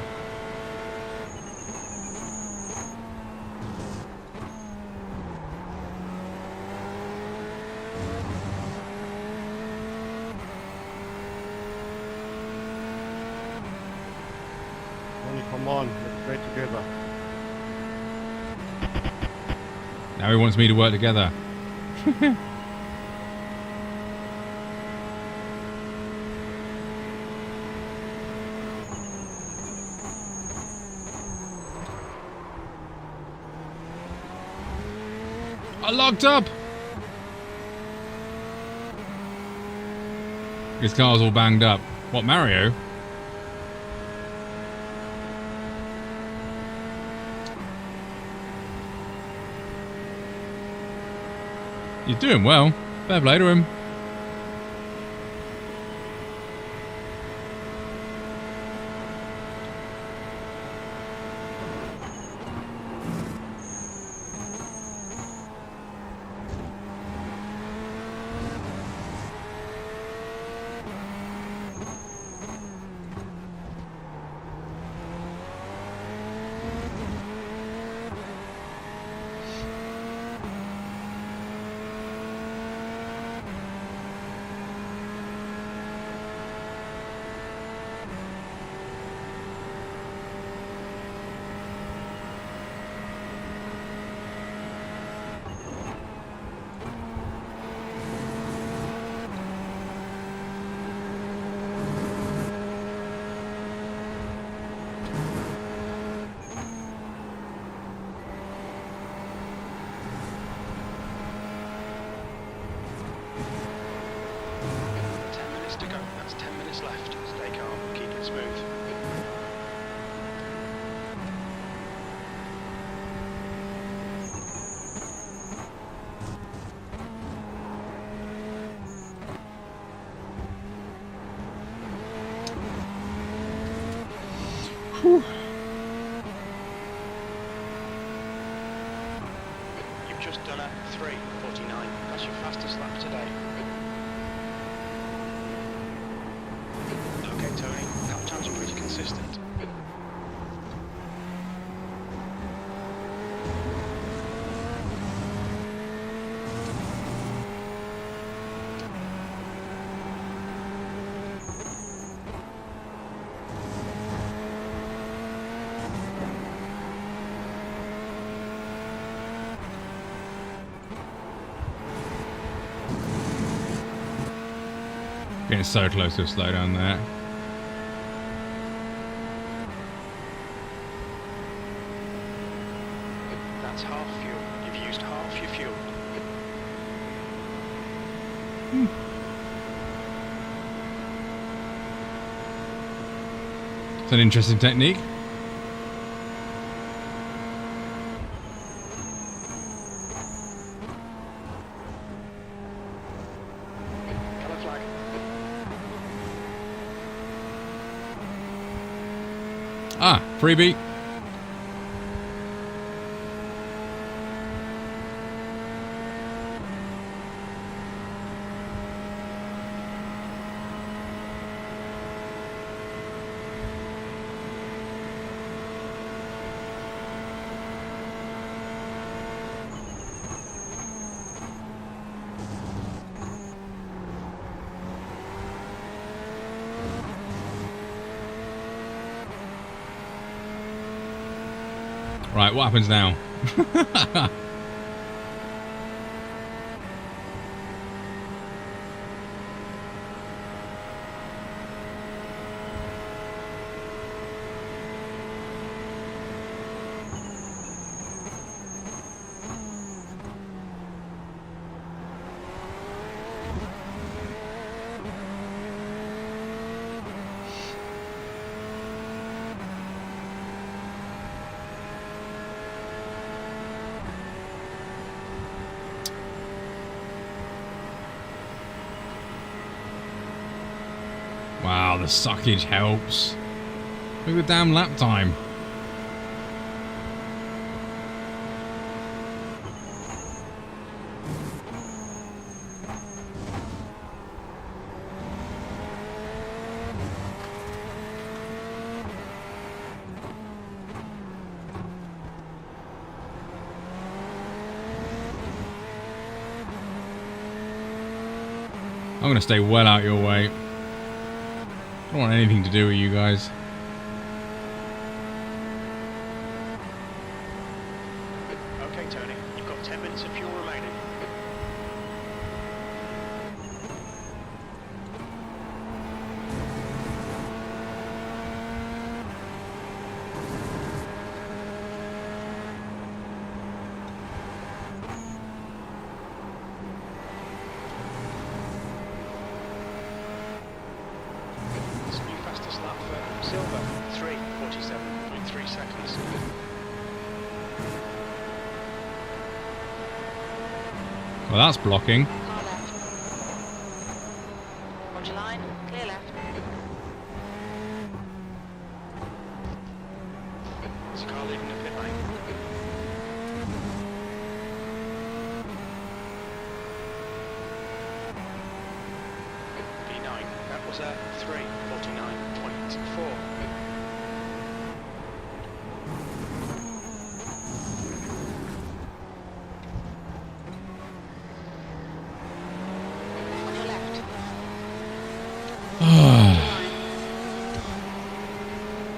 Only come on, let's play together. Now he wants me to work together. I locked up! His car's all banged up. What, Mario? You're doing well. Fair play to him. To go. That's 10 minutes left. Stay calm. Keep it smooth. You've just done a 3:49. That's your fastest lap today. Okay, Tony. Lap times are pretty consistent. Getting so close to a slowdown there. That's half fuel. You've used half your fuel. It's an interesting technique. Colour flag. Ah, freebie. Right, what happens now? Wow, the suckage helps. Look at the damn lap time. I'm going to stay well out your way. I don't want anything to do with you guys. Okay, Tony. You've got 10 minutes of fuel remaining. It's a new fastest lap for Silver. 3:47.3 seconds. Well, that's blocking. Car left. Watch your line. Clear left. There's a car leaving the pit lane. P9. That was a 3:49.4. On your left.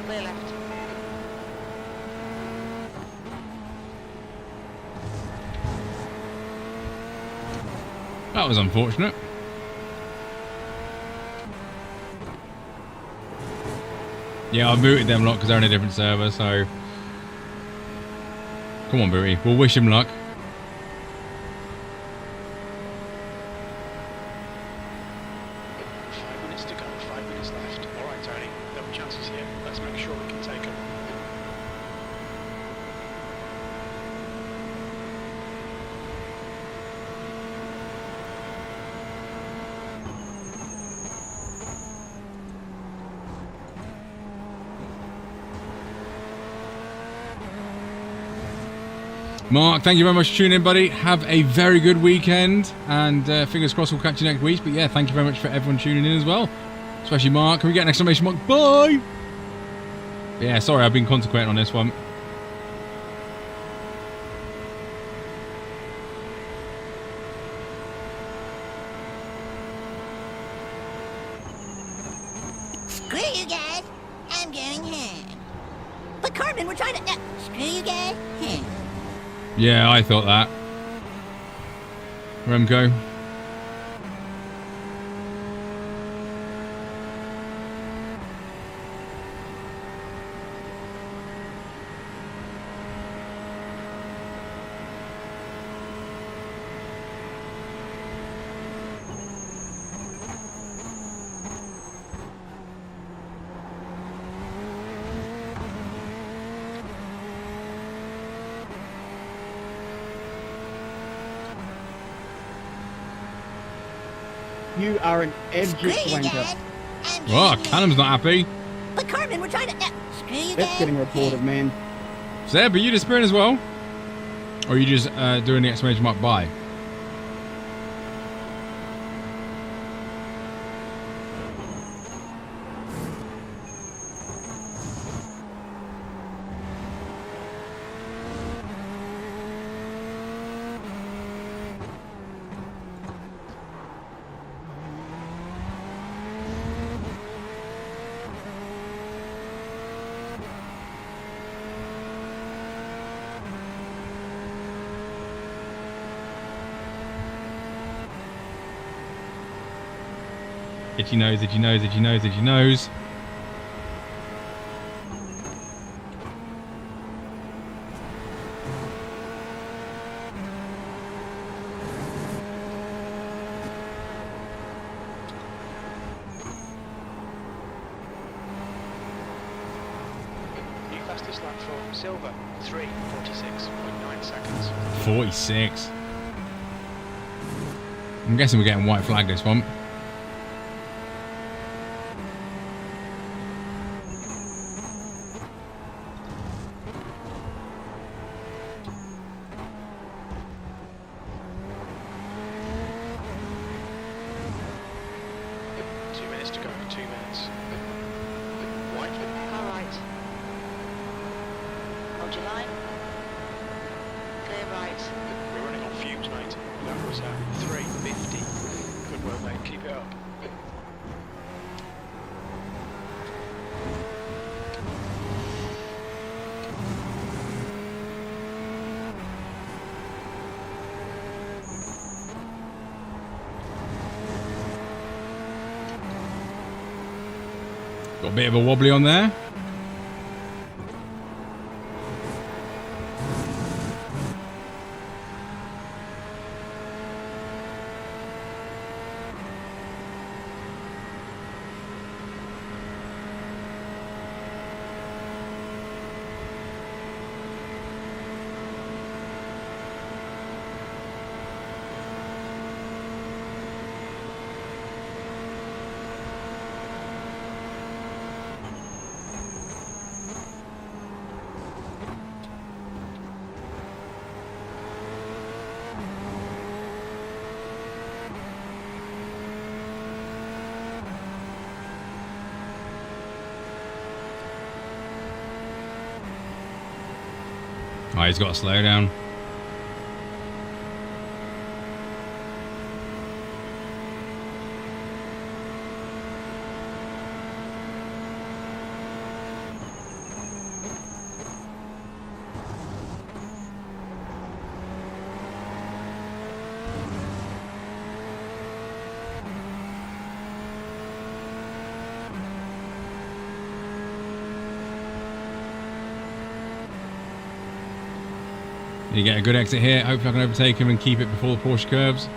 Clear left. That was unfortunate. Yeah, I booted them lot because they're on a different server, so... Come on, Booty. We'll wish him luck. 5 minutes to go, 5 minutes left. Alright, Tony, double chances here. Let's make sure we can take them. Mark, thank you very much for tuning in, buddy. Have a very good weekend, and fingers crossed we'll catch you next week. But yeah, thank you very much for everyone tuning in as well, especially Mark. Can we get an exclamation mark? Bye! Yeah, sorry, I've been consequent on this one. Screw you guys. I'm going home. But Carmen, we're trying to... screw you guys. Home. Yeah, I thought that. Remco. You are an edgy Screw you wanker. guys. I'm Oh, going home. Callum's not happy. But Carmen, we're trying to... screw you That's guys. getting reported, man. Seb, are you disappearing as well? Or are you just doing the exclamation mark bye? Itchy nose, itchy nose, itchy nose, itchy nose. New fastest lap for Silver, 3:46.9 seconds. 46. I'm guessing we're getting white flag this one. Got a bit of a wobbly on there. Oh, he's got to slow down. You get a good exit here. Hopefully I can overtake him and keep it before the Porsche curves.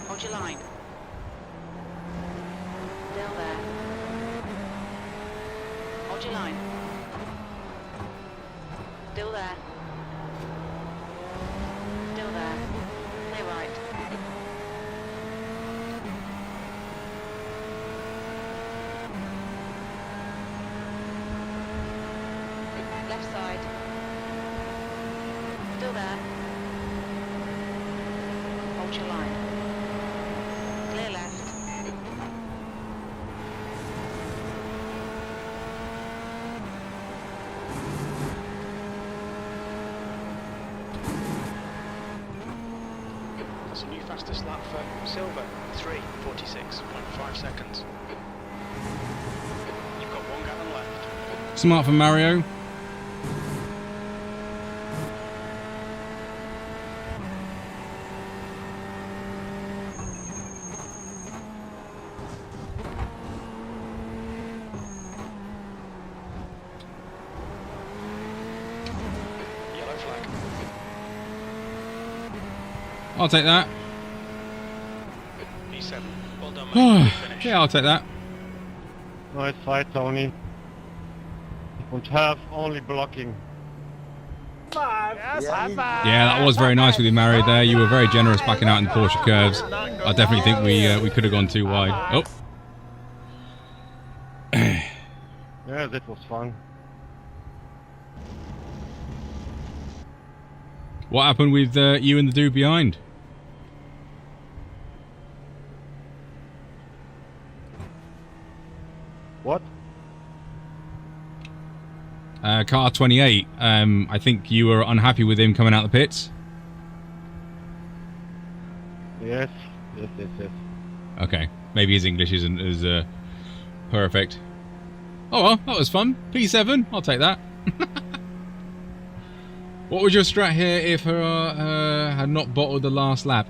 Hold your line. Still there. Hold your line. Still there. Still there. Clear right. Left side. Still there. Hold your line. Clear left. That's a new fastest lap for Silver, 3:46.5 seconds. You've got 1 gallon left. Smart from Mario. Yellow flag. I'll take that. E7. Well done, mate. Good finish. Yeah, I'll take that. Nice fight, Tony. And have only blocking. Yes, high five. Yeah, that was very nice with you, Mario. There, you were very generous backing out in the Porsche curves. I definitely think we could have gone too wide. Oh, Yeah, that was fun. what happened with you and the dude behind? What? Car 28. I think you were unhappy with him coming out the pits. Yes. Okay, maybe his English isn't as perfect. Oh well, that was fun. P7, I'll take that. What was your strat here if her had not bottled the last lap?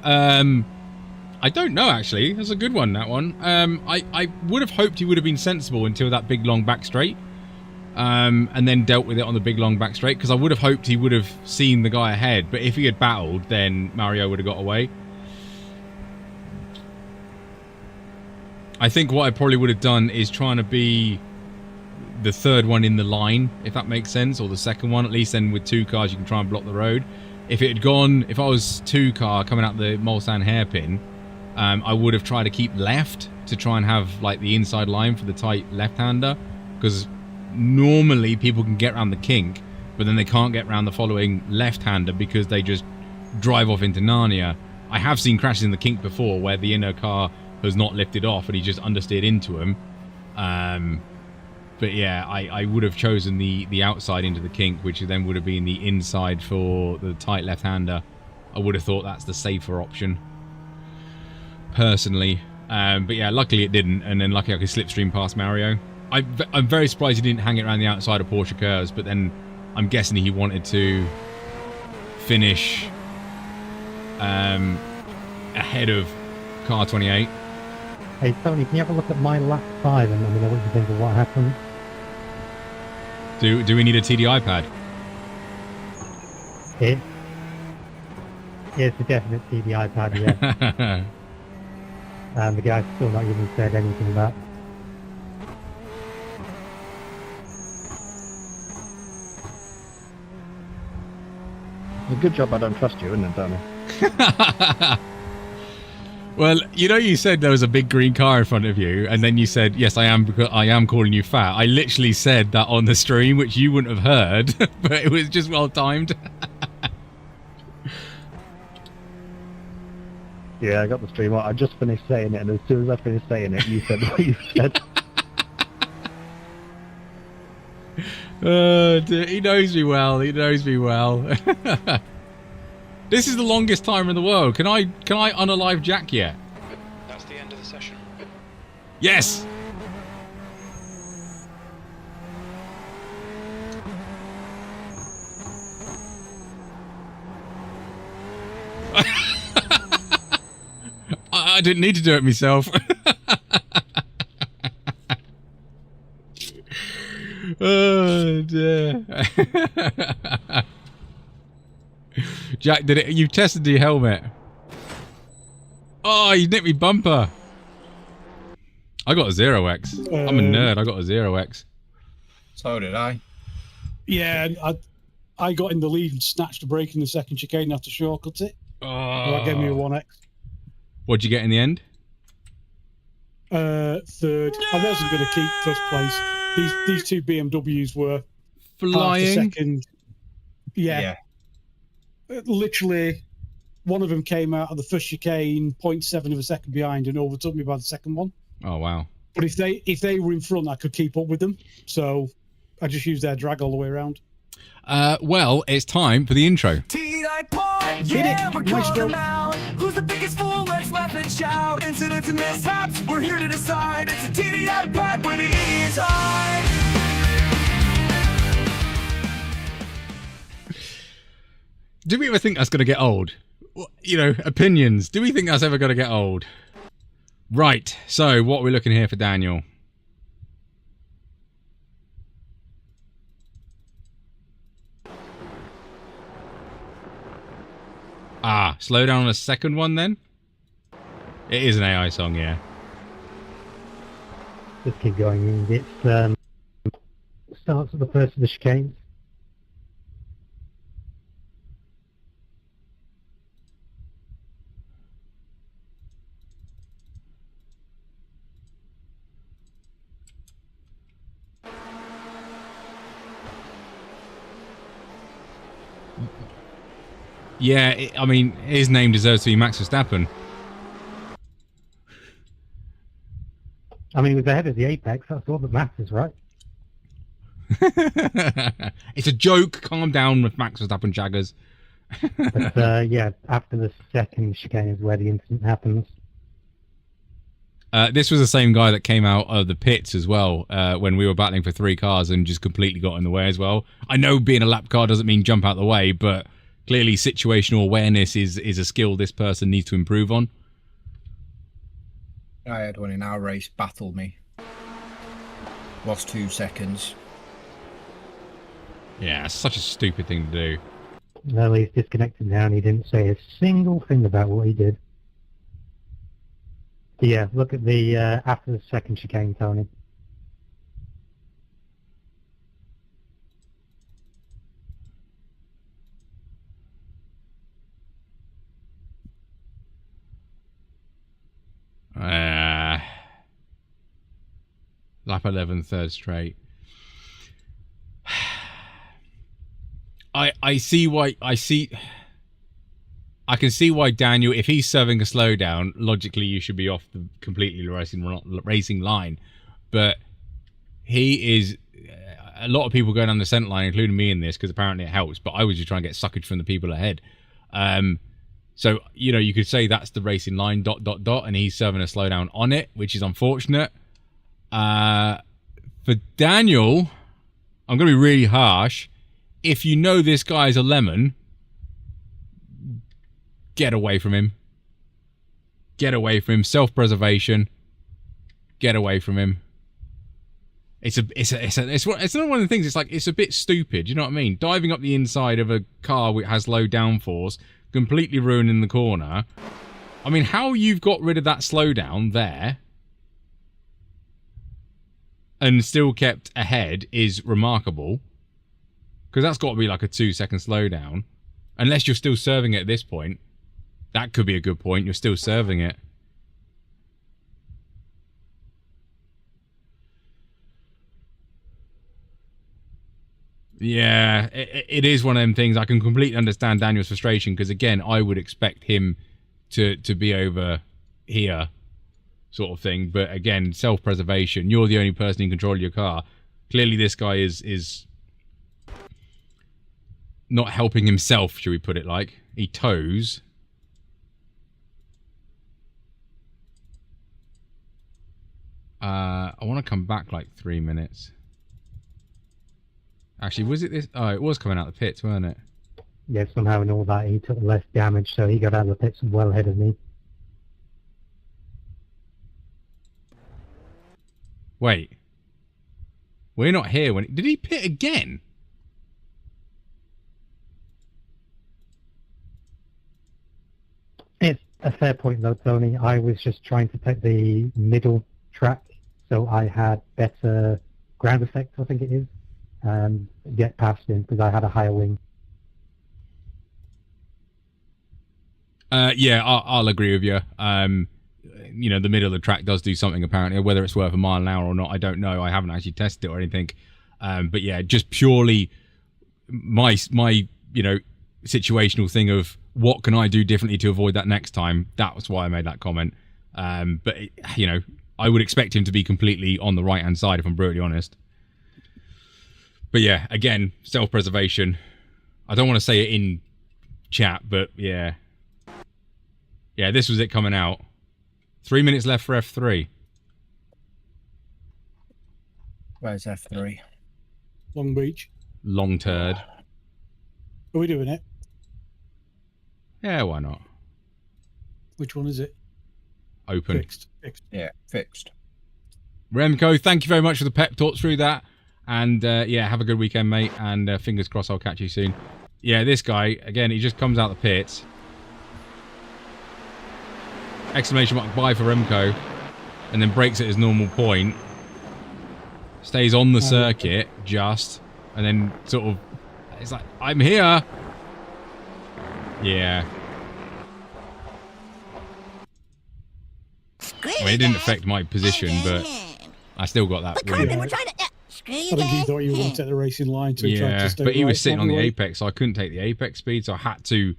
I don't know actually. That's a good one, that one. I would have hoped he would have been sensible until that big long back straight. And then dealt with it on the big long back straight, because I would have hoped he would have seen the guy ahead, but if he had battled, then Mario would have got away. I think what I probably would have done is trying to be the third one in the line, if that makes sense, or the second one. At least then with 2 cars you can try and block the road. If it had gone, if I was 2 car coming out the Mulsanne hairpin, I would have tried to keep left to try and have like the inside line for the tight left-hander, because normally people can get around the kink, but then they can't get around the following left-hander because they just drive off into Narnia. I have seen crashes in the kink before where the inner car has not lifted off and he just understeered into him. But yeah, I would have chosen the outside into the kink, which then would have been the inside for the tight left-hander. I would have thought that's the safer option, personally. But yeah, luckily it didn't, and then luckily I could slipstream past Mario. I'm very surprised he didn't hang it around the outside of Porsche curves, but then I'm guessing he wanted to finish ahead of car 28. Hey Tony, can you have a look at my lap 5 and let me know what you think of what happened? Do we need a TDI pad? It's a definite TDI pad, yeah. And the guy's still not even said anything back. Good job I don't trust you, isn't it, Tony? Well, you know, you said there was a big green car in front of you, and then you said, yes, I am, because I am calling you fat. I literally said that on the stream, which you wouldn't have heard, but it was just well timed. Yeah, I got the stream on. I just finished saying it, and as soon as I finished saying it, you said what you said. Dear, he knows me well. He knows me well. This is the longest timer in the world. Can I unalive Jack yet? That's the end of the session. Yes. I didn't need to do it myself. Oh dear. Jack, did it? You tested your helmet. Oh, you nicked me bumper. I got a 0x. I'm a nerd. I got a 0x. So did I. Yeah, I got in the lead and snatched a break in the second chicane after shortcut it. Oh. That gave me a 1x. What'd you get in the end? Third. I wasn't going to keep first place. These two BMWs were flying. Half a second. Yeah. Literally, one of them came out of the first chicane 0.7 of a second behind and overtook me by the second one. Oh wow! But if they were in front, I could keep up with them. So I just used their drag all the way around. Well, it's time for the intro. Yeah, we're calling out. Who's the biggest fool? Let's laugh and shout. Incidents and mishaps, we're here to decide. It's a TDI pad when the E is high. Do we ever think that's going to get old? You know, opinions. Do we think that's ever going to get old? Right. So, what are we looking here for Daniel? Ah, slow down on the second one then? It is an AI song, yeah. Just keep going. It starts at the first of the chicanes. Yeah, I mean, his name deserves to be Max Verstappen. I mean, he was ahead of the apex. That's all that matters, right? It's a joke. Calm down with Max Verstappen, Jaggers. But yeah, after the second chicane is where the incident happens. This was the same guy that came out of the pits as well when we were battling for 3 cars and just completely got in the way as well. I know being a lap car doesn't mean jump out the way, but clearly situational awareness is a skill this person needs to improve on. I had one in our race battle me. Lost 2 seconds. Yeah, it's such a stupid thing to do. Well, he's disconnected now and he didn't say a single thing about what he did. Yeah, look at the after the second chicane, Tony. Lap 11, third straight. I can see why Daniel, if he's serving a slowdown, logically you should be off the completely racing line. But he is, a lot of people going down the centre line, including me in this, because apparently it helps. But I was just trying to get suckage from the people ahead. So, you know, you could say that's the racing line, ... and he's serving a slowdown on it, which is unfortunate. For Daniel, I'm going to be really harsh. If you know this guy's a lemon, get away from him. Get away from him. Self-preservation. Get away from him. It's another one of the things. It's like, it's a bit stupid. You know what I mean? Diving up the inside of a car which has low downforce, completely ruining the corner. I mean, how you've got rid of that slowdown there and still kept ahead is remarkable. Because that's got to be like a 2-second slowdown. Unless you're still serving it at this point. That could be a good point. You're still serving it. Yeah, it is one of them things. I can completely understand Daniel's frustration because, again, I would expect him to be over here sort of thing. But, again, self-preservation. You're the only person in control of your car. Clearly, this guy is not helping himself, should we put it like. He tows. I want to come back like 3 minutes. Actually, was it this? Oh, it was coming out the pits, weren't it? Yeah, somehow in all that he took less damage, so he got out of the pits well ahead of me. Wait. We're not here when... Did he pit again? A fair point though, Tony. I was just trying to take the middle track, so I had better ground effect, I think it is, and get past him because I had a higher wing. Yeah, I'll agree with you. You know, the middle of the track does do something apparently. Whether it's worth a mile an hour or not, I don't know. I haven't actually tested it or anything. But yeah, just purely my you know, situational thing of what can I do differently to avoid that next time. That was why I made that comment. But you know, I would expect him to be completely on the right hand side if I'm brutally honest. But yeah, again, self-preservation. I don't want to say it in chat, but yeah. Yeah, this was it coming out. 3 minutes left for F3. Where's F3? Long Beach. Long turd. Are we doing it? Yeah, why not? Which one is it? Open. Fixed. Yeah, fixed. Remco, thank you very much for the pep talk through that. And yeah, have a good weekend, mate. And fingers crossed I'll catch you soon. Yeah, this guy, again, he just comes out the pits. Exclamation mark, bye for Remco. And then breaks at his normal point. Stays on the circuit, just. And then sort of, it's like, I'm here. Yeah. I mean, it didn't affect my position, but I still got that win. I think he thought you were going to take the racing line to try to stay but he was right sitting on the way. apex, so I couldn't take the apex speed, so I had to...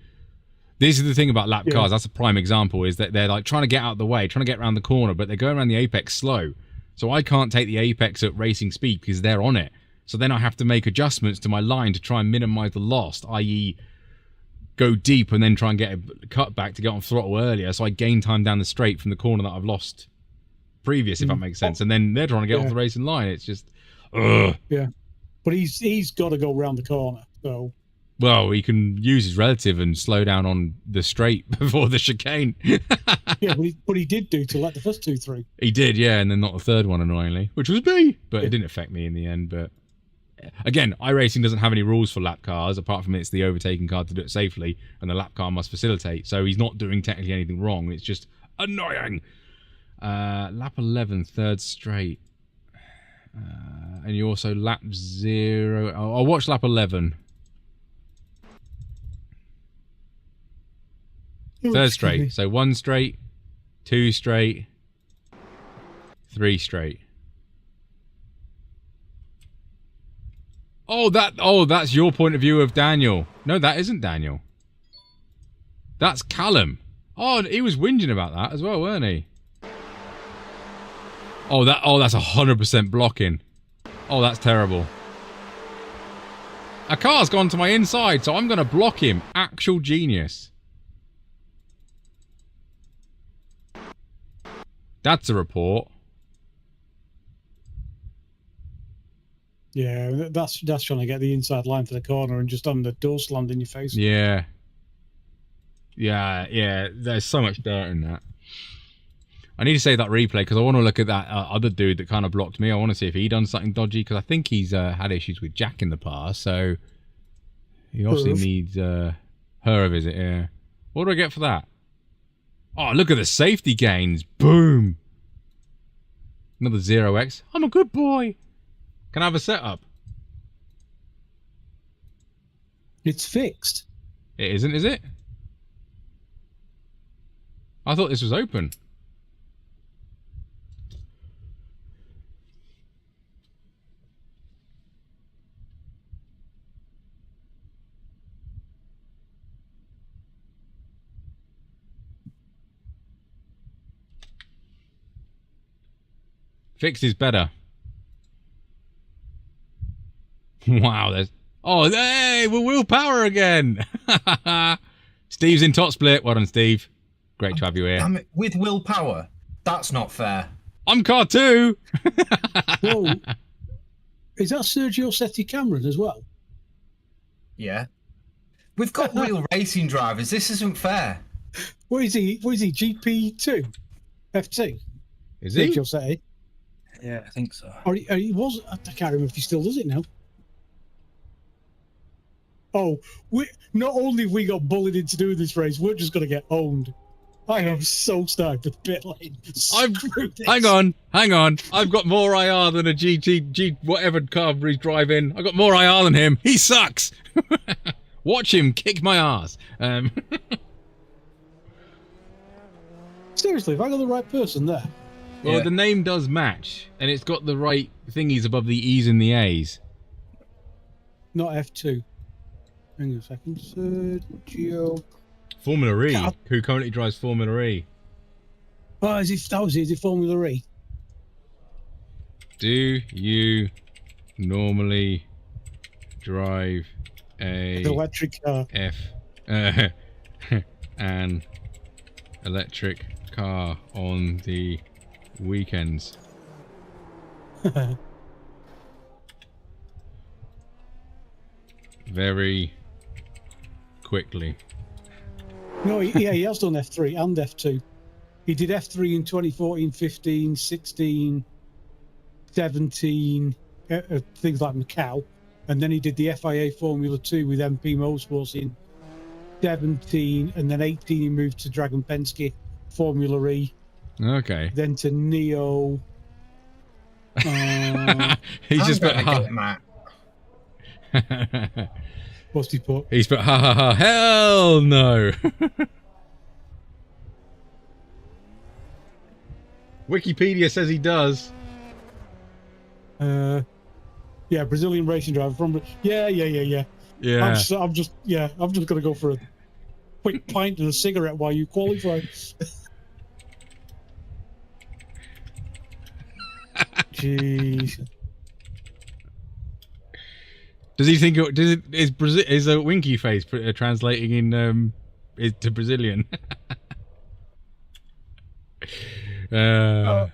This is the thing about lap cars, that's a prime example, is that they're like trying to get out of the way, trying to get around the corner, but they're going around the apex slow. So I can't take the apex at racing speed because they're on it. So then I have to make adjustments to my line to try and minimize the loss, i.e. go deep and then try and get a cut back to get on throttle earlier, so I gain time down the straight from the corner that I've lost previous, if that makes sense. And then they're trying to get off the racing line. It's just... Ugh. Yeah. But he's got to go round the corner, so... Well, he can use his relative and slow down on the straight before the chicane. Yeah, but he did do to let the first two through. He did, yeah, and then not the third one, annoyingly, which was me. But it didn't affect me in the end. But again, iRacing doesn't have any rules for lap cars, apart from it's the overtaking car to do it safely, and the lap car must facilitate. So he's not doing technically anything wrong. It's just annoying. Lap 11, third straight. And you also lap 0. I'll watch lap 11. Third straight. So 1 straight, 2 straight, 3 straight. Oh, that's your point of view of Daniel. No, that isn't Daniel. That's Callum. Oh, he was whinging about that as well, weren't he? Oh, that's 100% blocking. Oh, that's terrible. A car's gone to my inside, so I'm going to block him. Actual genius. That's a report. Yeah, that's trying to get the inside line for the corner and just on the door slammed in your face. Yeah. Yeah. There's so much dirt in that. I need to save that replay because I want to look at that other dude that kind of blocked me. I want to see if he done something dodgy because I think he's had issues with Jack in the past. So he obviously needs her a visit. Yeah. What do I get for that? Oh, look at the safety gains. Boom. Another 0x. I'm a good boy. Can I have a setup? It's fixed. It isn't, is it? I thought this was open. Fixed is better. Wow, there's... Oh, hey, we're willpower again. Steve's in top split. Well done, Steve. Great to have you here. With willpower? That's not fair. I'm car 2. Whoa. Is that Sergio Setti Cameron as well? Yeah. We've got real racing drivers. This isn't fair. What is he? GP2? F2? Is he? Sergio Setti. Yeah, I think so. Or he was. I can't remember if he still does it now. Oh, not only have we got bullied into doing this race, we're just going to get owned. I am so starting to pit lane. Screw this. Hang on. I've got more IR than a G whatever car he's driving. I've got more IR than him. He sucks. Watch him kick my ass. Seriously, have I got the right person there? Well, Yeah. the name does match, and it's got the right thingies above the E's and the A's. Not F2. Hang on a second. Sergio. Formula E, God. who currently drives Formula E. Oh, is it Formula E? Do you normally drive a The electric car. an electric car on the weekends? Very quickly. No, he has done F3 and F2. He did F3 in 2014, 15, 16, 17, things like Macau. And then he did the FIA Formula 2 with MP Motorsports in 17. And then 18, he moved to Dragon Penske Formula E. Okay. Then to Neo. He's just put Matt. What's he put? He's put ha ha ha. Hell no. Wikipedia says he does. Yeah, Brazilian racing driver from. Yeah. Yeah. I'm just gonna go for a quick pint and a cigarette while you qualify. Jeez. Does he think is a winky face translating in to Brazilian? Do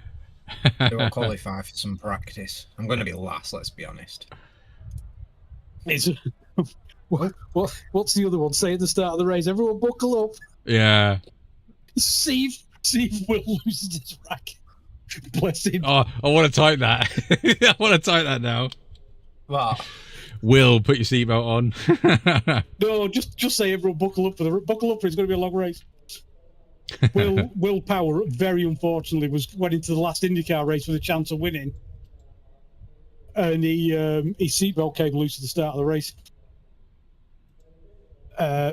I qualify for some practice? I'm going to be last, let's be honest. It's, what's the other one? Say at the start of the race, everyone buckle up. Yeah. See if Will loses his racket. Bless him. Oh, I want to type that. I want to type that now. What? Will, put your seatbelt on. No, just say everyone buckle up for it's going to be a long race. Will Power, very unfortunately, went into the last IndyCar race with a chance of winning, and his seatbelt came loose at the start of the race.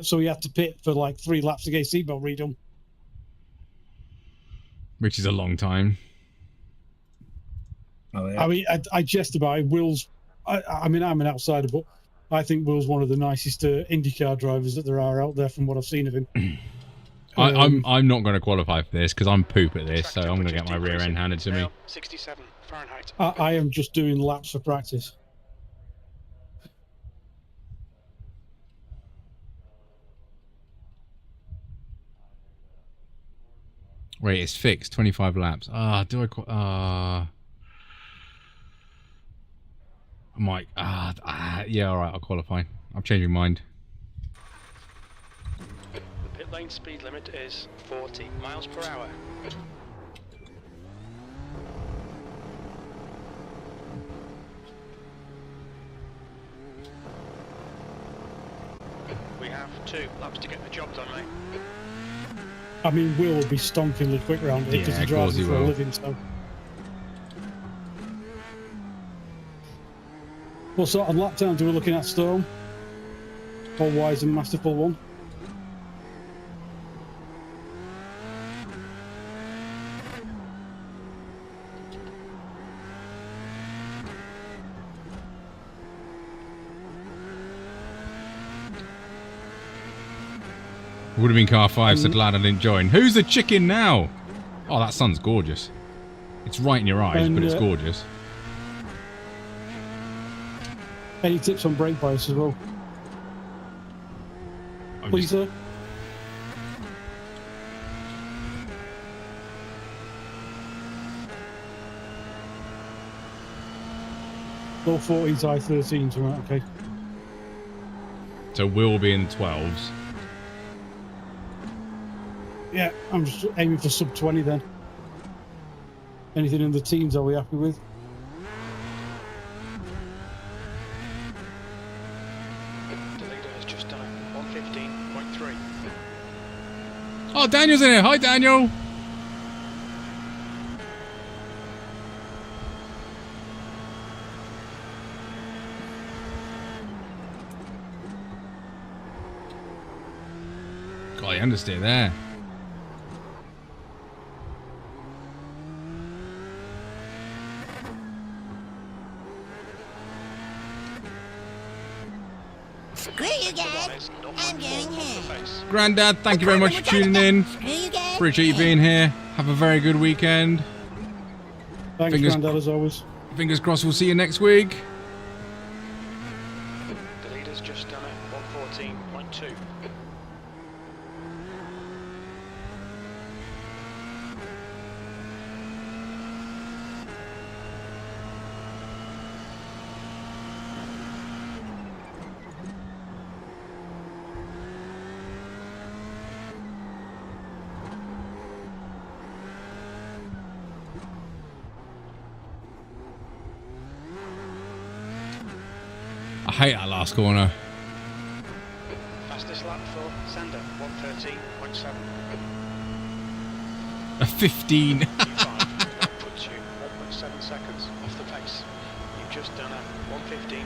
So he had to pit for like 3 laps to get his seatbelt redone. Which is a long time. Oh, yeah. I mean, I jest about it. Will's. I mean, I'm an outsider, but I think Will's one of the nicest IndyCar drivers that there are out there, from what I've seen of him. I'm not going to qualify for this because I'm poop at this, so I'm going to get my rear end handed to me. 67 Fahrenheit. I am just doing laps for practice. Wait, it's fixed. 25 laps. Do I? I might. Yeah, all right. I'll qualify. I'm changing mind. The pit lane speed limit is 40 miles per hour. We have 2 laps to get the job done, mate. I mean, Will be stonkingly quick around here because Yeah, he of drives course he it for a will. living. So, what sort of lap times are we looking at, Storm? All wise and masterful one. Would have been car 5, so glad I didn't join. Who's the chicken now? Oh, that sun's gorgeous. It's right in your eyes, but it's gorgeous. Any tips on brake bias as well? I'm Please, just- sir. Low 14s, high 13s, right? Okay. So we'll be in 12s. Yeah, I'm just aiming for sub 20 then. Anything in the teams are we happy with? The leader has just done a 115.3. Oh, Daniel's in here. Hi, Daniel. God, the understeer there. Screw you guys. I'm going home. Grandad, thank you very much for tuning in. Screw you guys. Appreciate you being here. Have a very good weekend. Thanks, Grandad, as always. Fingers crossed we'll see you next week. The leader's just done it, 114.2. I hate that last corner. Fastest lap for Sander, 113.7. A 15. That puts you 1.7 seconds off the pace. You've just done a 115.4.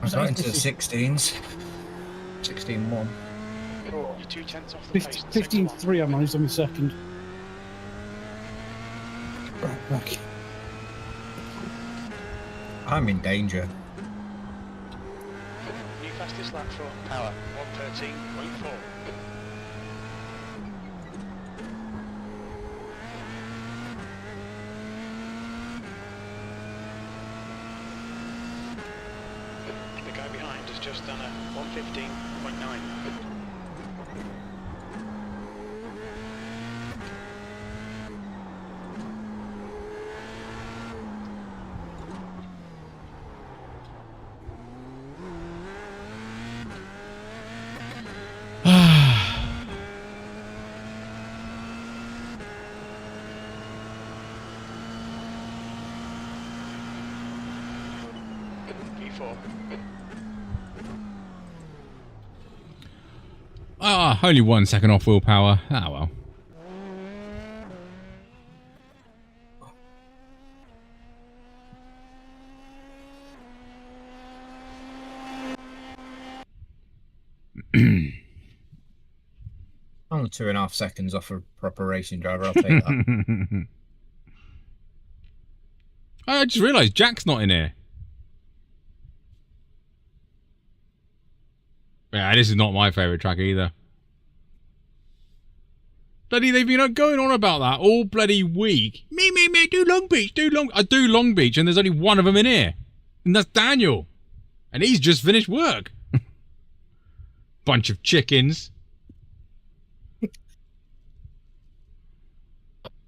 I was right into the 16s. 16-1. You're 2/10 off the pace. 15-3 I managed on my second. Right, back. I'm in danger. New fastest lap for Power, 113.4. The guy behind has just done a 115.9. P4. Ah, only 1 second off willpower. Ah, well. Only 2.5 seconds off a proper racing driver. I'll take that. I just realised Jack's not in here. Yeah, this is not my favourite track either. Bloody, they've been going on about that all bloody week. Me, do Long Beach, I do Long Beach, and there's only one of them in here. And that's Daniel. And he's just finished work. Bunch of chickens.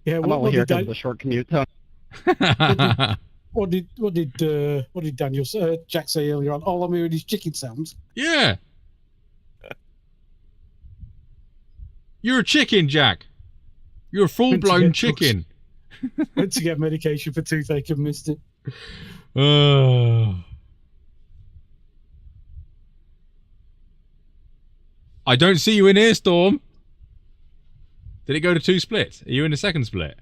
Yeah, I'm only here because of the short commute. So. What did Daniel Jack say earlier on? All I'm hearing is chicken sounds. Yeah. You're a chicken, Jack. You're a full-blown chicken. Went to get medication for toothache and missed it. I don't see you in here, Storm. Did it go to 2 splits? Are you in the second split?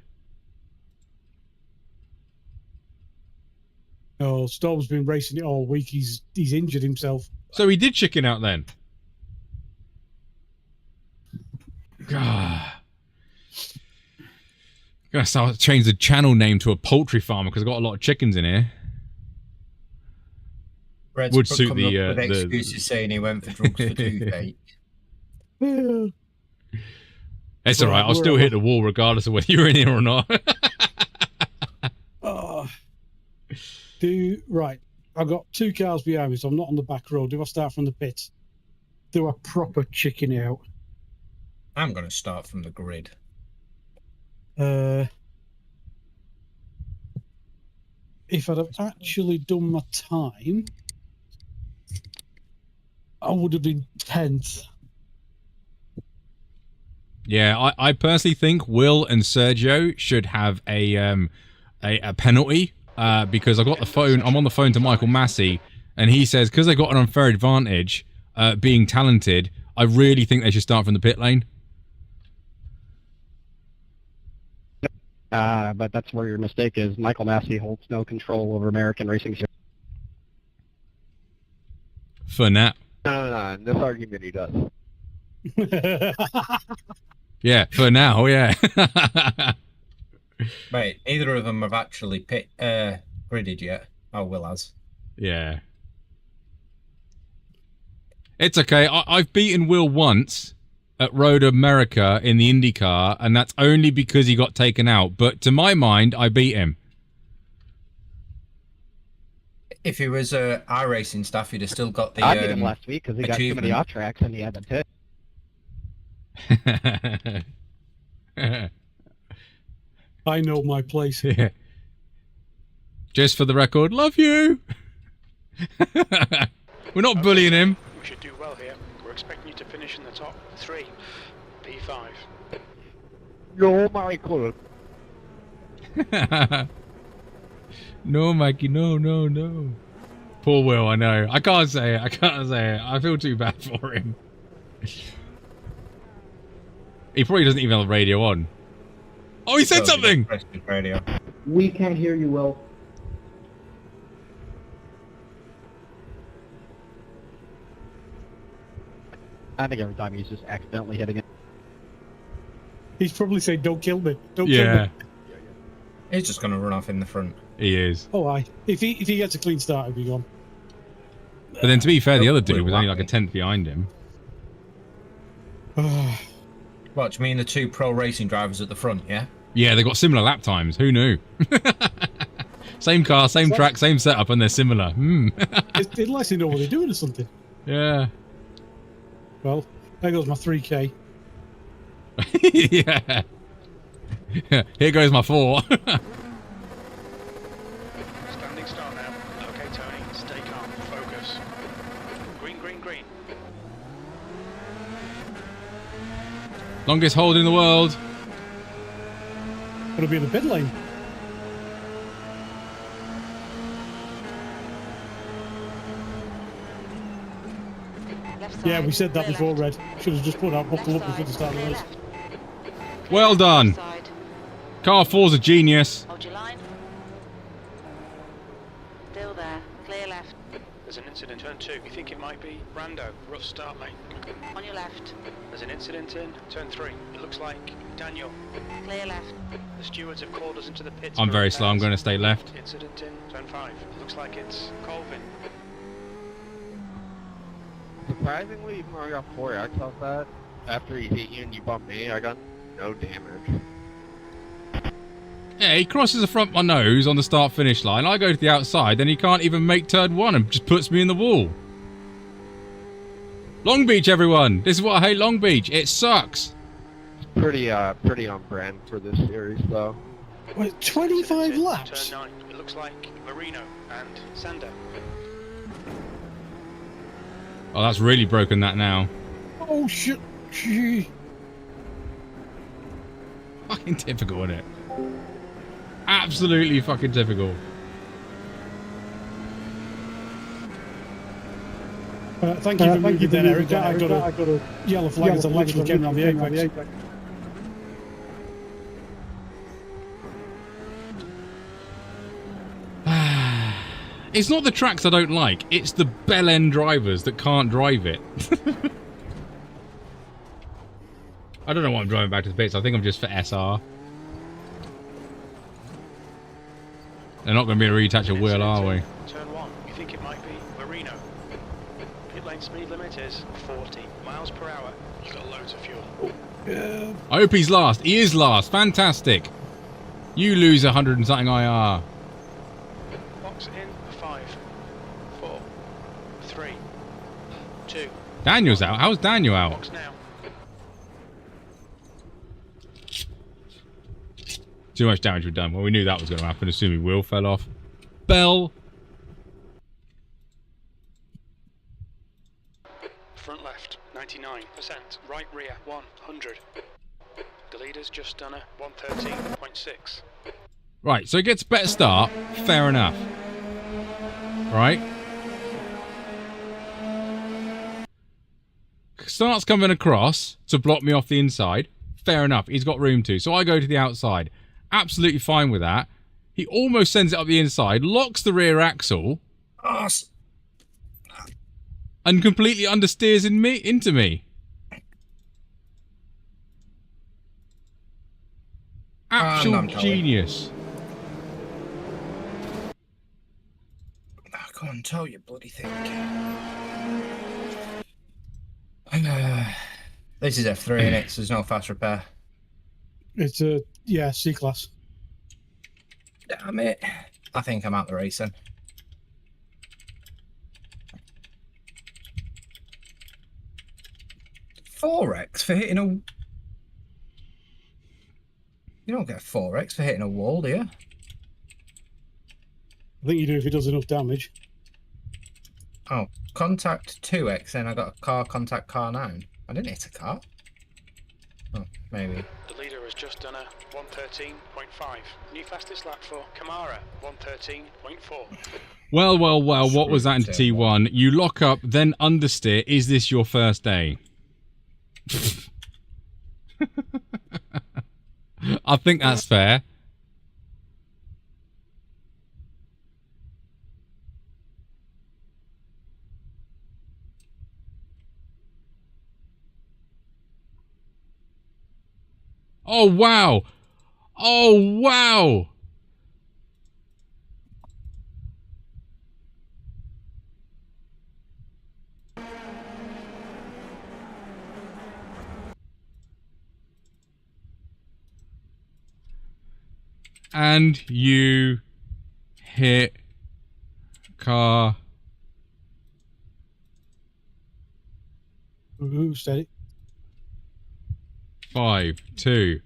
Oh, Storm's been racing it all week. He's injured himself. So he did chicken out then. God. Gotta start change the channel name to a poultry farmer because I've got a lot of chickens in here. Red's Would suit the excuses saying he went for drugs for toothache. Yeah. It's alright, I'll still hit the wall regardless of whether you're in here or not. Right. I've got 2 cars behind me, so I'm not on the back road. Do I start from the pit? Do I proper chicken out? I'm going to start from the grid. If I'd have actually done my time, I would have been 10th. Yeah, I personally think Will and Sergio should have a penalty because I got the phone. I'm on the phone to Michael Massey, and he says because they got an unfair advantage, being talented. I really think they should start from the pit lane. But that's where your mistake is. Michael Massey holds no control over American racing. For now. No. In this argument, he does. Yeah, for now, yeah. Wait, neither of them have actually gridded yet. Oh, Will has. Yeah. It's okay. I've beaten Will once at Road America in the IndyCar, and that's only because he got taken out. But to my mind, I beat him. If he was iRacing staff, he'd have still got the I beat him last week because he got too many achievement. off tracks and he had to pit. I know my place. Yeah. Just for the record, love you. We're not bullying him. We should do well here. We're expecting you to finish in the top 3. P5. No, Michael. No, Mikey, no. Poor Will, I know. I can't say it. I feel too bad for him. He probably doesn't even have the radio on. Oh, he said something! Radio. We can't hear you, Will. I think every time he's just accidentally hitting it. He's probably saying, "Don't kill me, don't kill Yeah, me." He's just going to run off in the front. he is. Oh, aye. If he gets a clean start, he'll be gone. But then to be fair, the other dude was only like a tenth behind him. What, do you mean the 2 pro racing drivers at the front, yeah? Yeah, they got similar lap times. Who knew? Same car, same track, same setup, and they're similar. Unless they know what they're doing or something. Yeah. Well, there goes my 3K. Yeah. Here goes my 4. Standing start now. Okay, Tony. Stay calm. Focus. Green. Longest hold in the world. Gonna be in the pit lane. Yeah, we said that before, Red. Should have just put out buckle up before the start of the race. Well done. Car 4's a genius. Hold your line. Still there. Clear left. There's an incident. Turn 2. You think it might be Brando. Rough start, mate. On your left. There's an incident in Turn 3. It looks like Daniel. Clear left. The stewards have called us into the pits. I'm for very slow. I'm repairs. going to stay left. Incident in Turn 5. It looks like it's Colvin. Surprisingly, even though I got 4X off that, after he hit you and you bumped me, I got no damage. Yeah, he crosses the front of my nose on the start-finish line. I go to the outside, then he can't even make turn 1 and just puts me in the wall. Long Beach, everyone. This is what I hate Long Beach. It sucks. Pretty on brand for this series, though. Wait, 25 Incident in laps? Turn 9. It looks like Marino and Sander. Oh, that's really broken that now. Oh, shit. Gee. Fucking typical, isn't it? Absolutely fucking typical. Thank you for moving then, Eric. I got a yellow flag as I literally came around the apex. It's not the tracks I don't like, it's the bell end drivers that can't drive it. I don't know why I'm driving back to the pits. I think I'm just for SR. They're not going to be able to reattach a wheel, are we? Turn 1. You think it might be Marino. Pit lane speed limit is 40 miles per hour. You've got loads of fuel. Yeah. I hope he's last. He is last. Fantastic. You lose 100 and something IR. Box in 5, 4, 3, 2. Daniel's out. How's Daniel out? Box now. Too much damage we've done. Well, we knew that was going to happen, assuming Will fell off. Bell. Front left 99%. Right rear 100. The leader's just done a 113.6. Right, so it gets a better start. Fair enough. Right? Starts coming across to block me off the inside. Fair enough. He's got room to. So I go to the outside. Absolutely fine with that. He almost sends it up the inside, locks the rear axle, and completely understeers into me. Actual genius. Go on, tell you bloody thing. This is F3 in it, so there's no fast repair. It's a C-class. Damn it. I think I'm out the racing. $4X for hitting a... You don't get a $4X for hitting a wall, do you? I think you do if it does enough damage. Oh, contact 2X, then I got a car, contact car 9. I didn't hit a car. Oh, maybe. The leader has just done a 113.5. New fastest lap for Kamara, 113.4. Well, what was that in T1? You lock up, then understeer. Is this your first day? I think that's fair. Oh, wow. Oh, wow. And you hit car. Ooh, steady. 5, 2.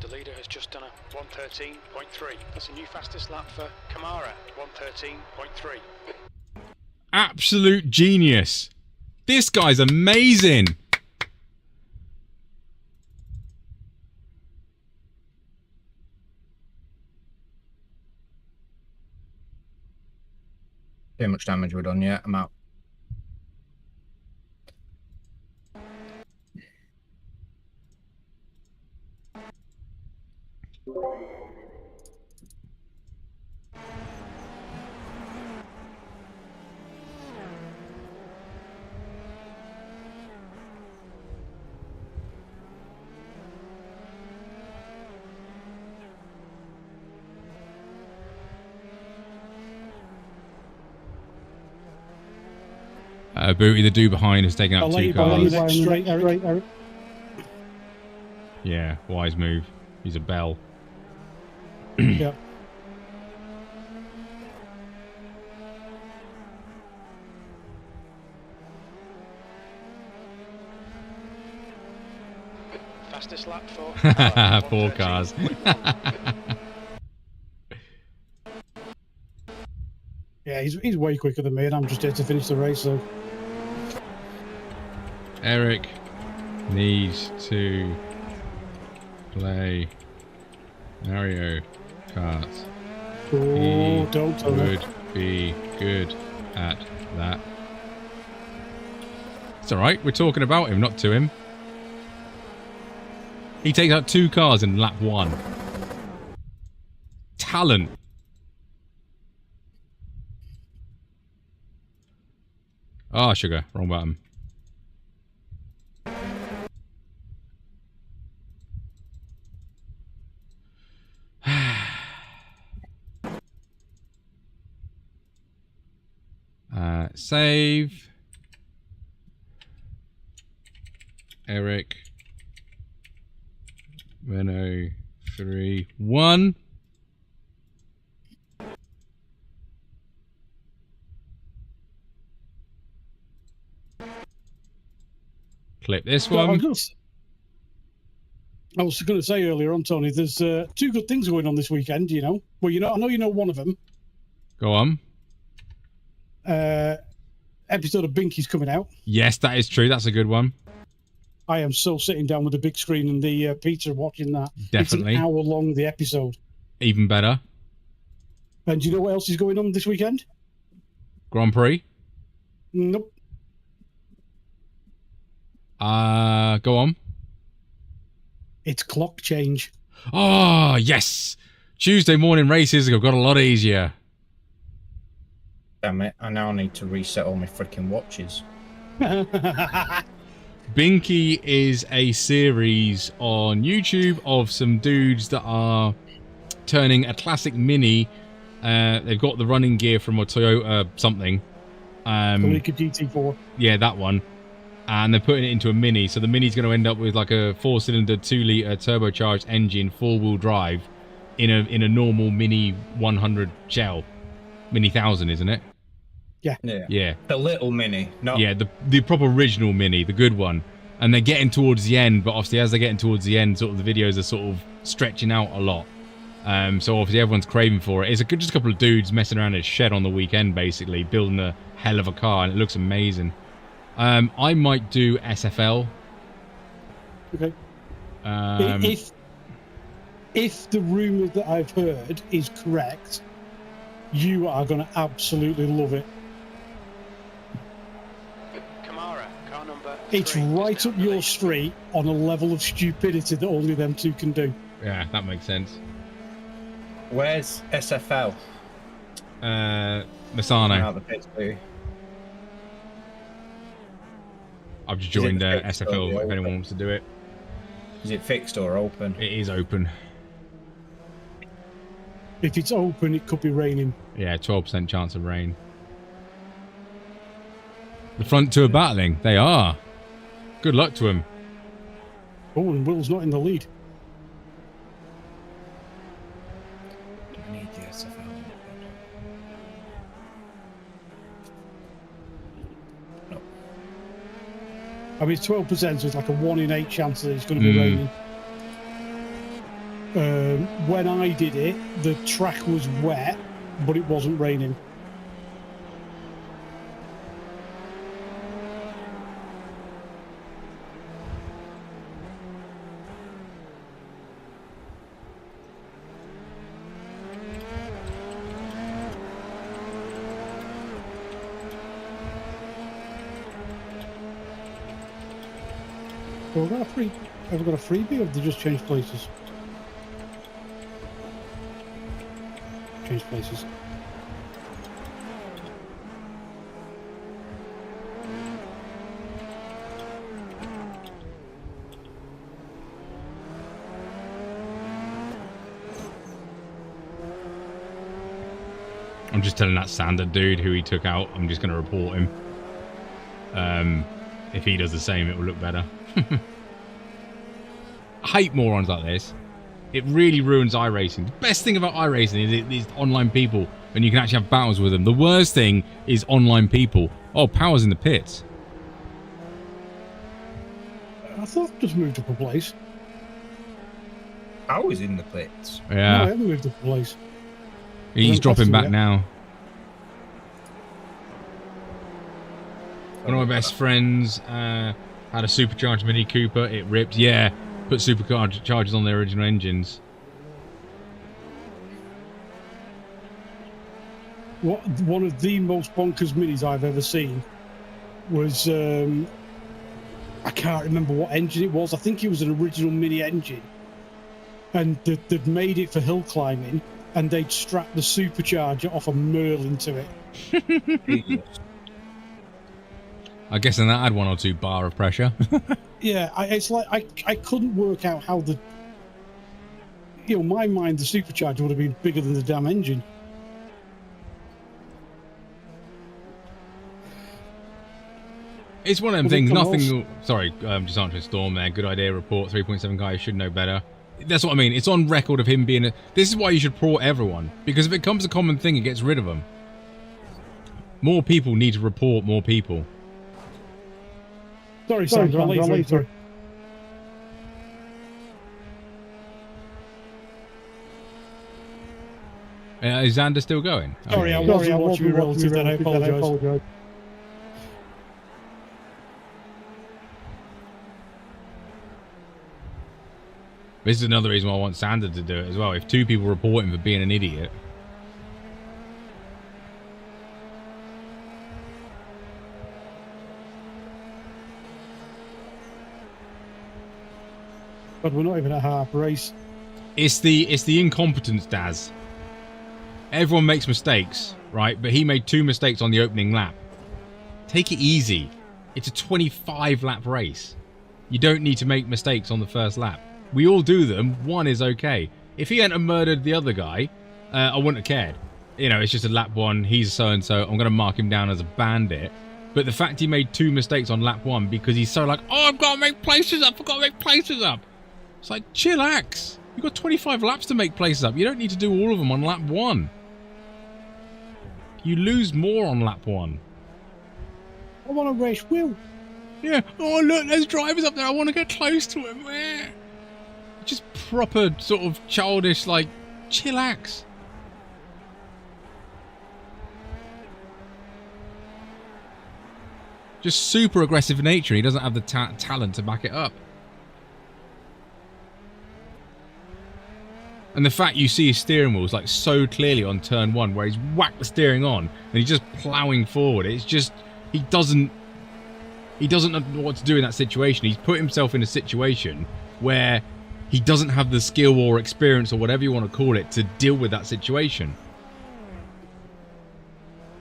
The leader has just done a 113.3. That's a new fastest lap for Kamara, 113.3. Absolute genius. This guy's amazing. Too much damage we're done yet. I'm out. Booty, the dude behind, has taken up 2 cars. Straight, Eric. Yeah, wise move. He's a bell. Yeah. Fastest lap for 4 cars. Yeah, he's way quicker than me, and I'm just here to finish the race, so... Eric needs to play Mario Kart. Oh, don't tell me. Would be good at that. It's alright, we're talking about him, not to him. He takes out 2 cars in lap 1. Talent. Ah, sugar. Wrong button. Save. Eric. Renault 3, 1. Clip this one. I was going to say earlier on, Tony, there's 2 good things going on this weekend, you know. Well, I know you know one of them. Go on. Episode of Binky's coming out. Yes, that is true. That's a good one. I am so sitting down with the big screen and the pizza watching that. Definitely. It's an hour long, the episode. Even better. And do you know what else is going on this weekend? Grand Prix? Nope. Go on. It's clock change. Oh, yes. Tuesday morning races have got a lot easier. Damn it, I now need to reset all my freaking watches. Binky is a series on YouTube of some dudes that are turning a classic Mini. They've got the running gear from a Toyota something. Like a GT4. Yeah, that one. And they're putting it into a Mini. So the Mini's going to end up with like a 4-cylinder, 2-litre turbocharged engine, 4-wheel drive in a normal Mini 100 shell. Mini 1000, isn't it? Yeah. The little Mini, not... Yeah, the proper original Mini, the good one. And they're getting towards the end, but obviously as they're getting towards the end, sort of the videos are sort of stretching out a lot. So obviously everyone's craving for it. It's just a couple of dudes messing around in a shed on the weekend, basically, building a hell of a car, and it looks amazing. I might do SFL. Okay. If the rumour that I've heard is correct, you are going to absolutely love it. Kamara, car number 3. It's right up your street on a level of stupidity that only them two can do. Yeah, that makes sense. Where's SFL? Misano. Out the pits, please. I've just joined fixed or SFL if open? anyone wants to do it. Is it fixed or open? It is open. If it's open, it could be raining. Yeah, 12% chance of rain. The front two are battling. They are. Good luck to them. Oh, and Will's not in the lead. Do I need the SFL? No. I mean, it's 12%, so it's like a 1 in 8 chance that it's going to be raining. When I did it, the track was wet, but it wasn't raining. So have we got a freebie, or have they just changed places? Change places. I'm just telling that standard dude who he took out, I'm just going to report him. If he does the same, it will look better. I hate morons like this. It really ruins iRacing. The best thing about iRacing is online people, and you can actually have battles with them. The worst thing is online people. Oh, Power's in the pits. I thought I just moved up a place. I was in the pits. No, I Yeah, haven't moved up a place. he's dropping back yet. now. One of my best friends had a supercharged Mini Cooper. It ripped. Yeah, put superchargers on their original engines. One of the most bonkers minis I've ever seen was I can't remember what engine it was. I think it was an original Mini engine, and they'd made it for hill climbing, and they'd strapped the supercharger off a Merlin to it. I guess in that had 1 or 2 bar of pressure. Yeah, it's like I couldn't work out how the, my mind, the supercharger would have been bigger than the damn engine. It's one of them Well, things. come Nothing. Sorry, just answering Storm there. Good idea. Report 3.7 guys should know better. That's what I mean. It's on record of him being a. This is why you should report everyone, because if it becomes a common thing, it gets rid of them. More people need to report more people. Sorry, Sandra, I'll leave. Sorry. Is Xander still going? Sorry, I wasn't watching relative, then I apologise. This is another reason why I want Xander to do it as well. If two people report him for being an idiot. But we're not even at half race. It's the incompetence, Daz. Everyone makes mistakes, right? But he made 2 mistakes on the opening lap. Take it easy. It's a 25-lap race. You don't need to make mistakes on the first lap. We all do them. 1 is okay. If he hadn't murdered the other guy, I wouldn't have cared. You know, it's just a lap 1. He's so-and-so. I'm going to mark him down as a bandit. But the fact he made 2 mistakes on lap 1 because he's so like, oh, I've got to make places up. I've got to make places up. It's like, chillax. You've got 25 laps to make places up. You don't need to do all of them on lap 1. You lose more on lap 1. I want to race Will. Yeah. Oh, look, there's drivers up there. I want to get close to him. Just proper sort of childish, like, chillax. Just super aggressive nature. He doesn't have the talent to back it up. And the fact you see his steering wheels like so clearly on turn 1 where he's whacked the steering on and he's just ploughing forward. It's just, he doesn't know what to do in that situation. He's put himself in a situation where he doesn't have the skill or experience or whatever you want to call it to deal with that situation.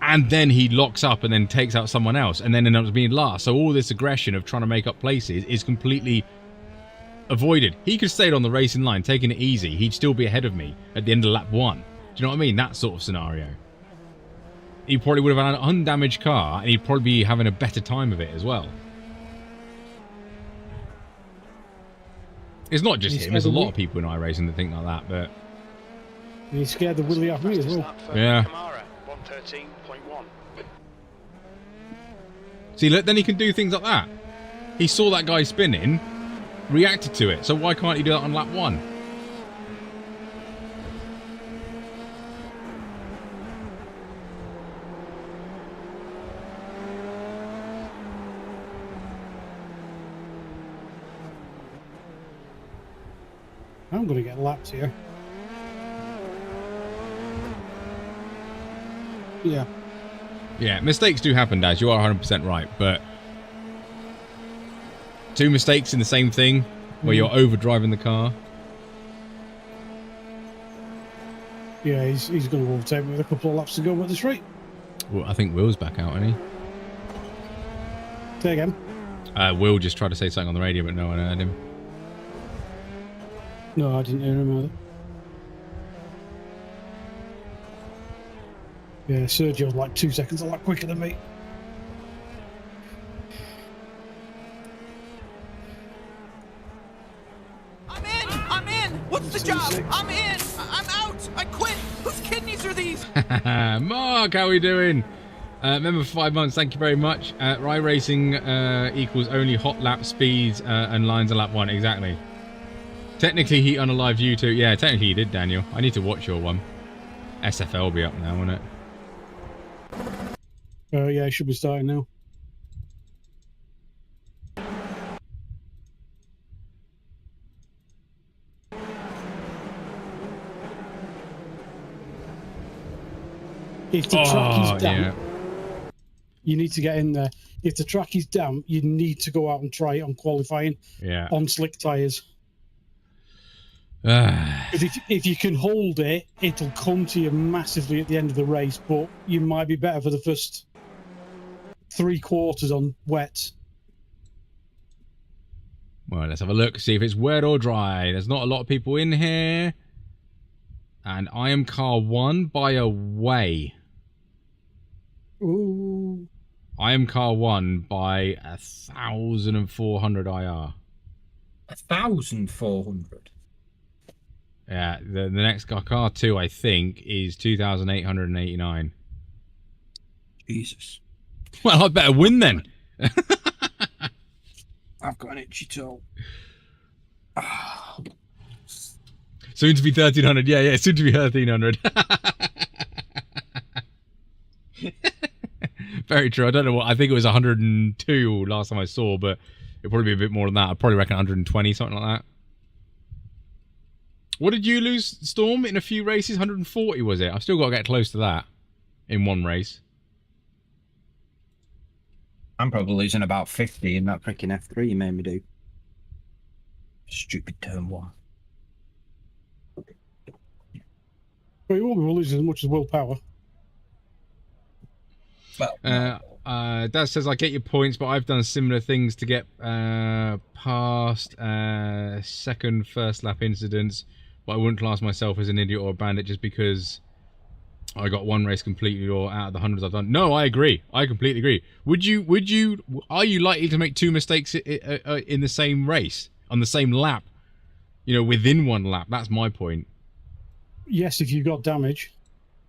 And then he locks up and then takes out someone else and then ends up being last. So all this aggression of trying to make up places is completely avoided. He could have stayed on the racing line, taking it easy. He'd still be ahead of me at the end of lap 1. Do you know what I mean? That sort of scenario. He probably would have had an undamaged car and he'd probably be having a better time of it as well. It's not just him. There's a lot of people in iRacing that think like that, but... And he scared the Willie off me as well. Yeah. 113.1. See, look, then he can do things like that. He saw that guy spinning, reacted to it. So why can't he do that on lap 1? I'm going to get lapped here. Yeah. Yeah, mistakes do happen, Daz. You are 100% right, but 2 mistakes in the same thing where you're overdriving the car. Yeah, he's going to overtake me with a couple of laps to go at this rate. Well, I think Will's back out, isn't he? Say again. Will just tried to say something on the radio, but no one heard him. No, I didn't hear him either. Yeah, Sergio's like 2 seconds a lot quicker than me. I'm in! What's the job? I'm in! I'm out! I quit! Whose kidneys are these? Mark, how are we doing? Member for 5 months, thank you very much. iRacing equals only hot lap speeds and lines on lap 1, exactly. Technically, he unalived you too. Yeah, technically he did, Daniel. I need to watch your one. SFL will be up now, won't it? Yeah, it should be starting now. If the track is damp, you need to get in there. If the track is damp, you need to go out and try it on qualifying on slick tyres. If you can hold it, it'll come to you massively at the end of the race, but you might be better for the first 3/4 on wet. Well, let's have a look, see if it's wet or dry. There's not a lot of people in here. And I am car 1 by a way. Ooh. I am car 1 by 1,400 IR. 1,400? Yeah, the next car 2, I think, is 2,889. Jesus. Well, I better win then. I've got an itchy toe. Soon to be 1,300. Yeah, soon to be 1,300. very true. I don't know what. I think it was 102 last time I saw, but it'll probably be a bit more than that. I'd probably reckon 120, something like that. What did you lose, Storm, in a few races? 140 was it? I've still got to get close to that in one race. I'm probably losing about 50 in that freaking F3 you made me do. Stupid turn 1. But you won't be losing as much as willpower. Well, Dad says, I get your points, but I've done similar things to get past second, first lap incidents, but I wouldn't class myself as an idiot or a bandit just because I got one race completely or out of the hundreds I've done. No, I agree. I completely agree. Are you likely to make two mistakes in the same race, on the same lap? You know, within one lap? That's my point. Yes, if you got damage.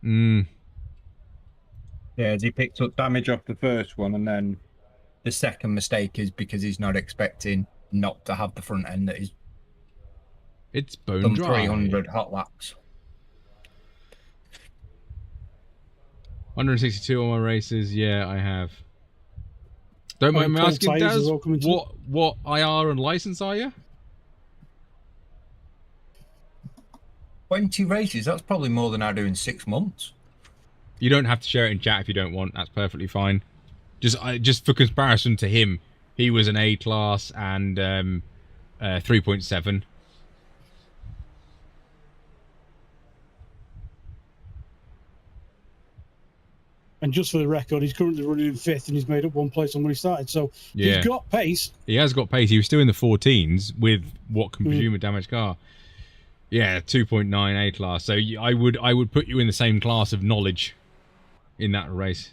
Yeah, he picked up damage off the first one, and then the second mistake is because he's not expecting not to have the front end that he's It's bone done dry. 300 hot laps. 162 on my races. Yeah, I have. Don't mind me asking, Daz, what IR and license are you? 20 races, that's probably more than I do in 6 months. You don't have to share it in chat if you don't want. That's perfectly fine. Just for comparison to him, he was an A class and 3.7. And just for the record, he's currently running in 5th and he's made up one place on when he started. So Yeah. he's got pace. He has got pace. He was still in the 14s with what can presume a damaged car. Yeah, 2.9 A class. So I would put you in the same class of knowledge in that race.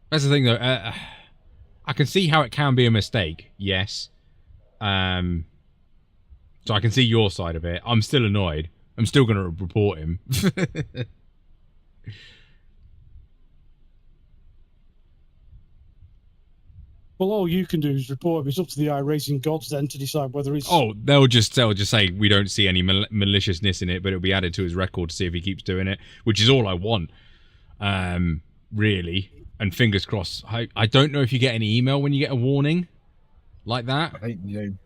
That's the thing, though. I can see how it can be a mistake. Yes. So I can see your side of it. I'm still annoyed. I'm still going to report him. Well, all you can do is report him. It's up to the iRacing gods then to decide whether he's... Oh, they'll just say we don't see any maliciousness in it, but it'll be added to his record to see if he keeps doing it, which is all I want, really. And fingers crossed. I don't know if you get any email when you get a warning like that. I think you do.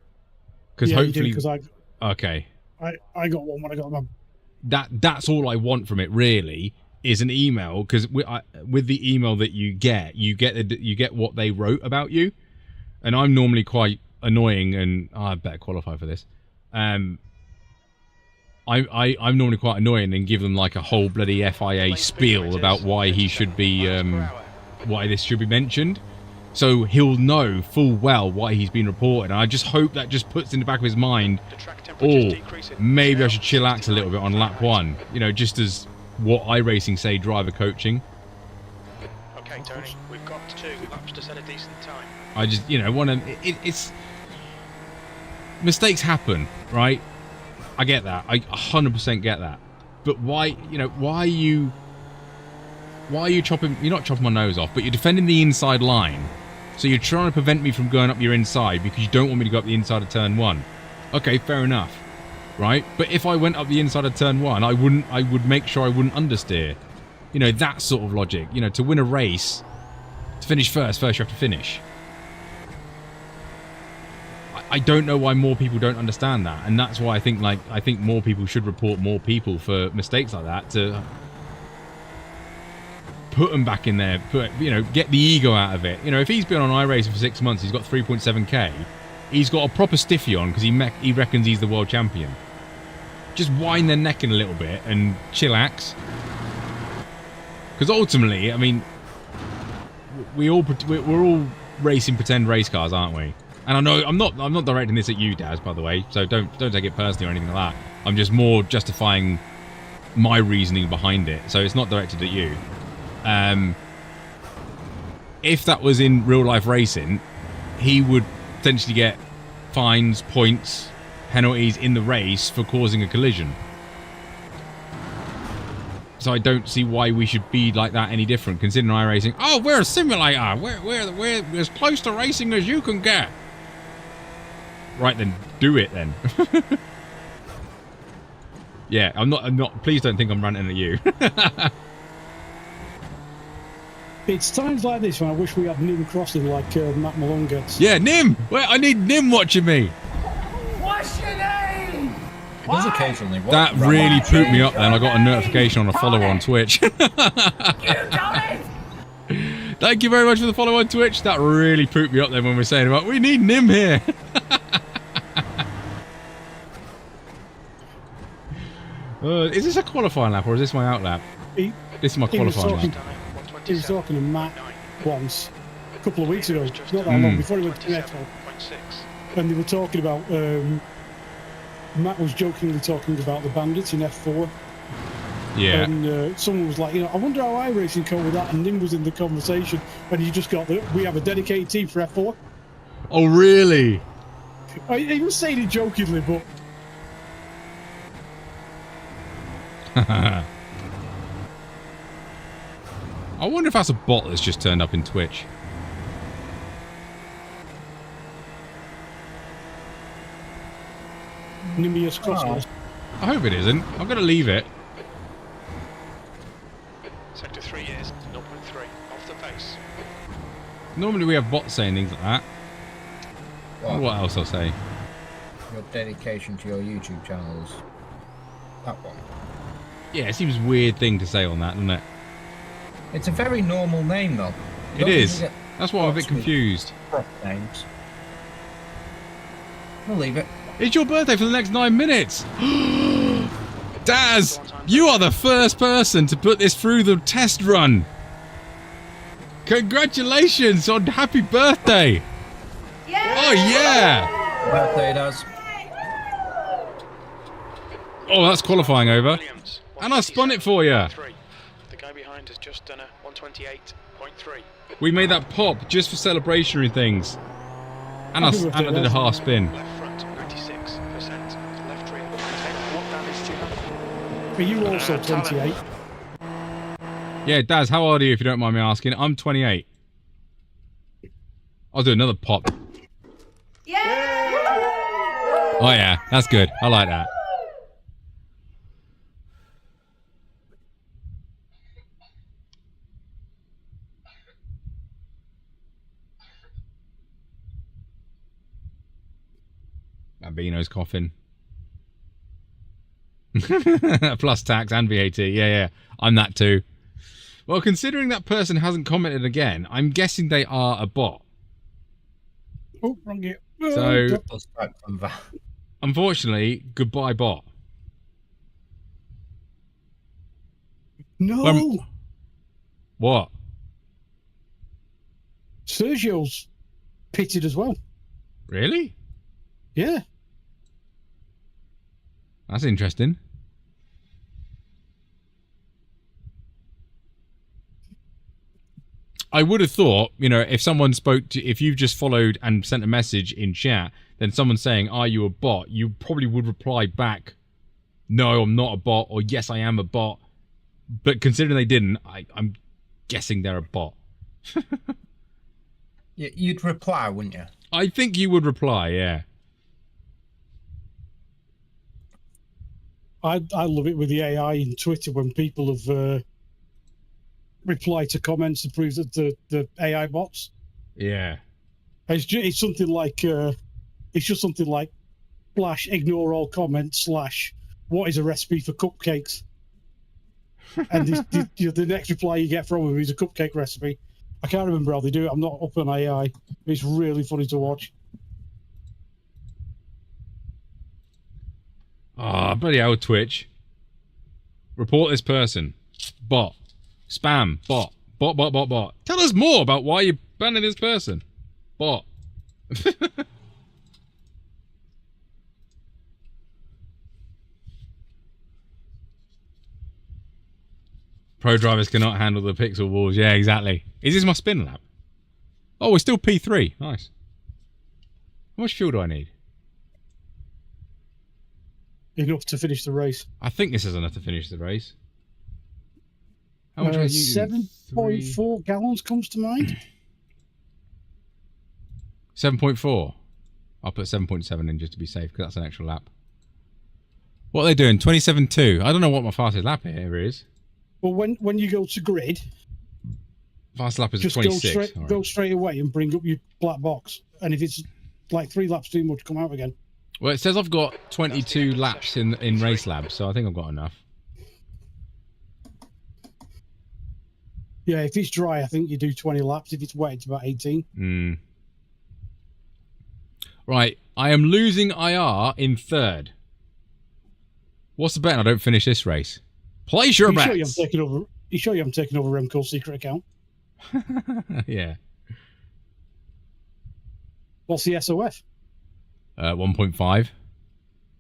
Because Yeah, hopefully, because okay. I got one when I got my... That's all I want from it, really, is an email. Because with the email that you get what they wrote about you, and I'm normally quite annoying, and I better qualify for this. I'm normally quite annoying and give them like a whole bloody FIA spiel about why he should be why this should be mentioned. So he'll know full well why he's been reported. And I just hope that just puts in the back of his mind, oh, maybe I should chillax a little bit on lap 1. You know, just as what iRacing say, driver coaching. Okay, Tony, we've got 2 laps to set a decent time. I just, you know, want to... It's... Mistakes happen, right? I get that. I 100% get that. But why, you know, why are you chopping... You're not chopping my nose off, but you're defending the inside line. So you're trying to prevent me from going up your inside because you don't want me to go up the inside of turn 1. Okay, fair enough. Right? But if I went up the inside of turn 1, I would make sure I wouldn't understeer. You know, that sort of logic. You know, to win a race, to finish first you have to finish. I don't know why more people don't understand that, and that's why I think more people should report more people for mistakes like that, to put them back in there, get the ego out of it. You know, if he's been on iRacing for 6 months, he's got 3.7k, he's got a proper stiffy on because he reckons he's the world champion. Just wind their neck in a little bit and chillax. Because ultimately, I mean, we're all racing pretend race cars, aren't we? And I know I'm not directing this at you, Daz, by the way, so don't take it personally or anything like that. I'm just more justifying my reasoning behind it, so it's not directed at you. If that was in real life racing, he would potentially get fines, points, penalties in the race for causing a collision. So I don't see why we should be like that any different, considering iRacing. Oh, we're a simulator. We're as close to racing as you can get. Right then, do it then. Yeah, I'm not. Please don't think I'm ranting at you. It's times like this when I wish we had Nim crossing like Matt Malone gets. Yeah, Nim! Wait, I need Nim watching me. What's your name? It does occasionally. That really pooped me up then. I got a notification on a follower on Twitch. You got it! Thank you very much for the follow on Twitch. That really pooped me up then when we're saying about, we need Nim here. Is this a qualifying lap or is this my out lap? This is my qualifying lap. He was talking to Matt once, a couple of weeks ago, not that long, before he went to Metro. And they were talking about, Matt was jokingly talking about the bandits in F4. Yeah. And someone was like, you know, I wonder how iRacing come with that. And Nim was in the conversation, and you just got that we have a dedicated team for F4. Oh, really? He was saying it jokingly, but. I wonder if that's a bot that's just turned up in Twitch. Nimius Cosmos. I hope it isn't. I'm going to leave it. Sector 3 is 0.3 off the pace. Normally we have bots saying things like that. What else I'll say? Your dedication to your YouTube channel is that one. Yeah, it seems a weird thing to say on that, doesn't it? It's a very normal name, though. It is. That's why I'm a bit confused. Names. We'll leave it. It's your birthday for the next 9 minutes. Daz, you are the first person to put this through the test run. Congratulations on happy birthday. Oh, yeah. Birthday, Daz. Oh, that's qualifying over. And I spun it for you. The guy behind has just done a 128.3. We made that pop just for celebratory things. And I did a half spin. Left front, 96%. Left rear, what damage do you have? Are you also 28? Yeah, Daz, how old are you if you don't mind me asking? I'm 28. I'll do another pop. Oh yeah, that's good. I like that. Bambino's coughing. Plus tax and VAT. Yeah. I'm that too. Well, considering that person hasn't commented again, I'm guessing they are a bot. Oh, wrong gear. So, unfortunately, goodbye bot. No. What? Sergio's pitted as well. Really? Yeah. That's interesting. I would have thought, you know, if someone spoke to, if you've just followed and sent a message in chat, then someone saying, "Are you a bot?" you probably would reply back, "No, I'm not a bot," or "Yes, I am a bot." But considering they didn't, I'm guessing they're a bot. Yeah, you'd reply, wouldn't you? I think you would reply, yeah. I love it with the AI in Twitter when people have replied to comments to prove that the AI bots. Yeah. It's something like it's just something like / ignore all comments / what is a recipe for cupcakes. And the next reply you get from them is a cupcake recipe. I can't remember how they do it. I'm not up on AI. It's really funny to watch. Ah, bloody hell, Twitch. Report this person. Bot. Spam. Bot. Bot. Tell us more about why you're banning this person. Bot. Pro drivers cannot handle the pixel walls. Yeah, exactly. Is this my spin lap? Oh, we're still P3. Nice. How much fuel do I need? Enough to finish the race. I think this is enough to finish the race. How much are you? 7.4 gallons comes to mind. 7.4. I'll put 7.7 in just to be safe because that's an extra lap. What are they doing? 27.2. I don't know what my fastest lap here is. Well, when you go to grid, Fast lap is Just 26. go straight away and bring up your black box. And if it's like 3 laps too much, come out again. Well, it says I've got 22 laps in Race Lab, so I think I've got enough. Yeah, if it's dry, I think you do 20 laps. If it's wet, it's about 18. Right, I am losing IR in 3rd. What's the bet I don't finish this race? Place your bets. You sure you haven't taken over Remco's secret account? Yeah. What's the SOF? 1.5.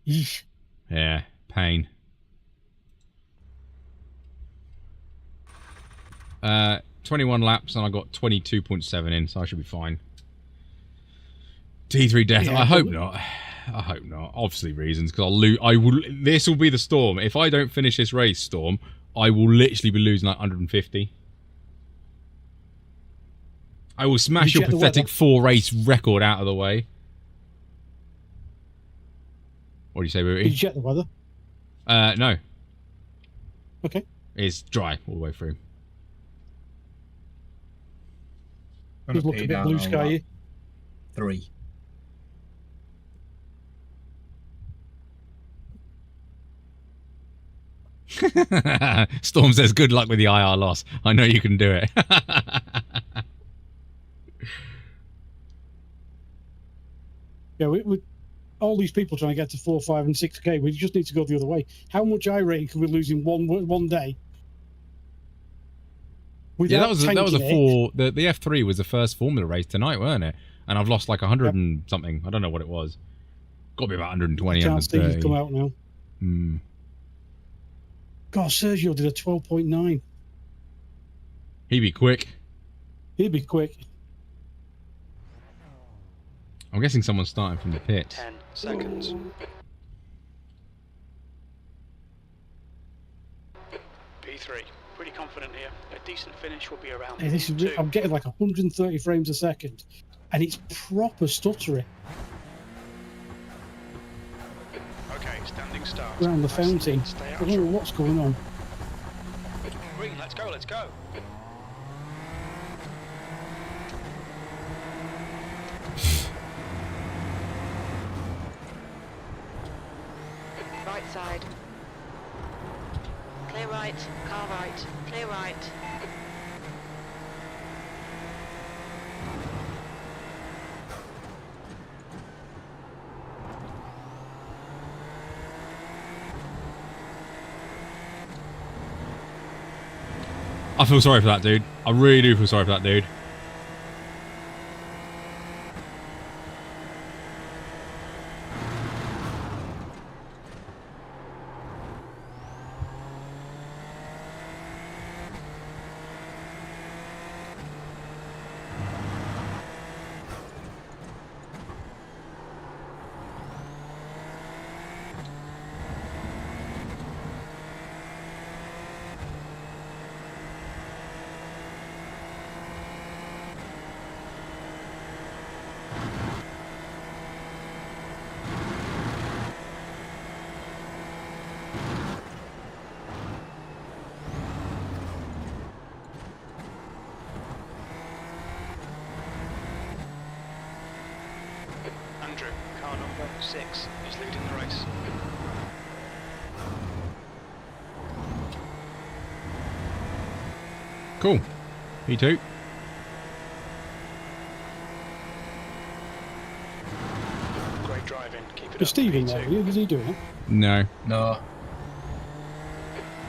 Yeesh. Yeah, pain. 21 laps and I got 22.7 in, so I should be fine. T3 death. Yeah, I hope not. I hope not. Obviously reasons, because I'll lose. This will be the Storm. If I don't finish this race, Storm, I will literally be losing like 150. I will smash your pathetic 4-race record out of the way. What do you say, Booty? Did you check the weather? No. Okay. It's dry all the way through. Just look a bit blue sky. 3. Storm says, good luck with the IR loss. I know you can do it. Yeah, we all these people trying to get to 4, 5, and 6K. We just need to go the other way. How much iRacing can we lose in one day? Yeah, that was a 4. The F3 was the first Formula race tonight, weren't it? And I've lost like 100 and something. I don't know what it was. Got to be about 120. I can't see you've come out now. God, Sergio did a 12.9. He'd be quick. He'd be quick. I'm guessing someone's starting from the pit. 10 seconds. P3, pretty confident here. A decent finish will be around. Hey, this is, I'm getting like 130 frames a second, and it's proper stuttering. Okay, standing start. Around the fountain. I don't know what's going on. Green, let's go, let's go. Right side. Clear right, car right, clear right. I feel sorry for that dude. I really do feel sorry for that dude. Andrew, car number 6 is leading the race. Cool. Me too. Great driving, keep it Is up. Steve in there? P2. Is he doing it? No. No,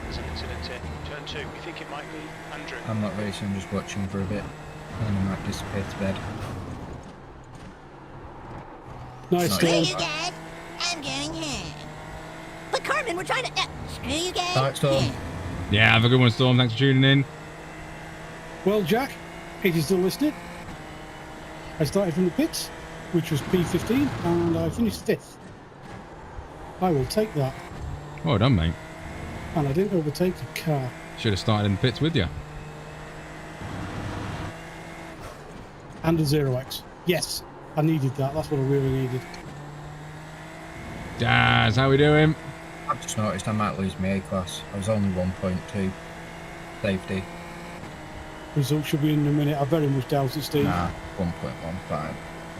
There's an incident here. Turn 2, we think it might be Andrew. I'm not racing, I'm just watching for a bit. And I might disappear to bed. Nice, Nice. Screw Storm. you guys. I'm going home. But Carmen, we're trying to... screw you guys. Alright, Storm. Yeah. Yeah, have a good one, Storm. Thanks for tuning in. Well, Jack, if you're still listening, I started from the pits, which was P15, and I finished 5th. I will take that. Well done, mate. And I didn't overtake the car. Should have started in the pits with you. And a 0x. Yes, I needed that. That's what I really needed. Daz, how we doing? I've just noticed I might lose my A class. I was only 1.2 safety. Result should be in a minute. I very much doubt it, Steve. Nah, 1.15. I've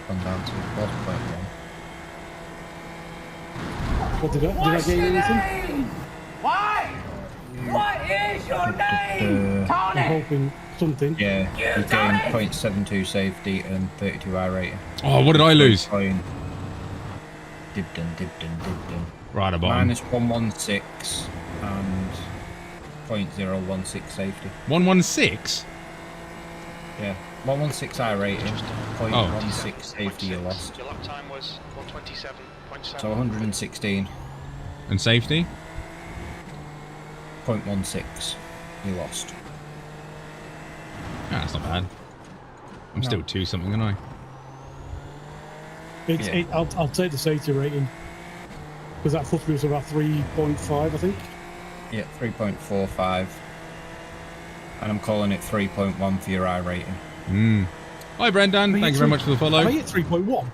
gone down to 1.1. What did I gain anything? Why? What is your name? I'm hoping something. Yeah, you gained 0.72 safety and 32 iRating. Oh, what did I lose? Dibden. Right about Minus 116 and 0.016 safety. 116. Yeah, 116 iRating, 0.16 Oh. safety you lost. Your lap time was 127.7. So 116, And safety? 0.16 you lost. Ah, that's not bad. I'm still 2 something, aren't I? Yeah. I'll take the safety rating because that puts me to about 3.5, I think. Yeah, 3.45. And I'm calling it 3.1 for your iRating. Hi, Brendan. Thank you very much for the follow. Am I at 3.1?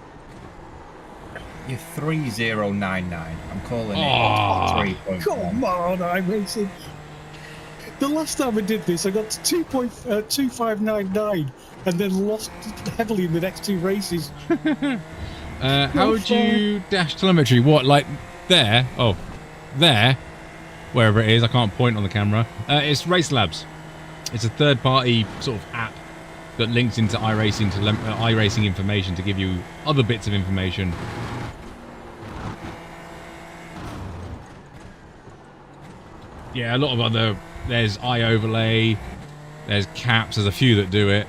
You're 3099. I'm calling Oh, it 3.1. Come on, iRacing. The last time I did this, I got to 2.2599 and then lost heavily in the next 2 races. How would you dash telemetry? What, like there? Oh, there. Wherever it is, I can't point on the camera. It's Race Labs. It's a third-party sort of app that links into iRacing to iRacing information to give you other bits of information. Yeah, a lot of other. There's iOverlay. There's Caps. There's a few that do it.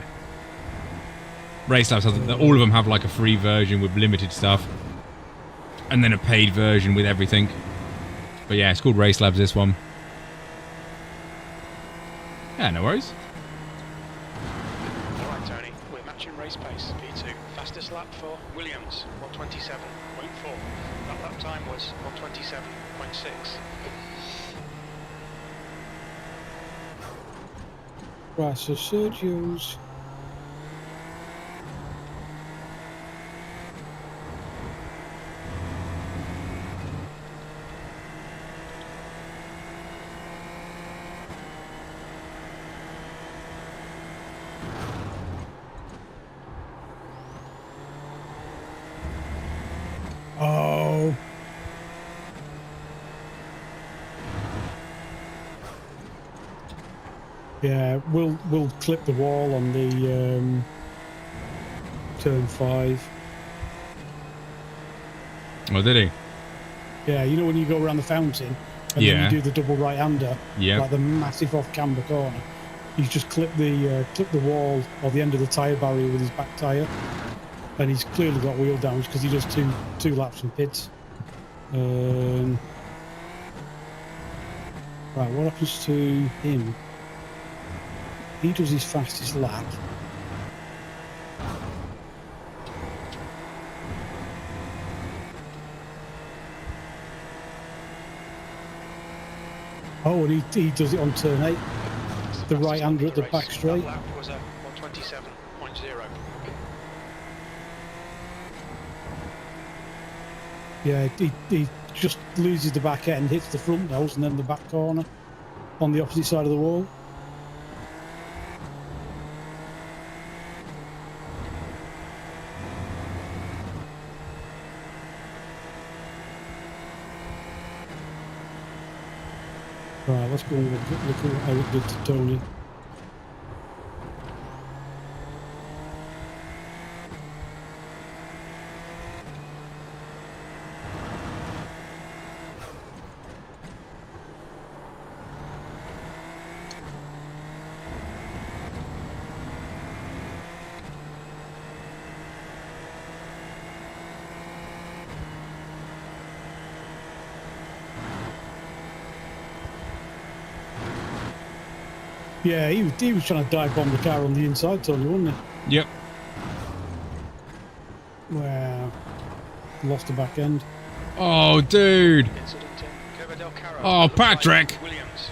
Race Labs has, all of them have like a free version with limited stuff, and then a paid version with everything. But yeah, it's called Race Labs, this one. Yeah, no worries. Alright, Tony, we're matching race pace. P2. Fastest lap for Williams, 127.4. That lap time was 127.6. Right, so Sergio's. Oh. Yeah, we'll clip the wall on the turn 5. Oh, did he? Yeah, you know when you go around the fountain and Yeah. then you do the double right-hander, Yeah. like the massive off-camber corner. He's just clipped the wall or the end of the tyre barrier with his back tyre, and he's clearly got wheel damage because he does two laps and pits. Right, what happens to him? He does his fastest lap. Oh, and he does it on turn 8. The right-hander at the back straight. That lap was 127.0. Yeah, he just loses the back end, hits the front nose and then the back corner on the opposite side of the wall. Right, let's go and look at how it did to Tony. Yeah, he was trying to dive bomb the car on the inside, Tony, wasn't he? Yep. Well, lost the back end. Oh, dude. Incident in Curva del Caro. Oh, Looks like Patrick. Williams.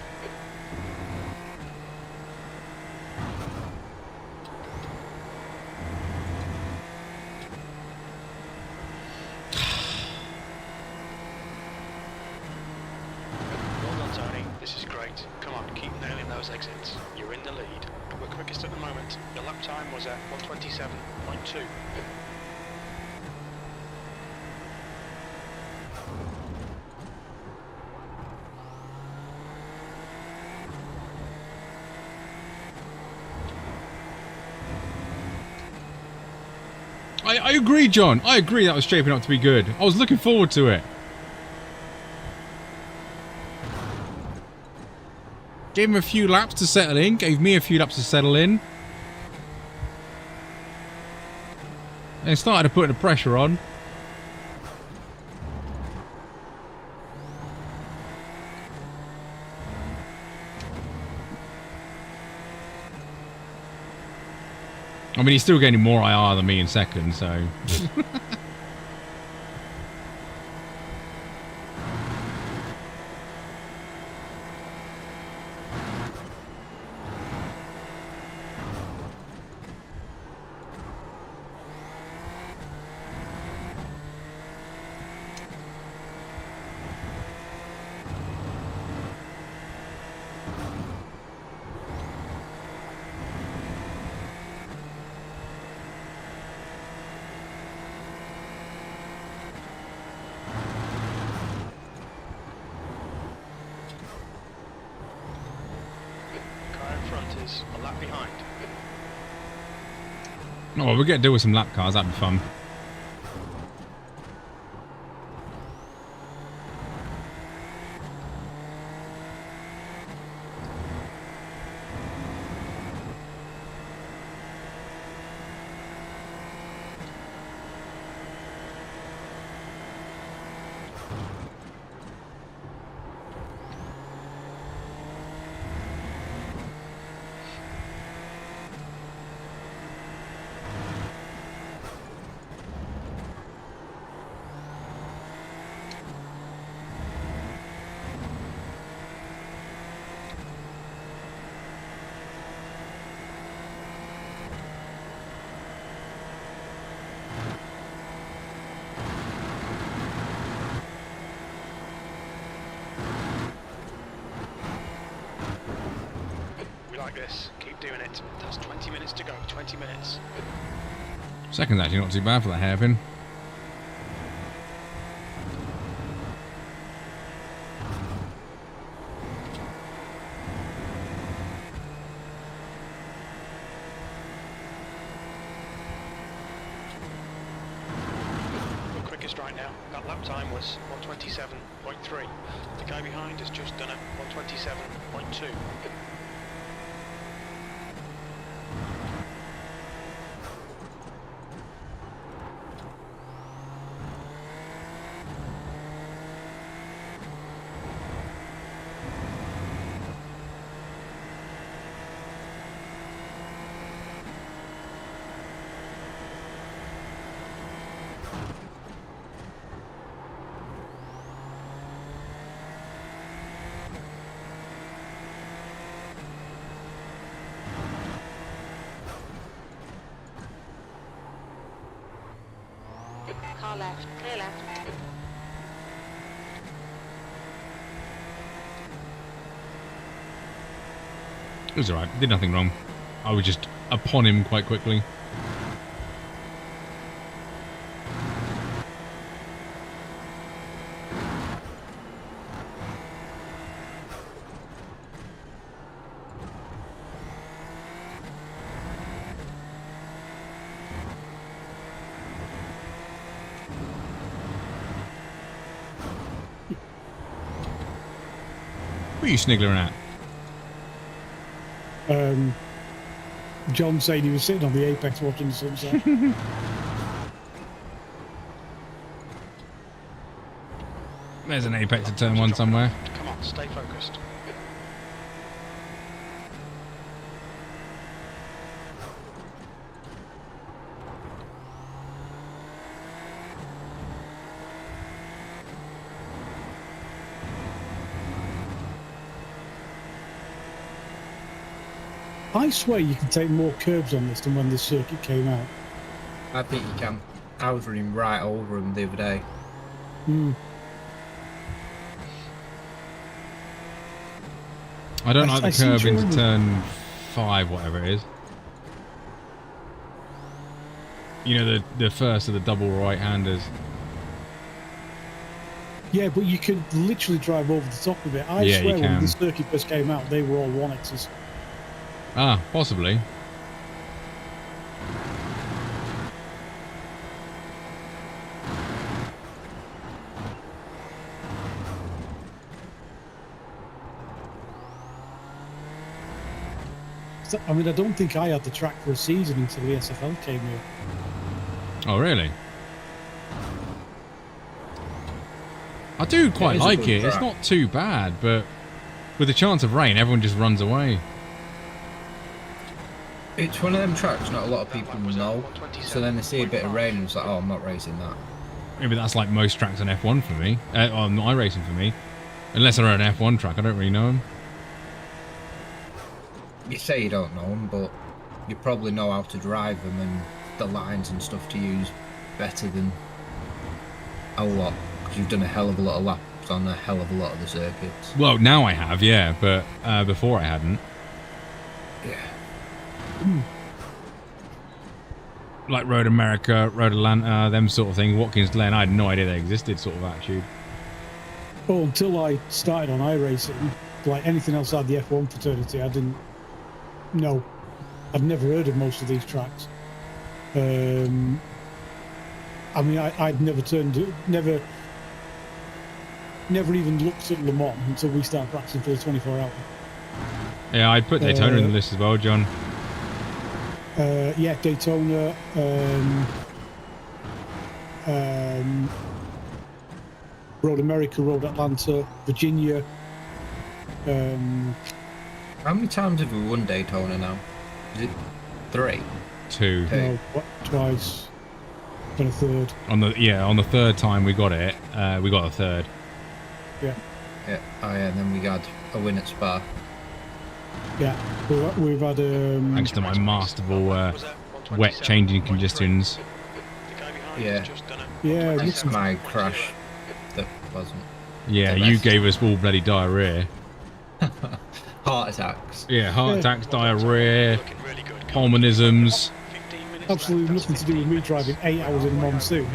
Well done, Tony. This is great. great. Come on, keep nailing those exits. You're in the lead. We're quickest at the moment. Your lap time was at 127.2. I agree, John. I agree that was shaping up to be good. I was looking forward to it. Gave him a few laps to settle in. Gave me a few laps to settle in. And started to put the pressure on. I mean, he's still getting more IR than me in second, so... A lap behind. Oh, well, we're going to deal with some lap cars. That'd be fun. Like this. Keep doing it. That's 20 minutes to go. 20 minutes. Second's actually not too bad for that hairpin. We're quickest right now. That lap time was 127.3. The guy behind has just done a 127.2. Car left, clear left. It was alright. Did nothing wrong. I was just upon him quite quickly. What are you sniggling at? John saying he was sitting on the apex watching the sunset. There's an apex at turn one somewhere. Come on, stay focused. I swear you can take more curbs on this than when this circuit came out. I think you can. I was running right over him the other day. I don't like I the seem curve to into remember- turn 5, whatever it is. You know, the first of the double right-handers. Yeah, but you could literally drive over the top of it. I Yeah, you swear when can. the circuit first came out, they were all 1Xs. Ah, possibly. So, I mean, I don't think I had the track for a season until the SFL came here. Oh, really? I do quite is a like good it. It's track. not too bad, but with the chance of rain, everyone just runs away. It's one of them tracks not a lot of people know, so then they see a bit of rain and it's like, oh, I'm not racing that. Maybe that's like most tracks on F1 for me. On iRacing for me. Unless they're on an F1 track, I don't really know them. You say you don't know them, but you probably know how to drive them and the lines and stuff to use better than a lot, because you've done a hell of a lot of laps on a hell of a lot of the circuits. Well, now I have, yeah, but before I hadn't. Yeah. Like Road America, Road Atlanta, them sort of thing. Watkins Glen, I had no idea they existed, sort of attitude. Well, until I started on iRacing, like anything outside the F1 fraternity, I didn't know. I'd never heard of most of these tracks. I mean, I'd never even looked at Le Mans until we started practicing for the 24 hour. Yeah, I'd put Daytona in the list as well, John. Yeah, Daytona, Road America, Road Atlanta, Virginia. How many times have we won Daytona now? Is it 3? 2. No, twice. Been a third. On the third time we got it, we got a third. Yeah. Yeah. Oh yeah, and then we had a win at Spa. Yeah, we've had Thanks to my masterful wet changing congestions. Yeah. yeah, It's my crash that wasn't. Yeah, the you best. gave us all bloody diarrhea. Heart attacks. Yeah, heart attacks, diarrhea, pulmonisms. absolutely nothing to do with me driving 8 hours in a monsoon.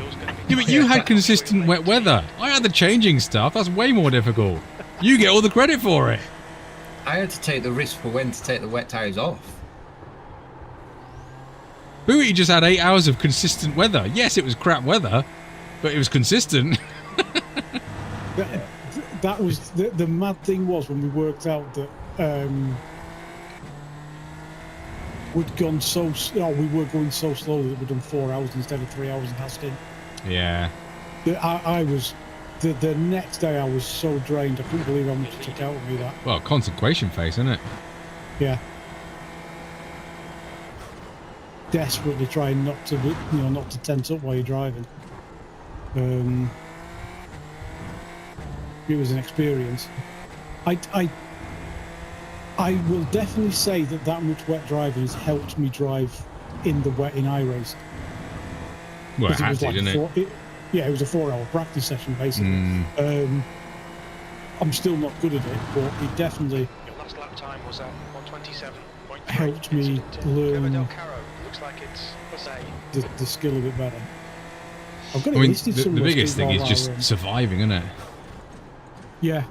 Yeah, but you had consistent wet weather. I had the changing stuff. That's way more difficult. You get all the credit for it. I had to take the risk for when to take the wet tyres off. Booty just had 8 hours of consistent weather. Yes, it was crap weather, but it was consistent. That was the mad thing was when we worked out that we'd gone we were going so slowly that we'd done 4 hours instead of 3 hours in Haskin. Yeah. I was the next day I was so drained. I couldn't believe how much it took out of me. That Well, consecration face, isn't it? yeah. Desperately trying not to not to tense up while you're driving. It was an experience. I will definitely say that much wet driving has helped me drive in the wet in iRacing. Well, it Because had to, didn't it? Yeah, it was a 4-hour practice session basically. I'm still not good at it, but it definitely Your last lap time was at 127.3. helped me learn Looks like it's the skill a bit better. I've got it I mean, listed the somewhere. biggest Steve, thing is while just I, surviving, isn't it? yeah,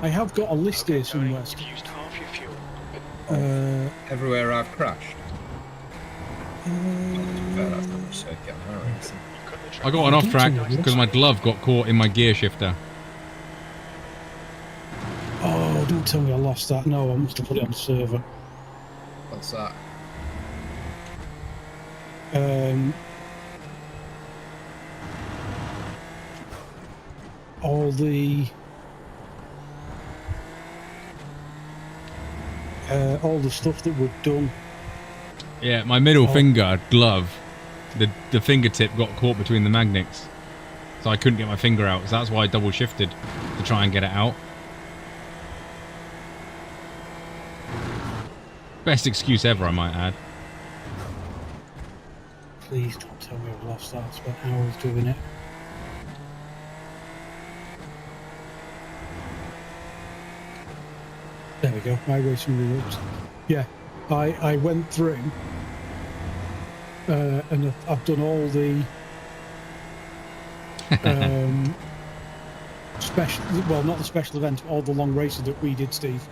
I have got a list here somewhere. You've used half your fuel. Everywhere I've crashed. Fair, I've done a circuit on iRacing. I got an off track because my glove got caught in my gear shifter. Oh, don't tell me I lost that. No, I must have put it on the server. What's that? All the stuff that we've done. Yeah, my middle finger glove, the fingertip got caught between the magnets, so I couldn't get my finger out. So that's why I double shifted to try and get it out. Best excuse ever, I might add. Please don't tell me I've lost that. I spent hours doing it. There we we go. iRacing results. Yeah, I went through and I've done all the special, well, not the special events, but all the long races that we did, Steve.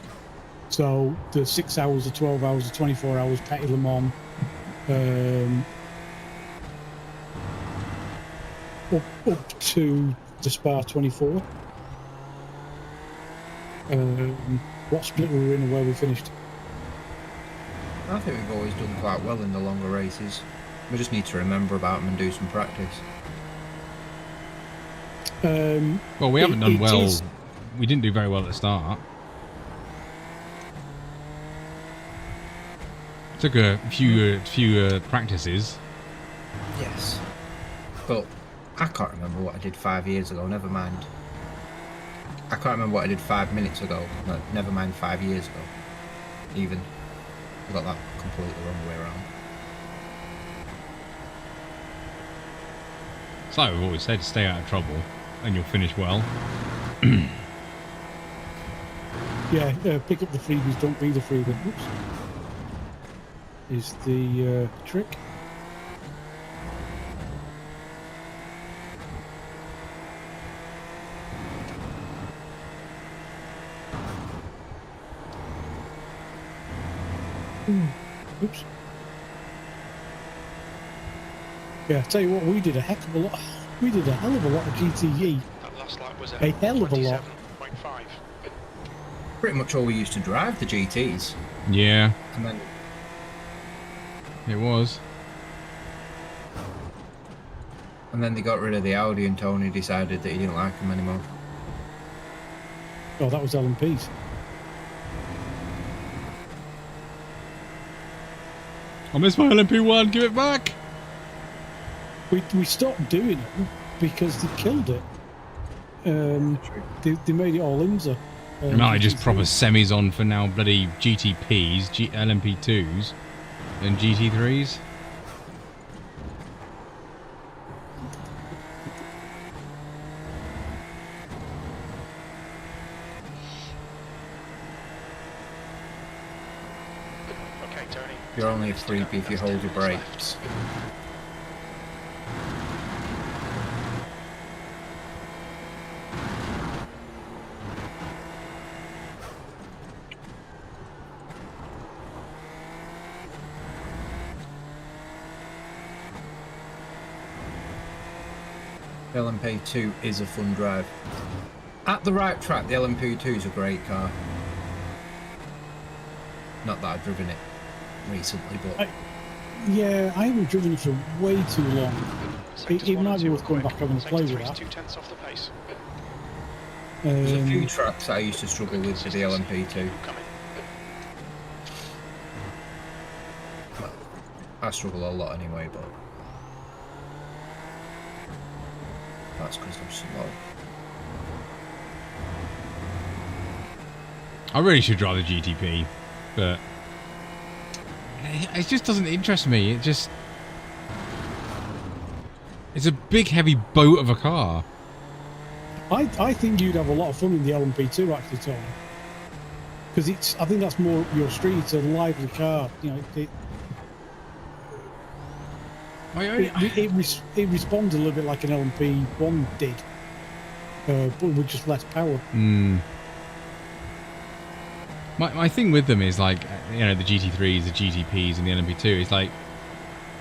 So the 6 hours, the 12 hours, the 24 hours, Petit Le Mans, up to the Spa 24. What split we were in and where we finished? I think we've always done quite well in the longer races. We just need to remember about them and do some practice. Well, we haven't done well. We didn't do very well at the start. Took a few practices. Yes. But I can't remember what I did 5 years ago, never mind. I can't remember what I did 5 minutes ago, no, never mind 5 years ago. Even. I got that completely wrong way around. It's like we've always said, stay out of trouble and you'll finish well. Yeah, pick up the freebies, don't be the freebie. Oops. Is the trick. Oops. Yeah, tell you what, we did a heck of a lot. We did a hell of a lot of GTE. That last lap was A hell of a lot. 27.5. Pretty much all we used to drive, the GTs. Yeah, And then it was. they got rid of the Audi and Tony decided that he didn't like them anymore. Oh, that was LMPs. I missed my LMP1, give it back! We stopped doing it because they killed it. They made it all IMSA. No, I just proper semis on for now bloody GTPs, LMP2s, and GT3s. Okay, Tony. You're only a freebie if you hold your brakes. The LMP2 is a fun drive. At the right track, the LMP2 is a great car. Not that I've driven it recently, but... Yeah, I haven't driven it for way too long. Sectors It 1 might and be 2 worth going quick. back having a play Sector with 3 is that. 2 tenths off the pace. There's a few tracks that I used to struggle with the LMP2. Coming. I struggle a lot anyway, but... that's because I'm slow. I really should drive the GTP, but it just doesn't interest me. It's a big heavy boat of a car. I think you'd have a lot of fun in the LMP2 actually, Tony. Because I think that's more up your street. It's a lively car. You know, it responds a little bit like an LMP1 did, but with just less power. My thing with them is like, you know, the GT3s, the GTPs, and the LMP2 is like,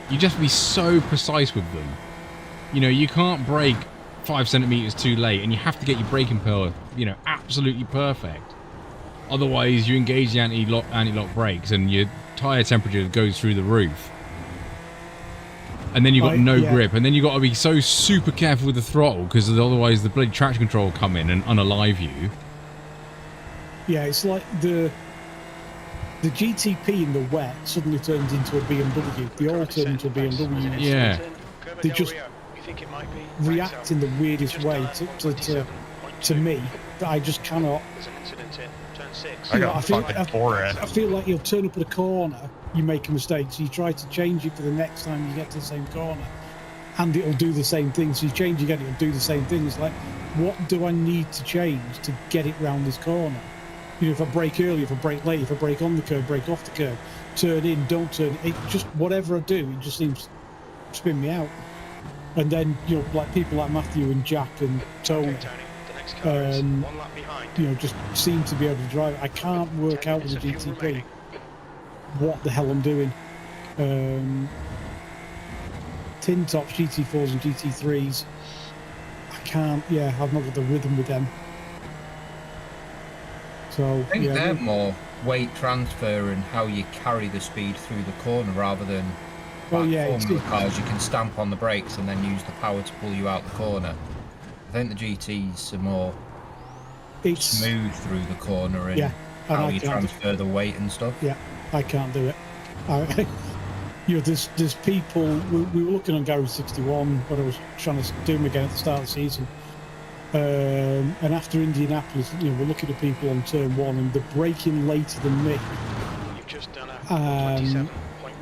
you just have to be so precise with them. You know, you can't brake 5 centimeters too late, and you have to get your braking power, you know, absolutely perfect. Otherwise, you engage the anti-lock brakes, and your tire temperature goes through the roof. And then you've got no grip, and then you've got to be so super careful with the throttle, because otherwise the bloody traction control will come in and unalive you. Yeah, it's like the GTP in the wet suddenly turns into a BMW. They all turn into a BMW. Yeah. They just react in the weirdest way to me that I just cannot. There's an incident in turn 6. I got fucking Borat. I feel like you'll turn up at a corner, you make a mistake, so you try to change it for the next time you get to the same corner, and it'll do the same thing. So you change again, it'll do the same thing. It's like, what do I need to change to get it round this corner? You know, if I brake early, if I brake late, if I brake on the curb, brake off the curb, turn in, don't turn. It just whatever I do, it just seems to spin me out. And then you know, like people like Matthew and Jack and Tony, Okay, Tony. The next car is 1 lap behind. you know, just seem to be able to drive. I can't work 10 out with the minutes of fuel GTP remaining. what the hell I'm doing. Tin tops, GT4s and GT3s. I can't. Yeah, I've not got the rhythm with them. So I think yeah, they're more weight transfer and how you carry the speed through the corner rather than Oh, like yeah, Formula cars. You can stamp on the brakes and then use the power to pull you out the corner. I think the GTs are more it's smooth through the corner and Yeah, and how I you can't do- transfer the weight and stuff. Yeah, I can't do it. You know, there's people. We were looking on Garage 61 when I was trying to do them again at the start of the season. And after Indianapolis, you know, we're looking at people on turn 1 and they're braking later than me, You've just done a 27.1.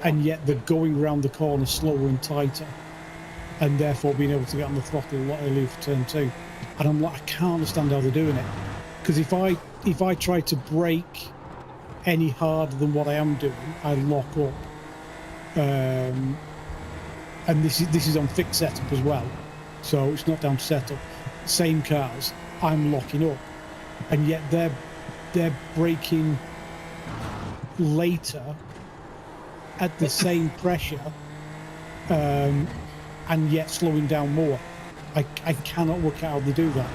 and yet they're going round the corner slower and tighter, and therefore being able to get on the throttle a lot earlier for turn 2. And I'm like, I can't understand how they're doing it, because if I try to brake any harder than what I am doing, I lock up. And this is on fixed setup as well, so it's not down to setup. Same cars, I'm locking up, and yet they're braking later at the same pressure, and yet slowing down more. I cannot work out how they do that.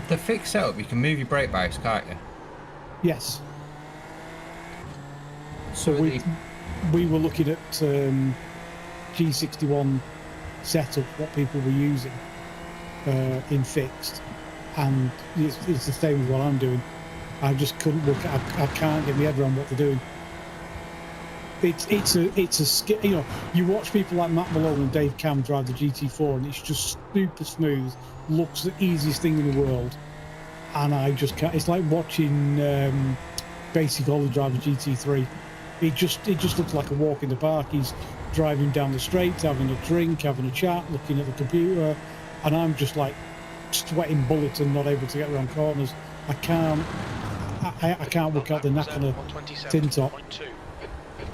The fixed setup, you can move your brake bias, can't you? Yes. So we were looking at G61 setup, what people were using in fixed, and it's the same as what I'm doing. I just couldn't work. I can't get my head around what they're doing. It's a you know, you watch people like Matt Malone and Dave Cam drive the GT4 and it's just super smooth, looks the easiest thing in the world, and I just can't. It's like watching Basic Ollie drive the GT3. It just looks like a walk in the park. He's driving down the straight, having a drink, having a chat, looking at the computer, and I'm just like sweating bullets and not able to get around corners. I can't work out the knack on a tin top,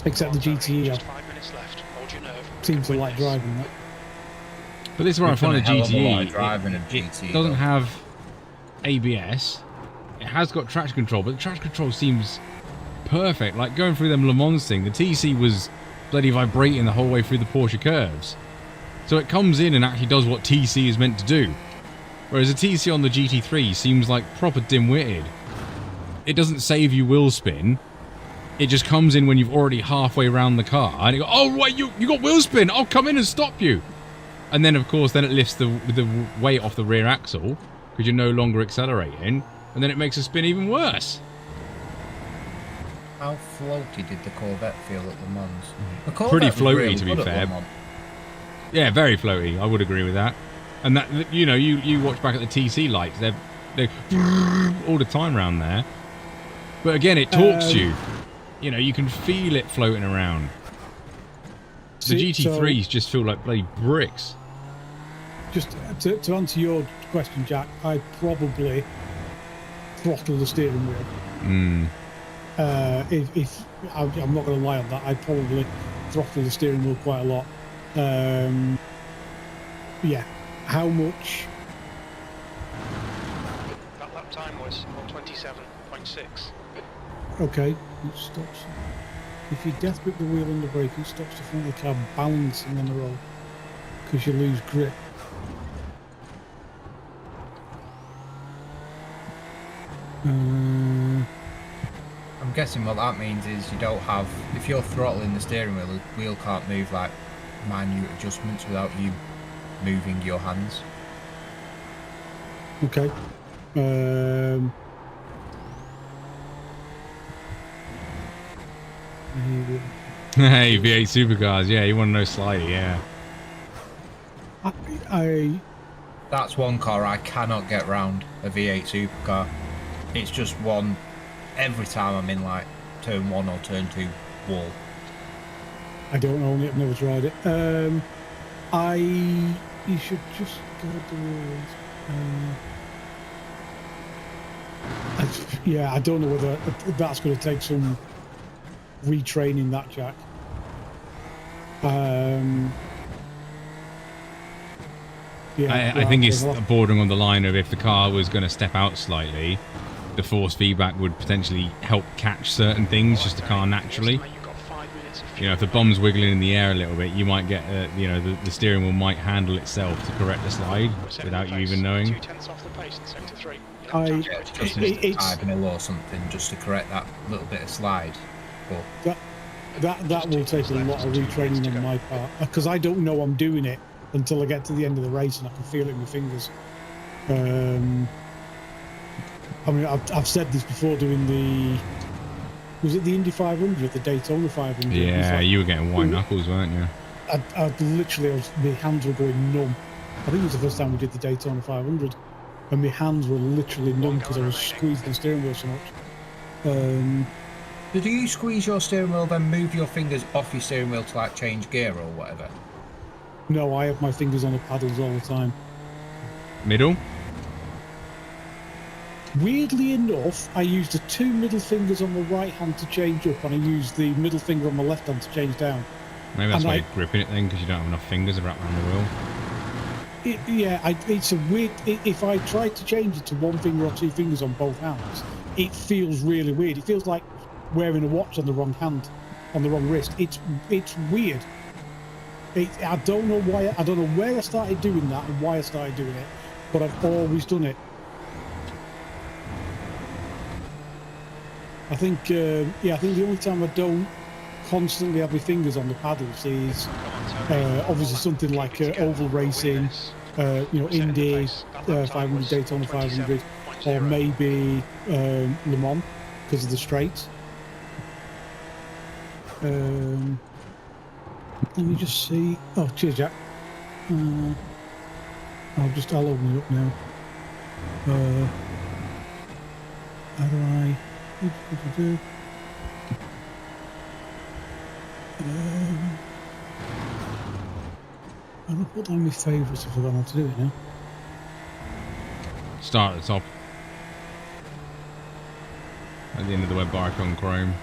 except the GTE. Just 5 minutes left. Hold your nerve. Seems to like driving that. But this is where I find the GTE. Driving a GTE It doesn't have ABS. It has got traction control, but the traction control seems perfect. Like going through them Le Mans thing, the TC was bloody vibrating the whole way through the Porsche curves. So it comes in and actually does what TC is meant to do. Whereas the TC on the GT3 seems like proper dim-witted. It doesn't save you wheel spin. It just comes in when you've already halfway around the car. And you go, oh, wait, you got wheel spin. I'll come in and stop you. And then, of course, then it lifts the weight off the rear axle because you're no longer accelerating. And then it makes the spin even worse. How floaty did the Corvette feel at Le Mans? The Corvette Pretty was floaty, really to be good at fair. Le Mans. Yeah, very floaty. I would agree with that. And that, you know, you watch back at the TC lights, they're all the time around there. But again, it talks to you. You know, you can feel it floating around. The GT3s just feel like bloody bricks. Just to answer your question, Jack, I'd probably throttle the steering wheel. If I'm not going to lie on that, I'd probably throttle the steering wheel quite a lot. Yeah, how much? That lap time was 127.6. Okay, it stops. If you death grip the wheel on the brake, it stops the front of the car balancing on the road because you lose grip. I'm guessing what that means is you don't have, if you're throttling the steering wheel, the wheel can't move like minute adjustments without you moving your hands. Okay. Hey, V8 supercars, yeah, you want to know Slidey, yeah. That's one car I cannot get round, a V8 supercar. It's just one every time I'm in like turn 1 or turn 2 wall. I don't own it, I've never tried it. You should just go to the rules. Yeah, I don't know whether that's going to take some retraining, that, Jack. Yeah, I think it's bordering on the line of if the car was going to step out slightly, the force feedback would potentially help catch certain things, just the car naturally. You know, if the bomb's wiggling in the air a little bit, you might get, you know, the steering wheel might handle itself to correct the slide without you even knowing. It's 5 or something just to correct that little bit of slide. But that will take a lot of retraining on my part, because I don't know I'm doing it until I get to the end of the race and I can feel it in my fingers. I mean, I've said this before doing the... Was it the Indy 500, the Daytona 500? Yeah, you were getting white knuckles, weren't you? My hands were going numb. I think it was the first time we did the Daytona 500, and my hands were literally numb because I was squeezing the steering wheel so much. Do you squeeze your steering wheel, then move your fingers off your steering wheel to like change gear or whatever? No, I have my fingers on the paddles all the time. Middle? Weirdly enough, I use the 2 middle fingers on the right hand to change up, and I use the middle finger on my left hand to change down. Maybe that's why you're gripping it then, because you don't have enough fingers wrapped around the wheel. It's a weird... If I try to change it to 1 finger or 2 fingers on both hands, it feels really weird. It feels like wearing a watch on the wrong hand, on the wrong wrist. It's weird. I don't know why. I don't know where I started doing that and why I started doing it, but I've always done it. I think I think the only time I don't constantly have my fingers on the paddles is obviously something like oval racing, you know, Indy 500, Daytona 500, or maybe Le Mans because of the straights. Let me just see. Oh, cheers, Jack. I'll open it up now. How do I? I'll put down my favourites if I don't know how to do it now. Start at the top. At the end of the web icon, Chrome.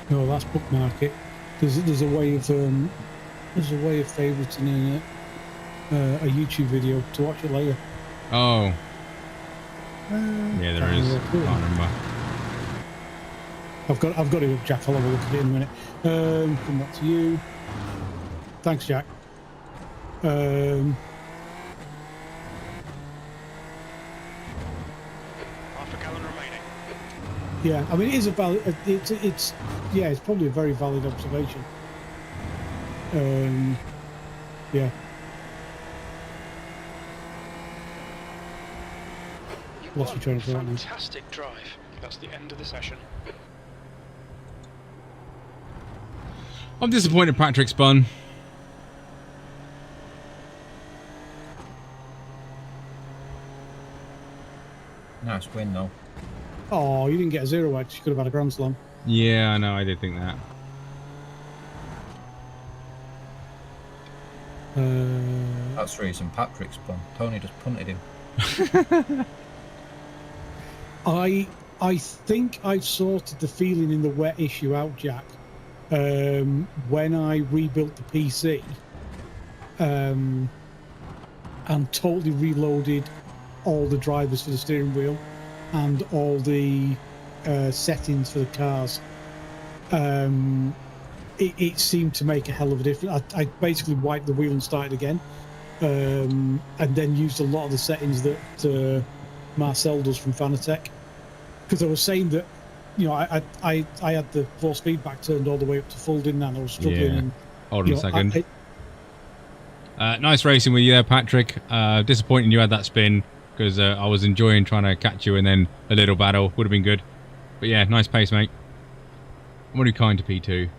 No, that's bookmark it. There's a way of favouriting in it. A YouTube video to watch it later. Oh. Yeah, there is. Can't remember. I've got it up, Jack. I'll have a look at it in a minute. Come back to you. Thanks, Jack. Half a gallon remaining. Yeah, I mean, it is a valid. It's probably a very valid observation. Yeah. Lost my train of thought now. Fantastic drive. That's the end of the session. I'm disappointed Patrick spun. Nice win though. Oh, you didn't get a 0X. You could have had a Grand Slam. Yeah, I know. I did think that. That's the reason Patrick spun. Tony just punted him. I think I've sorted the feeling in the wet issue out, Jack. When I rebuilt the PC and totally reloaded all the drivers for the steering wheel and all the settings for the cars, it seemed to make a hell of a difference. I basically wiped the wheel and started again, and then used a lot of the settings that Marcel does from Fanatec, because I was saying that, you know, I had the force feedback turned all the way up to full, didn't I? And I was struggling. Yeah. And, hold on a second. Nice racing with you there, Patrick. Disappointing you had that spin, because I was enjoying trying to catch you, and then a little battle would have been good. But yeah, nice pace, mate. I'm really kind to P2.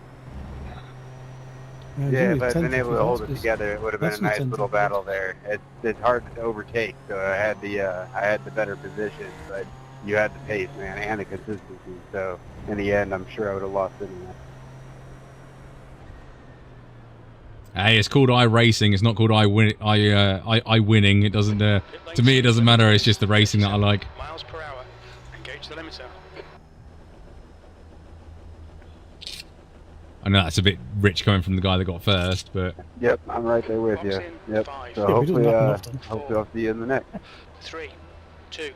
Yeah, if I'd been able to hold it together, it would have been a nice little battle there. It's hard to overtake, so I had the better position, but you had the pace, man, and the consistency. So in the end, I'm sure I would have lost it in Hey, it's called iRacing. It's not called I winning. It doesn't. To me, it doesn't matter. It's just the racing that I like. Miles per hour. Engage the limiter. I know that's a bit rich coming from the guy that got first, but Yep, I'm right there with you. Yep. So hopefully, hopefully I'll see you in the next. 3, 2.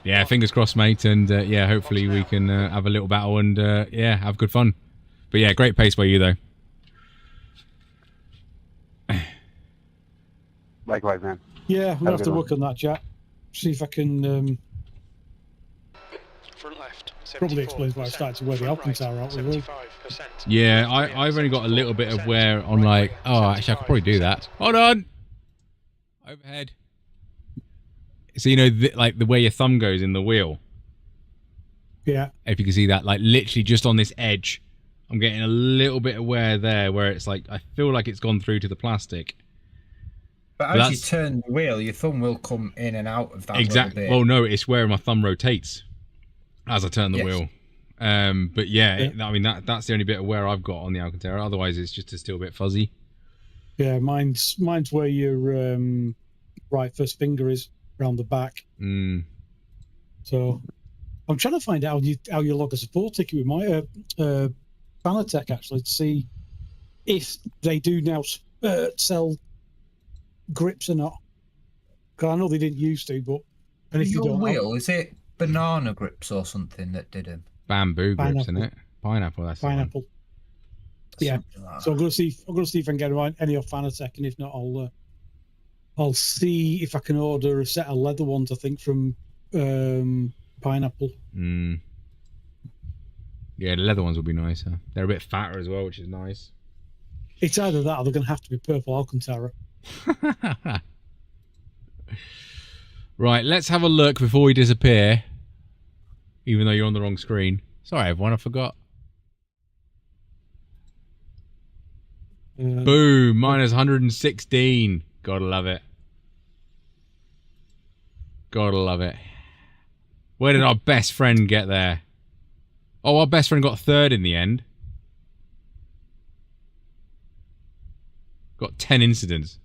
yeah, fingers crossed, mate. And yeah, hopefully we can have a little battle and yeah, have good fun. But yeah, great pace by you though. Likewise, man. Yeah, we'll have to work on that, Jack. See if I can. Front left. Probably explains why I started to wear the Alcantara out with it. Yeah, I've only got a little bit of wear on, like, oh, actually I could probably do that. Hold on. Overhead. So you know, like the way your thumb goes in the wheel. Yeah. If you can see that, like literally just on this edge, I'm getting a little bit of wear there, where it's like I feel like it's gone through to the plastic. But as you turn the wheel, your thumb will come in and out of that little bit. Well, no, it's where my thumb rotates as I turn the wheel. But yeah, I mean that's the only bit of wear I've got on the Alcantara. Otherwise, it's just still a bit fuzzy. Yeah, mine's where your right first finger is around the back. So I'm trying to find out how you log a support ticket with my Fanatec actually to see if they do now sell grips or not. Because I know they didn't used to, but and if your you don't, wheel is it banana grips or something that did them? Bamboo grips, isn't it? Pineapple. That's pineapple. Yeah. So I'm gonna see if I can get any off Fanatec, and if not, I'll see if I can order a set of leather ones. I think from Pineapple. Yeah, the leather ones will be nicer. They're a bit fatter as well, which is nice. It's either that or they're going to have to be purple Alcantara. Right, let's have a look before we disappear. Even though you're on the wrong screen. Sorry, everyone, I forgot. Boom, minus 116. Gotta love it. Gotta love it. Where did our best friend get there? Oh, our best friend got third in the end. Got 10 incidents.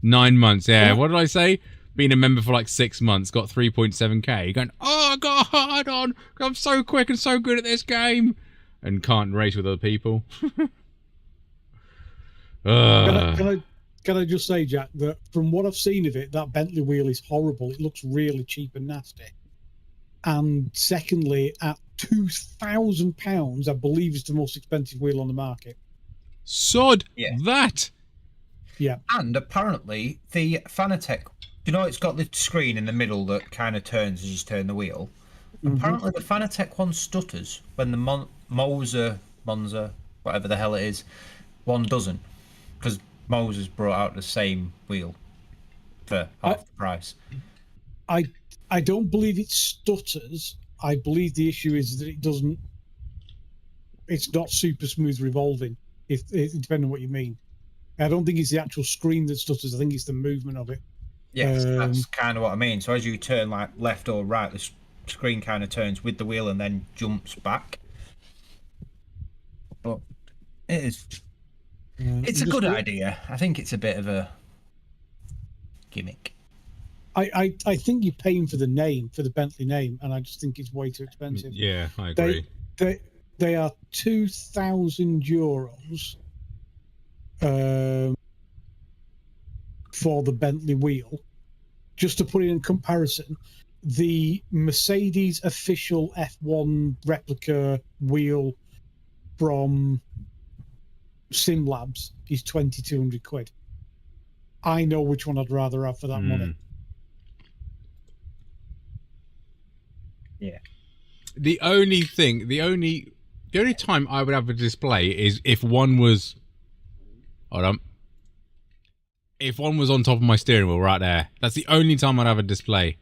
9 months, yeah. What did I say? Been a member for like 6 months, got 3.7k. You're going, oh, I got hard on. I'm so quick and so good at this game. And can't race with other people. Can I just say, Jack, that from what I've seen of it, that Bentley wheel is horrible. It looks really cheap and nasty. And secondly, at £2,000, I believe it's the most expensive wheel on the market. Sod that. Yeah. And apparently the Fanatec, you know, it's got the screen in the middle that kind of turns as you turn the wheel. Apparently the Fanatec one stutters when the Monza, whatever the hell it is, one doesn't. Because Moser's brought out the same wheel for half the price. I don't believe it stutters. I believe the issue is that it's not super smooth revolving, depending on what you mean. I don't think it's the actual screen that stutters. I think it's the movement of it. Yes, that's kind of what I mean. So as you turn like left or right, the screen kind of turns with the wheel and then jumps back. But it is. It's a good idea. I think it's a bit of a gimmick. I think you're paying for the name, for the Bentley name, and I just think it's way too expensive. Yeah, I agree. They are €2,000 for the Bentley wheel. Just to put it in comparison, the Mercedes official F1 replica wheel from SimLabs is £2,200. I know which one I'd rather have for that money. Yeah. The only time I would have a display is if one was, hold on, if one was on top of my steering wheel right there. That's the only time I'd have a display.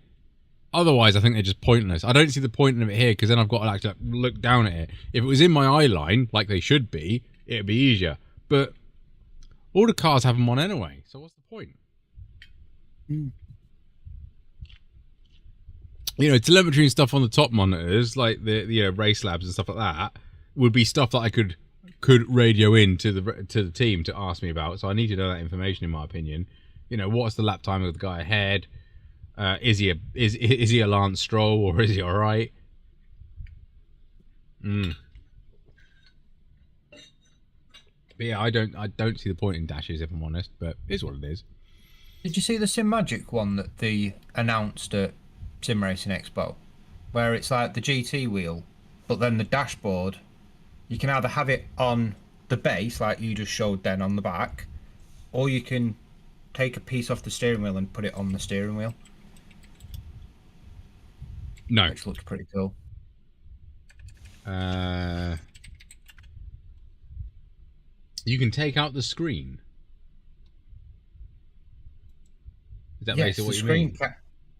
Otherwise, I think they're just pointless. I don't see the point of it here because then I've got to like look down at it. If it was in my eye line, like they should be, it'd be easier. But all the cars have them on anyway, so what's the point? You know, telemetry and stuff on the top monitors, like the Race Labs and stuff like that, would be stuff that I could could radio in to the team to ask me about. So I need to know that information, in my opinion. You know, what's the lap time of the guy ahead? Is he a Lance Stroll, or is he all right? But yeah, I don't see the point in dashes, if I'm honest. But it's what it is. Did you see the Sim Magic one that they announced at Sim Racing Expo, where it's like the GT wheel, but then the dashboard, you can either have it on the base, like you just showed then on the back, or you can take a piece off the steering wheel and put it on the steering wheel. No. Which looks pretty cool. You can take out the screen. Is that basically what you mean?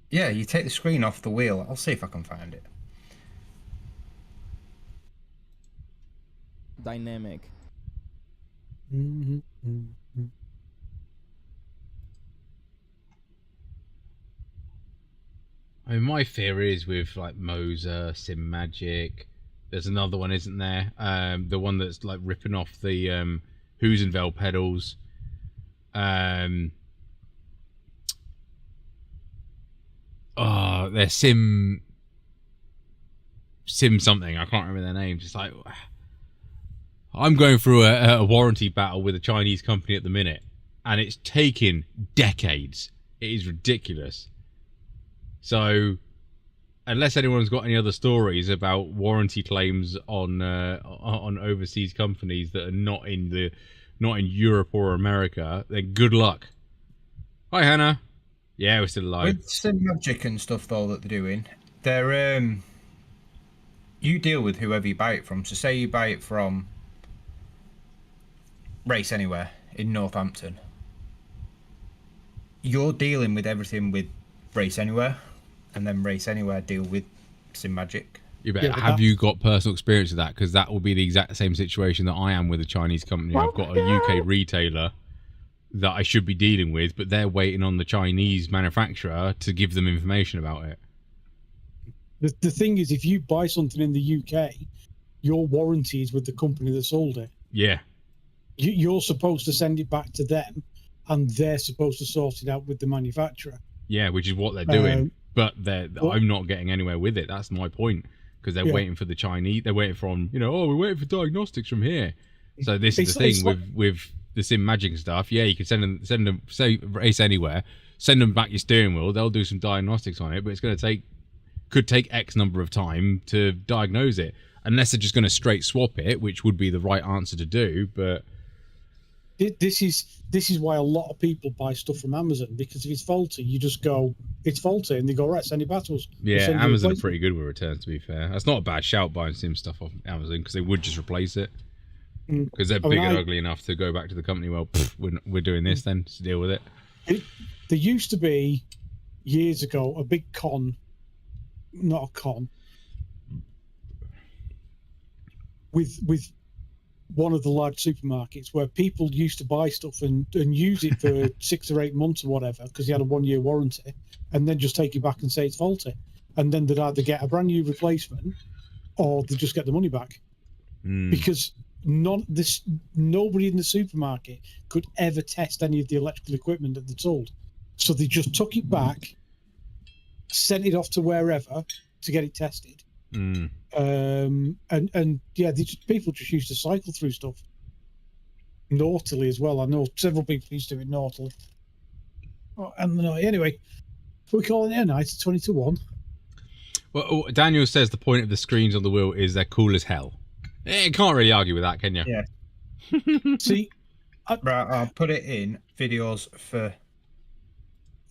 Yeah, you take the screen off the wheel. I'll see if I can find it. Dynamic. I mean, my fear is with like Moser, Sim Magic. There's another one, isn't there? The one that's like ripping off the Huizenveld pedals. They're Sim something. I can't remember their name. Just like, I'm going through a warranty battle with a Chinese company at the minute, and it's taken decades. It is ridiculous. So, unless anyone's got any other stories about warranty claims on overseas companies that are not in Europe or America, then good luck. Hi, Hannah. Yeah, we're still alive. With Sim Magic and stuff though that they're doing, they're you deal with whoever you buy it from. So say you buy it from Race Anywhere in Northampton, you're dealing with everything with Race Anywhere, and then Race Anywhere deal with Sim Magic. Have you got personal experience with that? Because that will be the exact same situation that I am with a Chinese company. I've got a UK retailer that I should be dealing with, but they're waiting on the Chinese manufacturer to give them information about it. The thing is, if you buy something in the UK, your warranty is with the company that sold it. Yeah. You're supposed to send it back to them, and they're supposed to sort it out with the manufacturer. Yeah, which is what they're doing. But I'm not getting anywhere with it. That's my point. Because they're waiting for the Chinese. They're waiting from, we're waiting for diagnostics from here. So this is the thing with the Sim Magic stuff. Yeah, you can send them, say Race Anywhere, send them back your steering wheel. They'll do some diagnostics on it, but it's going to could take X number of time to diagnose it. Unless they're just going to straight swap it, which would be the right answer to do. But this is why a lot of people buy stuff from Amazon, because if it's faulty, you just go, it's faulty, and they go, right, send it back to us. Yeah, Amazon are pretty good with returns, to be fair. That's not a bad shout, buying Sim stuff off Amazon, because they would just replace it. Because they're big and ugly enough to go back to the company, well, we're doing this then, to deal with it. There used to be, years ago, a big not a con, with one of the large supermarkets where people used to buy stuff and use it for 6 or 8 months or whatever, because you had a 1-year warranty, and then just take it back and say it's faulty. And then they'd either get a brand new replacement or they'd just get the money back. Because nobody in the supermarket could ever test any of the electrical equipment that they'd sold. So they just took it back, sent it off to wherever to get it tested. And people just used to cycle through stuff naughtily as well. I know several people used to do it naughtily. Anyway, we're calling it a night. 20-1. Well, Daniel says the point of the screens on the wheel is they're cool as hell. You can't really argue with that, can you? Yeah. See, I'll put it in videos for.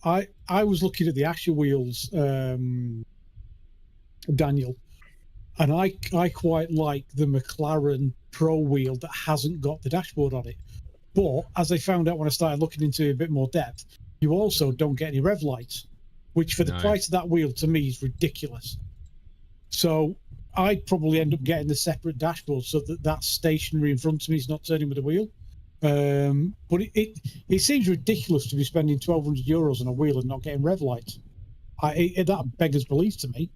I was looking at the Asher wheels, Daniel, and I quite like the McLaren Pro wheel that hasn't got the dashboard on it. But as I found out when I started looking into it a bit more depth, you also don't get any rev lights, which for the price of that wheel to me is ridiculous. So I'd probably end up getting the separate dashboard so that that's stationary in front of me, is not turning with the wheel. But it seems ridiculous to be spending €1,200 on a wheel and not getting rev lights. That beggars belief to me.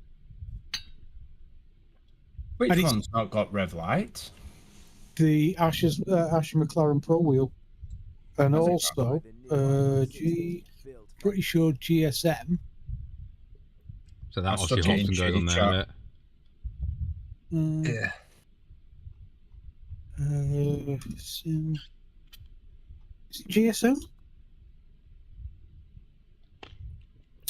Which one's not got rev lights? the Asher McLaren Pro Wheel, and Has it? also pretty sure GSM. So that That's obviously such an hops and goes on there. chat. Yeah. GSM.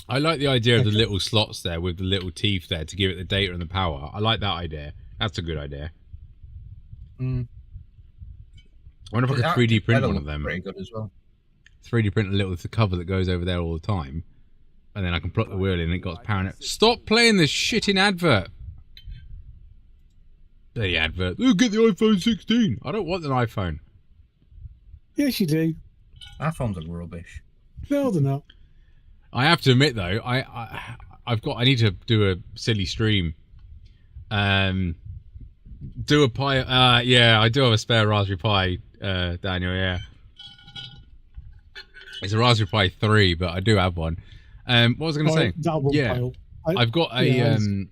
I like the idea of the little slots there with the little teeth there to give it the data and the power. I like that idea. That's a good idea. I wonder if I could 3D print one of them. Pretty good as well. 3D print a little cover that goes over there all the time, and then I can plug the wheel in and it got power. Stop playing this shitting advert. The advert. Oh, get the iPhone 16. I don't want an iPhone. Yes, you do. iPhones are rubbish. No, they're not. I have to admit though, I need to do a silly stream. Do a Pi. Yeah, I do have a spare Raspberry Pi, Daniel. Yeah, it's a Raspberry Pi 3, but I do have one. What was I going to say? Yeah, I've got a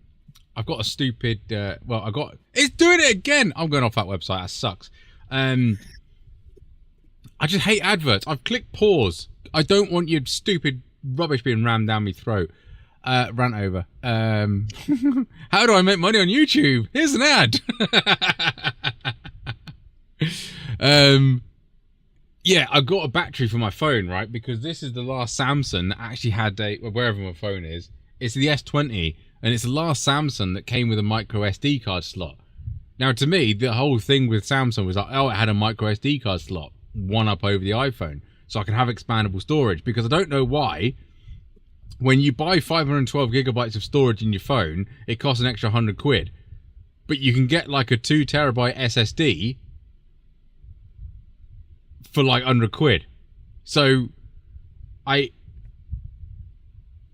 I've got a stupid. It's doing it again. I'm going off that website. That sucks. I just hate adverts. I've clicked pause. I don't want your stupid rubbish being rammed down my throat. Rant over. How do I make money on YouTube? Here's an ad. Yeah, I got a battery for my phone, right? Because this is the last Samsung that actually had wherever my phone is. It's the S20, and it's the last Samsung that came with a micro SD card slot. Now, to me, the whole thing with Samsung was like, oh, it had a micro SD card slot, one up over the iPhone, so I can have expandable storage. Because I don't know why, when you buy 512 gigabytes of storage in your phone, it costs an extra £100. But you can get like a 2 terabyte SSD for like £100. So,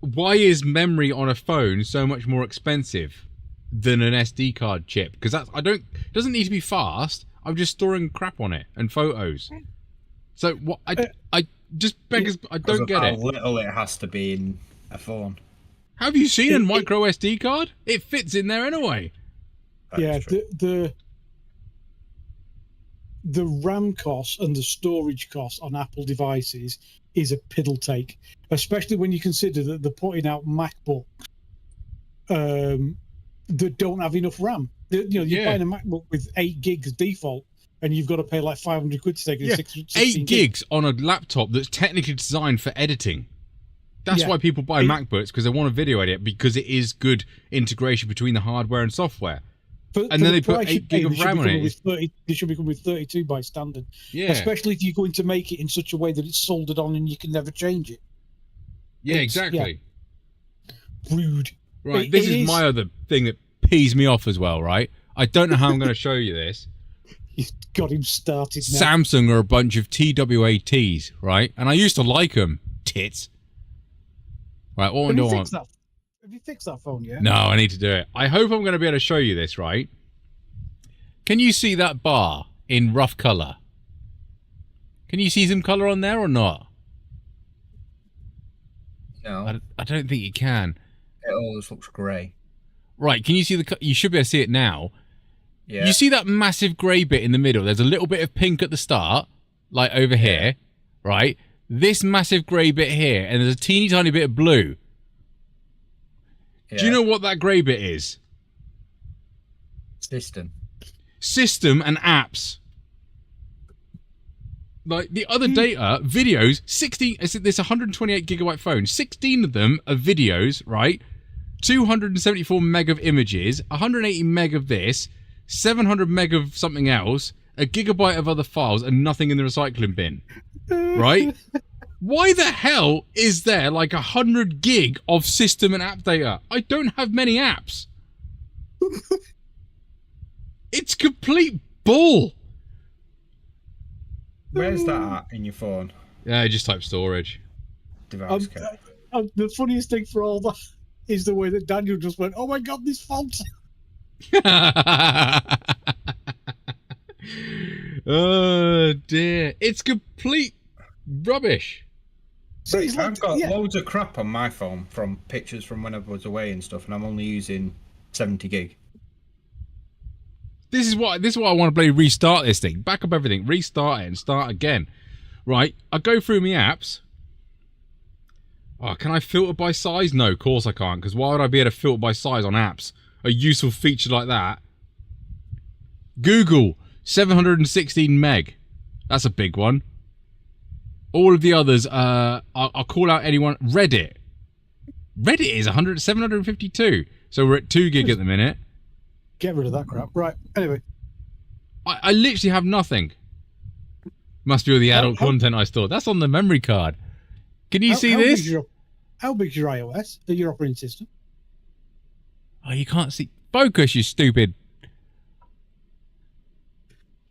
why is memory on a phone so much more expensive than an SD card chip? Because it doesn't need to be fast. I'm just storing crap on it and photos. So what? I just beggars. I don't get it. How little it has to be in a phone. Have you seen a micro SD card? It fits in there anyway. Yeah, the RAM costs and the storage costs on Apple devices is a piddle take, especially when you consider that they're putting out MacBooks that don't have enough RAM. You're buying a MacBook with 8 gigs default, and you've got to pay like £500 to take it. 8 gigs on a laptop that's technically designed for editing. That's why people buy MacBooks, because they want a video edit, because it is good integration between the hardware and software. And then they put 8 gig of RAM on it. They should be coming with 32 by standard. Yeah. Especially if you're going to make it in such a way that it's soldered on and you can never change it. Yeah, exactly. Yeah. Rude. Right, this is my other thing that pees me off as well, right? I don't know how I'm going to show you this. You've got him started now. Samsung are a bunch of TWATs, right? And I used to like them. Tits. Right, what do I want? Have you fixed that phone yet? No, I need to do it. I hope I'm going to be able to show you this, right? Can you see that bar in rough colour? Can you see some colour on there or not? No. I don't think you can. It always looks grey. Right, can you see you should be able to see it now. Yeah. You see that massive grey bit in the middle? There's a little bit of pink at the start, like over here, right? This massive grey bit here, and there's a teeny tiny bit of blue. Do you know what that grey bit is? System. System and apps. Like the other data, videos, 16, this 128 gigabyte phone, 16 of them are videos, right? 274 meg of images, 180 meg of this, 700 meg of something else, a gigabyte of other files, and nothing in the recycling bin. Right? Why the hell is there like 100 gig of system and app data? I don't have many apps. It's complete bull. Where's that at in your phone? Yeah, just type storage. Device cap. The funniest thing for all that is the way that Daniel just went, oh my god, this font. Oh dear. It's complete rubbish. See, I've got loads of crap on my phone from pictures from when I was away and stuff, and I'm only using 70 gig. This is why I want to play restart this thing. Back up everything, restart it, and start again. Right, I go through my apps. Oh, can I filter by size? No, of course I can't, because why would I be able to filter by size on apps? A useful feature like that. Google, 716 meg. That's a big one. All of the others, I'll call out anyone. Reddit. Reddit is 752. So we're at 2 gig at the minute. Get rid of that crap. Right, anyway. I literally have nothing. Must be all the adult content I stored. That's on the memory card. Can you see this? How big's your iOS, your operating system? Oh, you can't see. Focus, you stupid.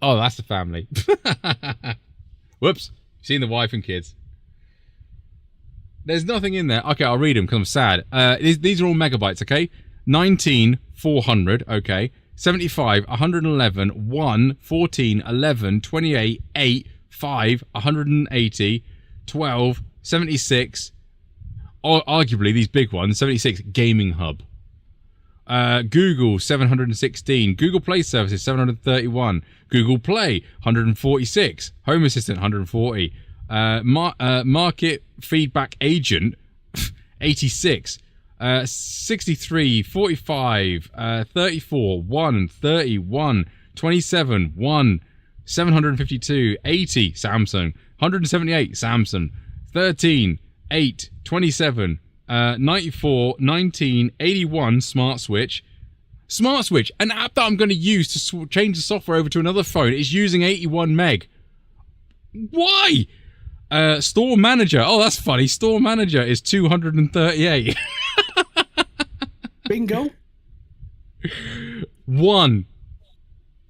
Oh, that's the family. Whoops. Seen the wife and kids. There's nothing in there. Okay, I'll read them because I'm sad. These are all megabytes, okay? 19, 400, okay. 75, 111, 1, 14, 11, 28, 8, 5, 180, 12, 76. Arguably, these big ones. 76, Gaming Hub. Google, 716. Google Play Services, 731. Google Play, 146. Home Assistant, 140. Market Feedback Agent, 86. 63, 45, 34, 1, 31, 27, 1, 752, 80, Samsung, 178, Samsung, 13, 8, 27, 94, 19, 81, Smart Switch. Smart Switch, an app that I'm going to use to change the software over to another phone, is using 81 meg. Why? Store Manager. Oh, that's funny. Store Manager is 238. Bingo. 1.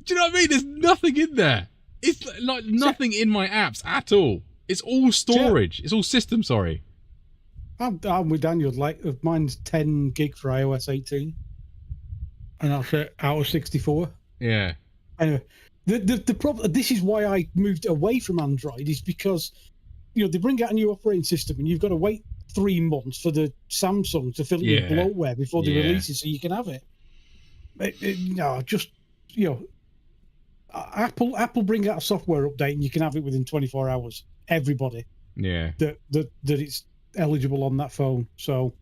Do you know what I mean? There's nothing in there. It's like nothing in my apps at all. It's all storage. It's all system, sorry. I'm with Daniel. Like, mine's 10 gig for iOS 18. And that's it, out of 64. Yeah. Anyway, the problem, this is why I moved away from Android, is because, you know, they bring out a new operating system and you've got to wait 3 months for the Samsung to fill it with bloatware before they release it so you can have it. Apple bring out a software update and you can have it within 24 hours. Everybody. Yeah. That it's eligible on that phone. So,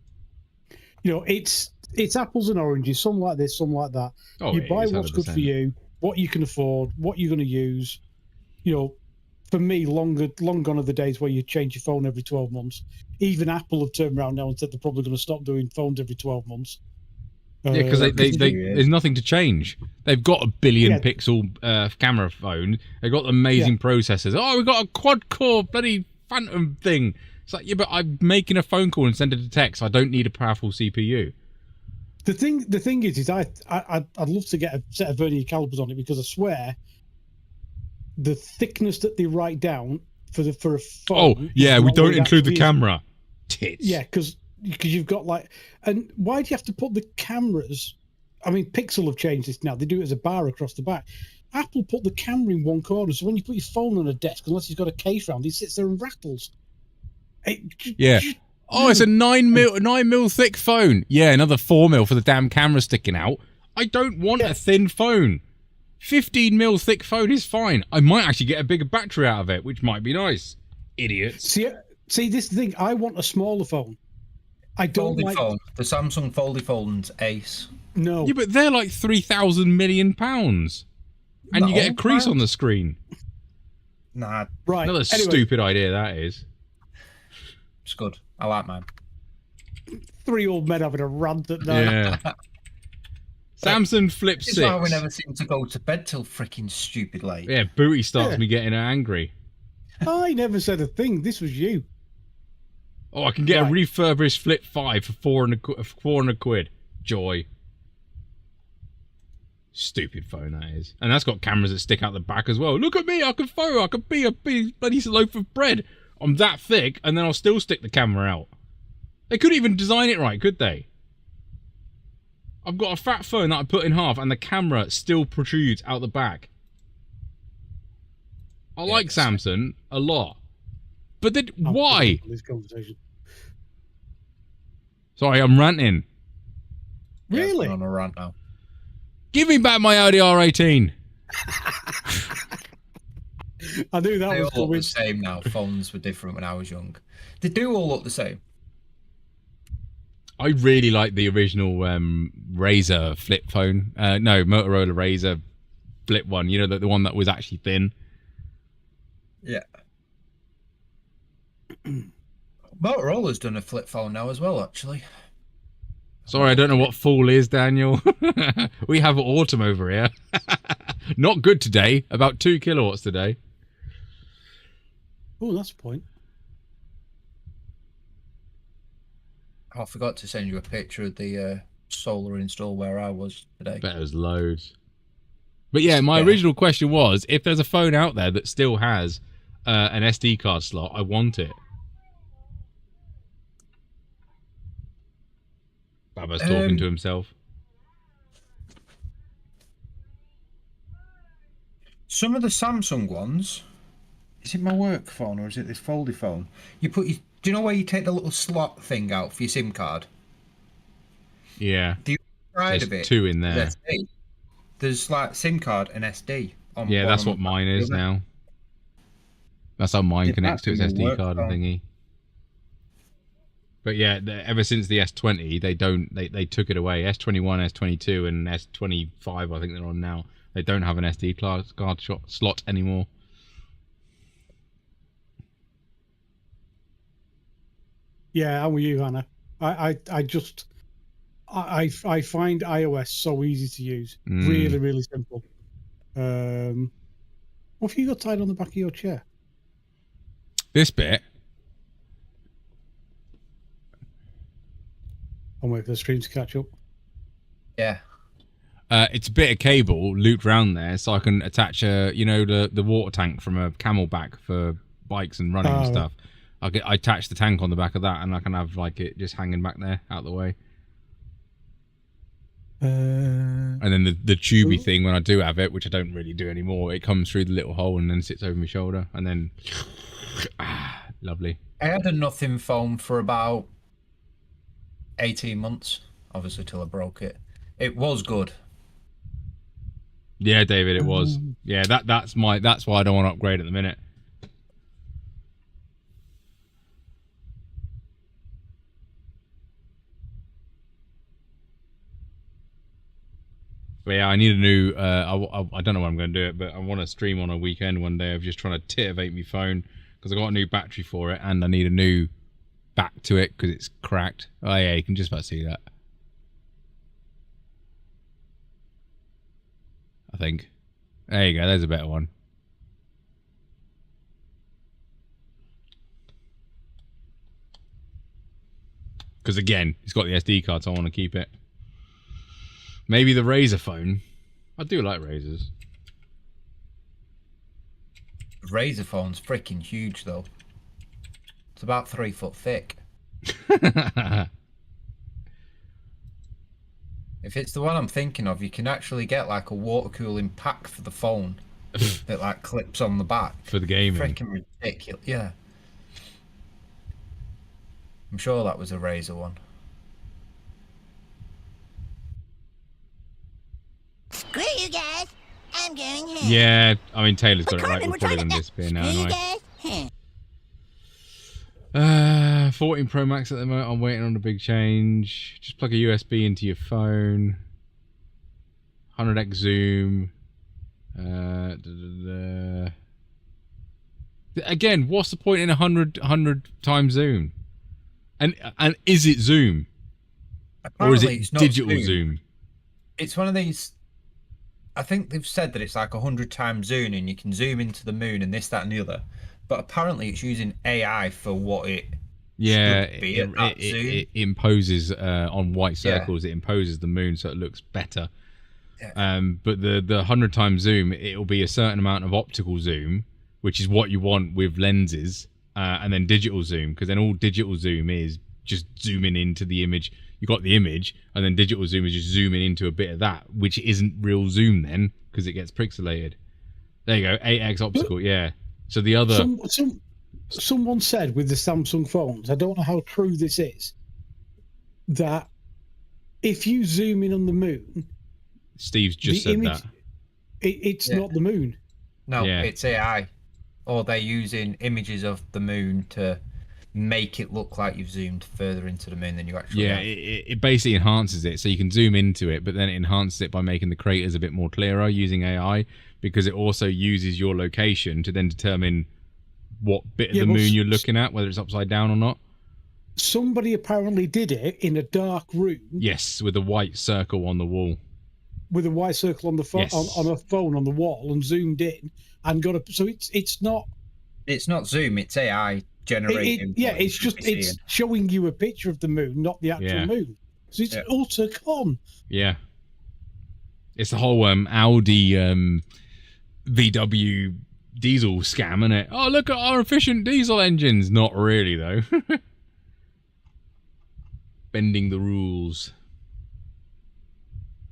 you know, it's apples and oranges, some like this, some like that. Oh, you buy what's good for you, what you can afford, what you're going to use. You know, for me, long gone are the days where you change your phone every 12 months. Even Apple have turned around now and said they're probably going to stop doing phones every 12 months. Yeah, because there's nothing to change. They've got a billion pixel camera phone. They've got amazing processors. Oh, we've got a quad-core bloody Phantom thing. It's like, yeah, but I'm making a phone call and send it to text. I don't need a powerful CPU. The thing is I'd love to get a set of vernier calipers on it, because I swear the thickness that they write down for a phone. Oh yeah, we don't include the camera. Tits. Yeah, because you've got like, and why do you have to put the cameras? I mean, Pixel have changed this now. They do it as a bar across the back. Apple put the camera in one corner, so when you put your phone on a desk, unless he's got a case round, he sits there and rattles. Oh, it's a 9 mil thick phone. Yeah, another 4 mil for the damn camera sticking out. I don't want a thin phone. 15 mil thick phone is fine. I might actually get a bigger battery out of it, which might be nice. Idiots. See, this is the thing. I want a smaller phone. I don't like phone. The Samsung Foldy phone's ace. No. Yeah, but they're like £3,000 million, and you get a crease on the screen. Nah. Right. Another stupid idea that is. It's good. I like mine. 3 old men having a rant at night. Yeah. Samsung Flip 6. It's why we never seem to go to bed till freaking stupid late. Yeah, Booty starts me getting angry. I never said a thing. This was you. Oh, I can get a refurbished Flip 5 for 400 quid. Joy. Stupid phone that is. And that's got cameras that stick out the back as well. Look at me, I can photo, I could be a bloody loaf of bread. I'm that thick, and then I'll still stick the camera out. They couldn't even design it right, could they? I've got a fat phone that I put in half, and the camera still protrudes out the back. I like Samsung a lot. But then, why? This conversation. Sorry, I'm ranting. Really? I'm on a rant now. Give me back my Audi R18. I knew that They was all look coming. the same now. Phones were different when I was young. They do all look the same. I really like the original Razr flip phone. No, Motorola Razr flip one. You know, the one that was actually thin. Yeah. Motorola's done a flip phone now as well, actually. Sorry, I don't know what fool is, Daniel. We have autumn over here. Not good today. About 2 kilowatts today. Oh, that's a point. I forgot to send you a picture of the solar install where I was today. Bet it was loads. But yeah, my original question was, if there's a phone out there that still has an SD card slot, I want it. Baba's talking to himself. Some of the Samsung ones, is it my work phone or is it this foldy phone? You put your, do you know where you take the little slot thing out for your SIM card? Yeah. The side There's of it, 2 in there. SD. There's like SIM card and SD. On Yeah, one that's on what the mine back is of the other. now. That's how mine Yeah, connects to its that's in the SD card and work phone. thingy. But yeah, ever since the S20, they took it away. S21, S22, and S25, I think they're on now. They don't have an SD card slot anymore. Yeah, I'm with you, Hannah. I find iOS so easy to use. Really, really simple. What have you got tied on the back of your chair? This bit. I'm waiting for the stream to catch up. Yeah. It's a bit of cable looped around there, so I can attach the water tank from a Camelback for bikes and running and stuff. I attach the tank on the back of that, and I can have like it just hanging back there out the way. And then the tubey thing, when I do have it, which I don't really do anymore, it comes through the little hole and then sits over my shoulder, and then lovely. I had a nothing phone for about 18 months, obviously till I broke it. It was good. Yeah, David, it was. Yeah, that's why I don't want to upgrade at the minute. But yeah, I need a new. I don't know when I'm going to do it, but I want to stream on a weekend one day of just trying to titivate my phone because I got a new battery for it, and I need a new back to it because it's cracked. Oh yeah, you can just about see that. I think. There you go. There's a better one. Because again, it's got the SD card, so I want to keep it. Maybe the Razr phone. I do like Razrs. Razr phone's freaking huge though. It's about 3 foot thick. If it's the one I'm thinking of, you can actually get like a water cooling pack for the phone that like clips on the back. For the gaming. Freaking ridiculous. Yeah. I'm sure that was a Razr one. Screw you guys. I'm going home. Yeah, I mean Taylor's got it right. Carmen, We're we're probably trying going to to disappear now screw you anyway. guys. 14 Pro Max at the moment. I'm waiting on a big change. Just plug a USB into your phone. 100x zoom. Again, what's the point in 100 times zoom? And is it zoom? Or is Apparently it it's not digital zoom? It's one of these. I think they've said that it's like 100 times zoom and you can zoom into the moon and this, that, and the other. But apparently it's using AI for what it should be at that zoom. It imposes on white circles. Yeah. It imposes the moon so it looks better. Yeah. But the 100 times zoom, it'll be a certain amount of optical zoom, which is what you want with lenses, and then digital zoom, because then all digital zoom is just zooming into the image. You got the image, and then digital zoom is just zooming into a bit of that, which isn't real zoom then, because it gets pixelated. There you go, 8x optical, yeah. So the other... Someone said with the Samsung phones, I don't know how true this is, that if you zoom in on the moon, Steve's just said that. It's not the moon. No, Yeah. it's AI. Or they're using images of the moon to make it look like you've zoomed further into the moon than you actually Yeah, have. it basically enhances it, so you can zoom into it, but then it enhances it by making the craters a bit more clearer using AI, because it also uses your location to then determine what bit of the moon you're looking at, whether it's upside down or not. Somebody apparently did it in a dark room. Yes, with a white circle on the wall. With a white circle on the phone, Yes. on a phone on the wall, and zoomed in and got a. So it's not. It's not zoom. It's AI generating. It's showing you a picture of the moon, not the actual moon. So it's utter con. Yeah. It's the whole Audi VW diesel scam, isn't it? Oh, look at our efficient diesel engines. Not really, though. Bending the rules.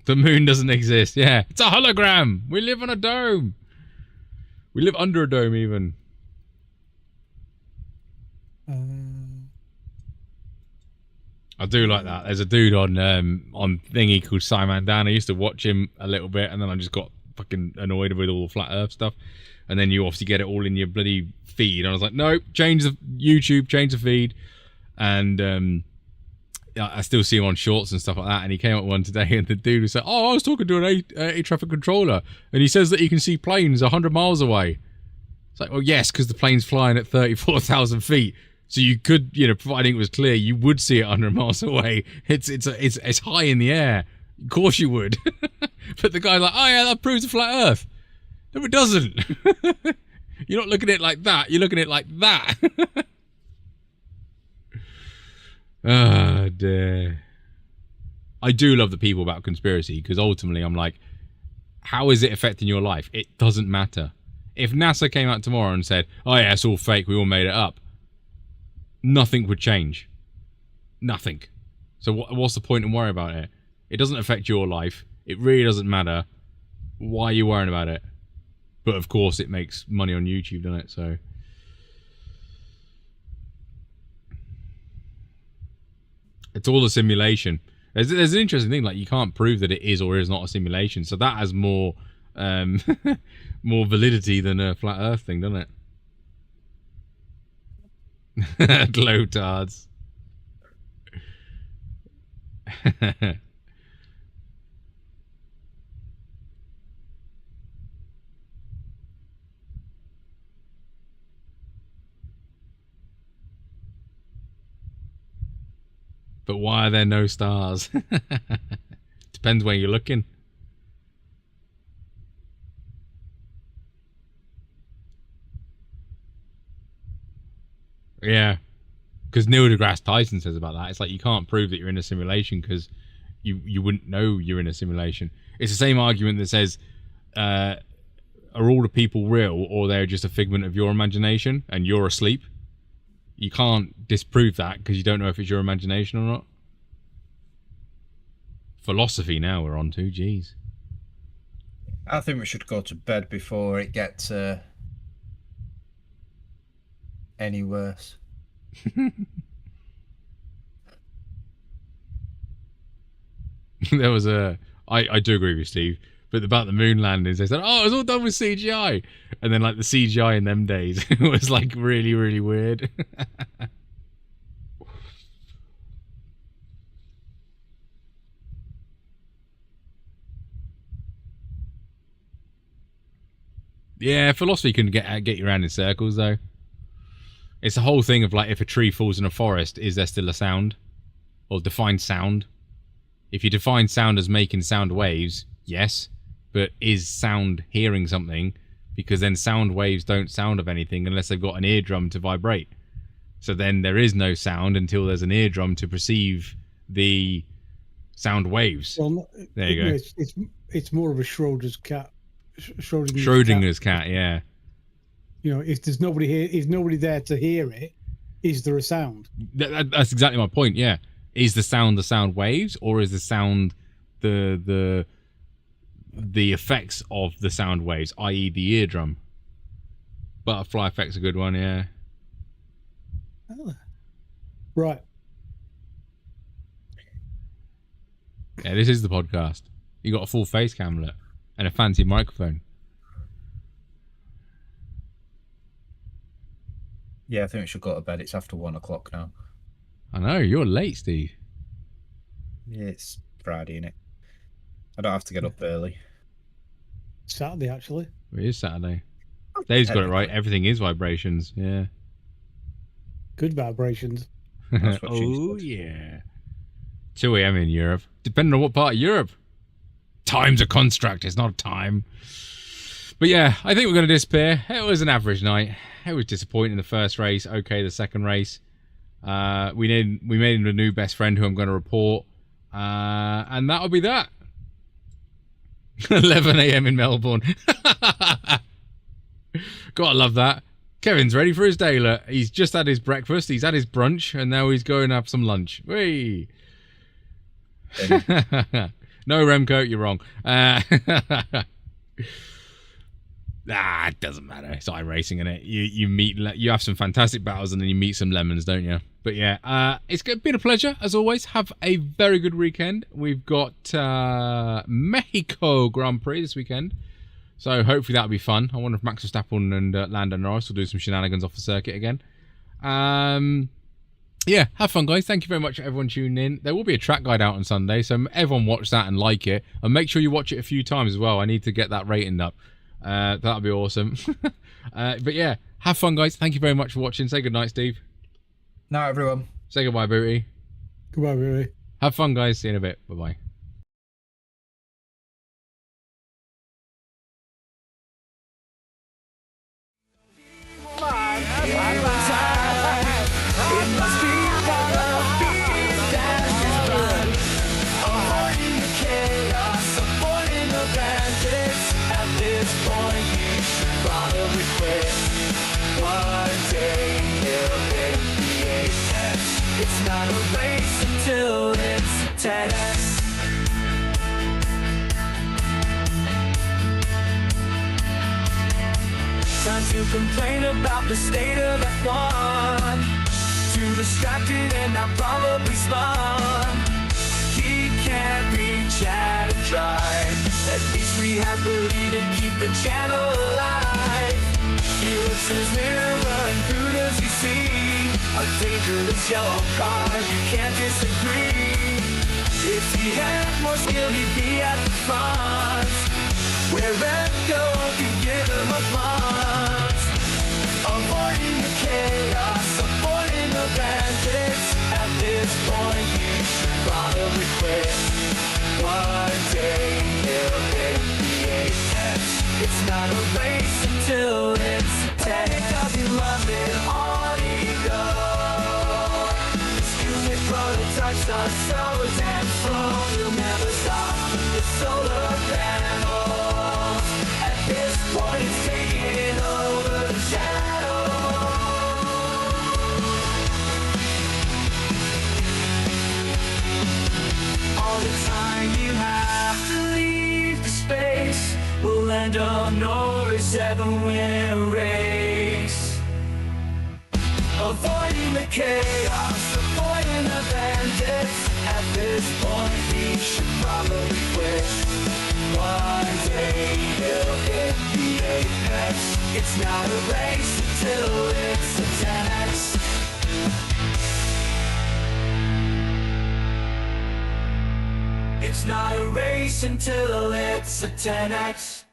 The moon doesn't exist. Yeah, it's a hologram. We live on a dome. We live under a dome, even. I do like that. There's a dude on thingy called Simon Dan. I used to watch him a little bit, and then I just got fucking annoyed with all the flat Earth stuff. And then you obviously get it all in your bloody feed. And I was like, nope, change the YouTube, change the feed. And I still see him on shorts and stuff like that. And he came up one today, and the dude was like, "Oh, I was talking to an air traffic controller, and he says that he can see planes 100 miles away." It's like, well, yes, because the plane's flying at 34,000 feet. So you could, providing it was clear, you would see it 100 miles away. It's high in the air. Of course you would. But the guy's like, oh yeah, that proves a flat Earth. No, it doesn't. You're not looking at it like that. You're looking at it like that. Oh, dear. I do love the people about conspiracy, because ultimately I'm like, how is it affecting your life? It doesn't matter. If NASA came out tomorrow and said, oh yeah, it's all fake, we all made it up, nothing would change. Nothing. So what's the point in worrying about it? It doesn't affect your life. It really doesn't matter. Why are you worrying about it? But of course it makes money on YouTube, doesn't it? So it's all a simulation. There's an interesting thing, like you can't prove that it is or is not a simulation. So that has more more validity than a flat Earth thing, doesn't it? Glow-tards. But why are there no stars? Depends where you're looking. Yeah, because Neil deGrasse Tyson says about that. It's like you can't prove that you're in a simulation because you wouldn't know you're in a simulation. It's the same argument that says, are all the people real, or they're just a figment of your imagination and you're asleep? You can't disprove that because you don't know if it's your imagination or not. Philosophy now we're on to, geez. I think we should go to bed before it gets any worse. There was I do agree with Steve, but about the moon landings, they said, oh, it was all done with CGI. And then like the CGI in them days was like really, really weird. Yeah, philosophy can get you around in circles though. It's the whole thing of like, if a tree falls in a forest, is there still a sound? Or define sound? If you define sound as making sound waves, yes. But is sound hearing something? Because then sound waves don't sound of anything unless they've got an eardrum to vibrate. So then there is no sound until there's an eardrum to perceive the sound waves. Well, there you go. It's more of a Schrodinger's cat. Schrodinger's cat, yeah. If there's nobody here, if nobody there to hear it, is there a sound? That's exactly my point. Yeah, is the sound waves, or is the sound the effects of the sound waves, i.e., the eardrum? Butterfly effect's a good one. Yeah. Oh. Right. Yeah, this is the podcast. You got a full face camlet and a fancy microphone. Yeah, I think we should go to bed. It's after 1 o'clock now. I know, you're late, Steve. Yeah, it's Friday, innit? I don't have to get up early. Saturday, actually. It is Saturday. Dave's got it right. Everything is vibrations. Yeah. Good vibrations. That's what she Oh, said. yeah. 2 a.m. in Europe. Depending on what part of Europe. Time's a construct. It's not a time. But yeah, I think we're going to disappear. It was an average night. It was disappointing the first race. Okay, the second race. We made him a new best friend who I'm going to report. And that'll be that. 11 a.m. in Melbourne. Gotta love that. Kevin's ready for his day. Look, he's just had his breakfast, he's had his brunch, and now he's going to have some lunch. Whee! No, Remco, you're wrong. It doesn't matter. It's iRacing, innit? You have some fantastic battles, and then you meet some lemons, don't you? But yeah, it's been a pleasure as always. Have a very good weekend. We've got Mexico Grand Prix this weekend, so hopefully that'll be fun. I wonder if Max Verstappen and Lando Norris will do some shenanigans off the circuit again. Yeah, have fun, guys. Thank you very much for everyone tuning in. There will be a track guide out on Sunday, so everyone watch that and like it, and make sure you watch it a few times as well. I need to get that rating up. That'll be awesome. But yeah, have fun, guys. Thank you very much for watching. Say goodnight, Steve. Night, everyone. Say goodbye, Booty. Goodbye, Booty. Have fun, guys. See you in a bit. Bye-bye. It must be part of being Dash's blood. Avoiding the chaos, avoiding the bandits. At this point, you should probably quit. One day he'll hit the apex. It's not a race until it's 10x. Time to complain about the state of F1. Too distracted and not probably smart. He can't reach out and drive. At least we have believed and keep the channel alive. He looks in his mirror and who does he see? A dangerous yellow car, you can't disagree. If he had more skill, he'd be at the front. Where Remco could give him applause. Avoiding the chaos, avoiding the bandits. At this point, you should probably quit. One day he'll hit the apex. It's not a race until it's 10. Doesn't love it on ego. Unit prototypes on cellars and flow. You'll never stop the solar panel. At this point, it's taking over the channel. All the time you have to leave the space will end up Norris ever win a race. Avoiding the chaos, avoiding the bandits. At this point, he should probably quit. One day he'll hit the apex. It's not a race until it's a 10x. It's not a race until it's a 10x.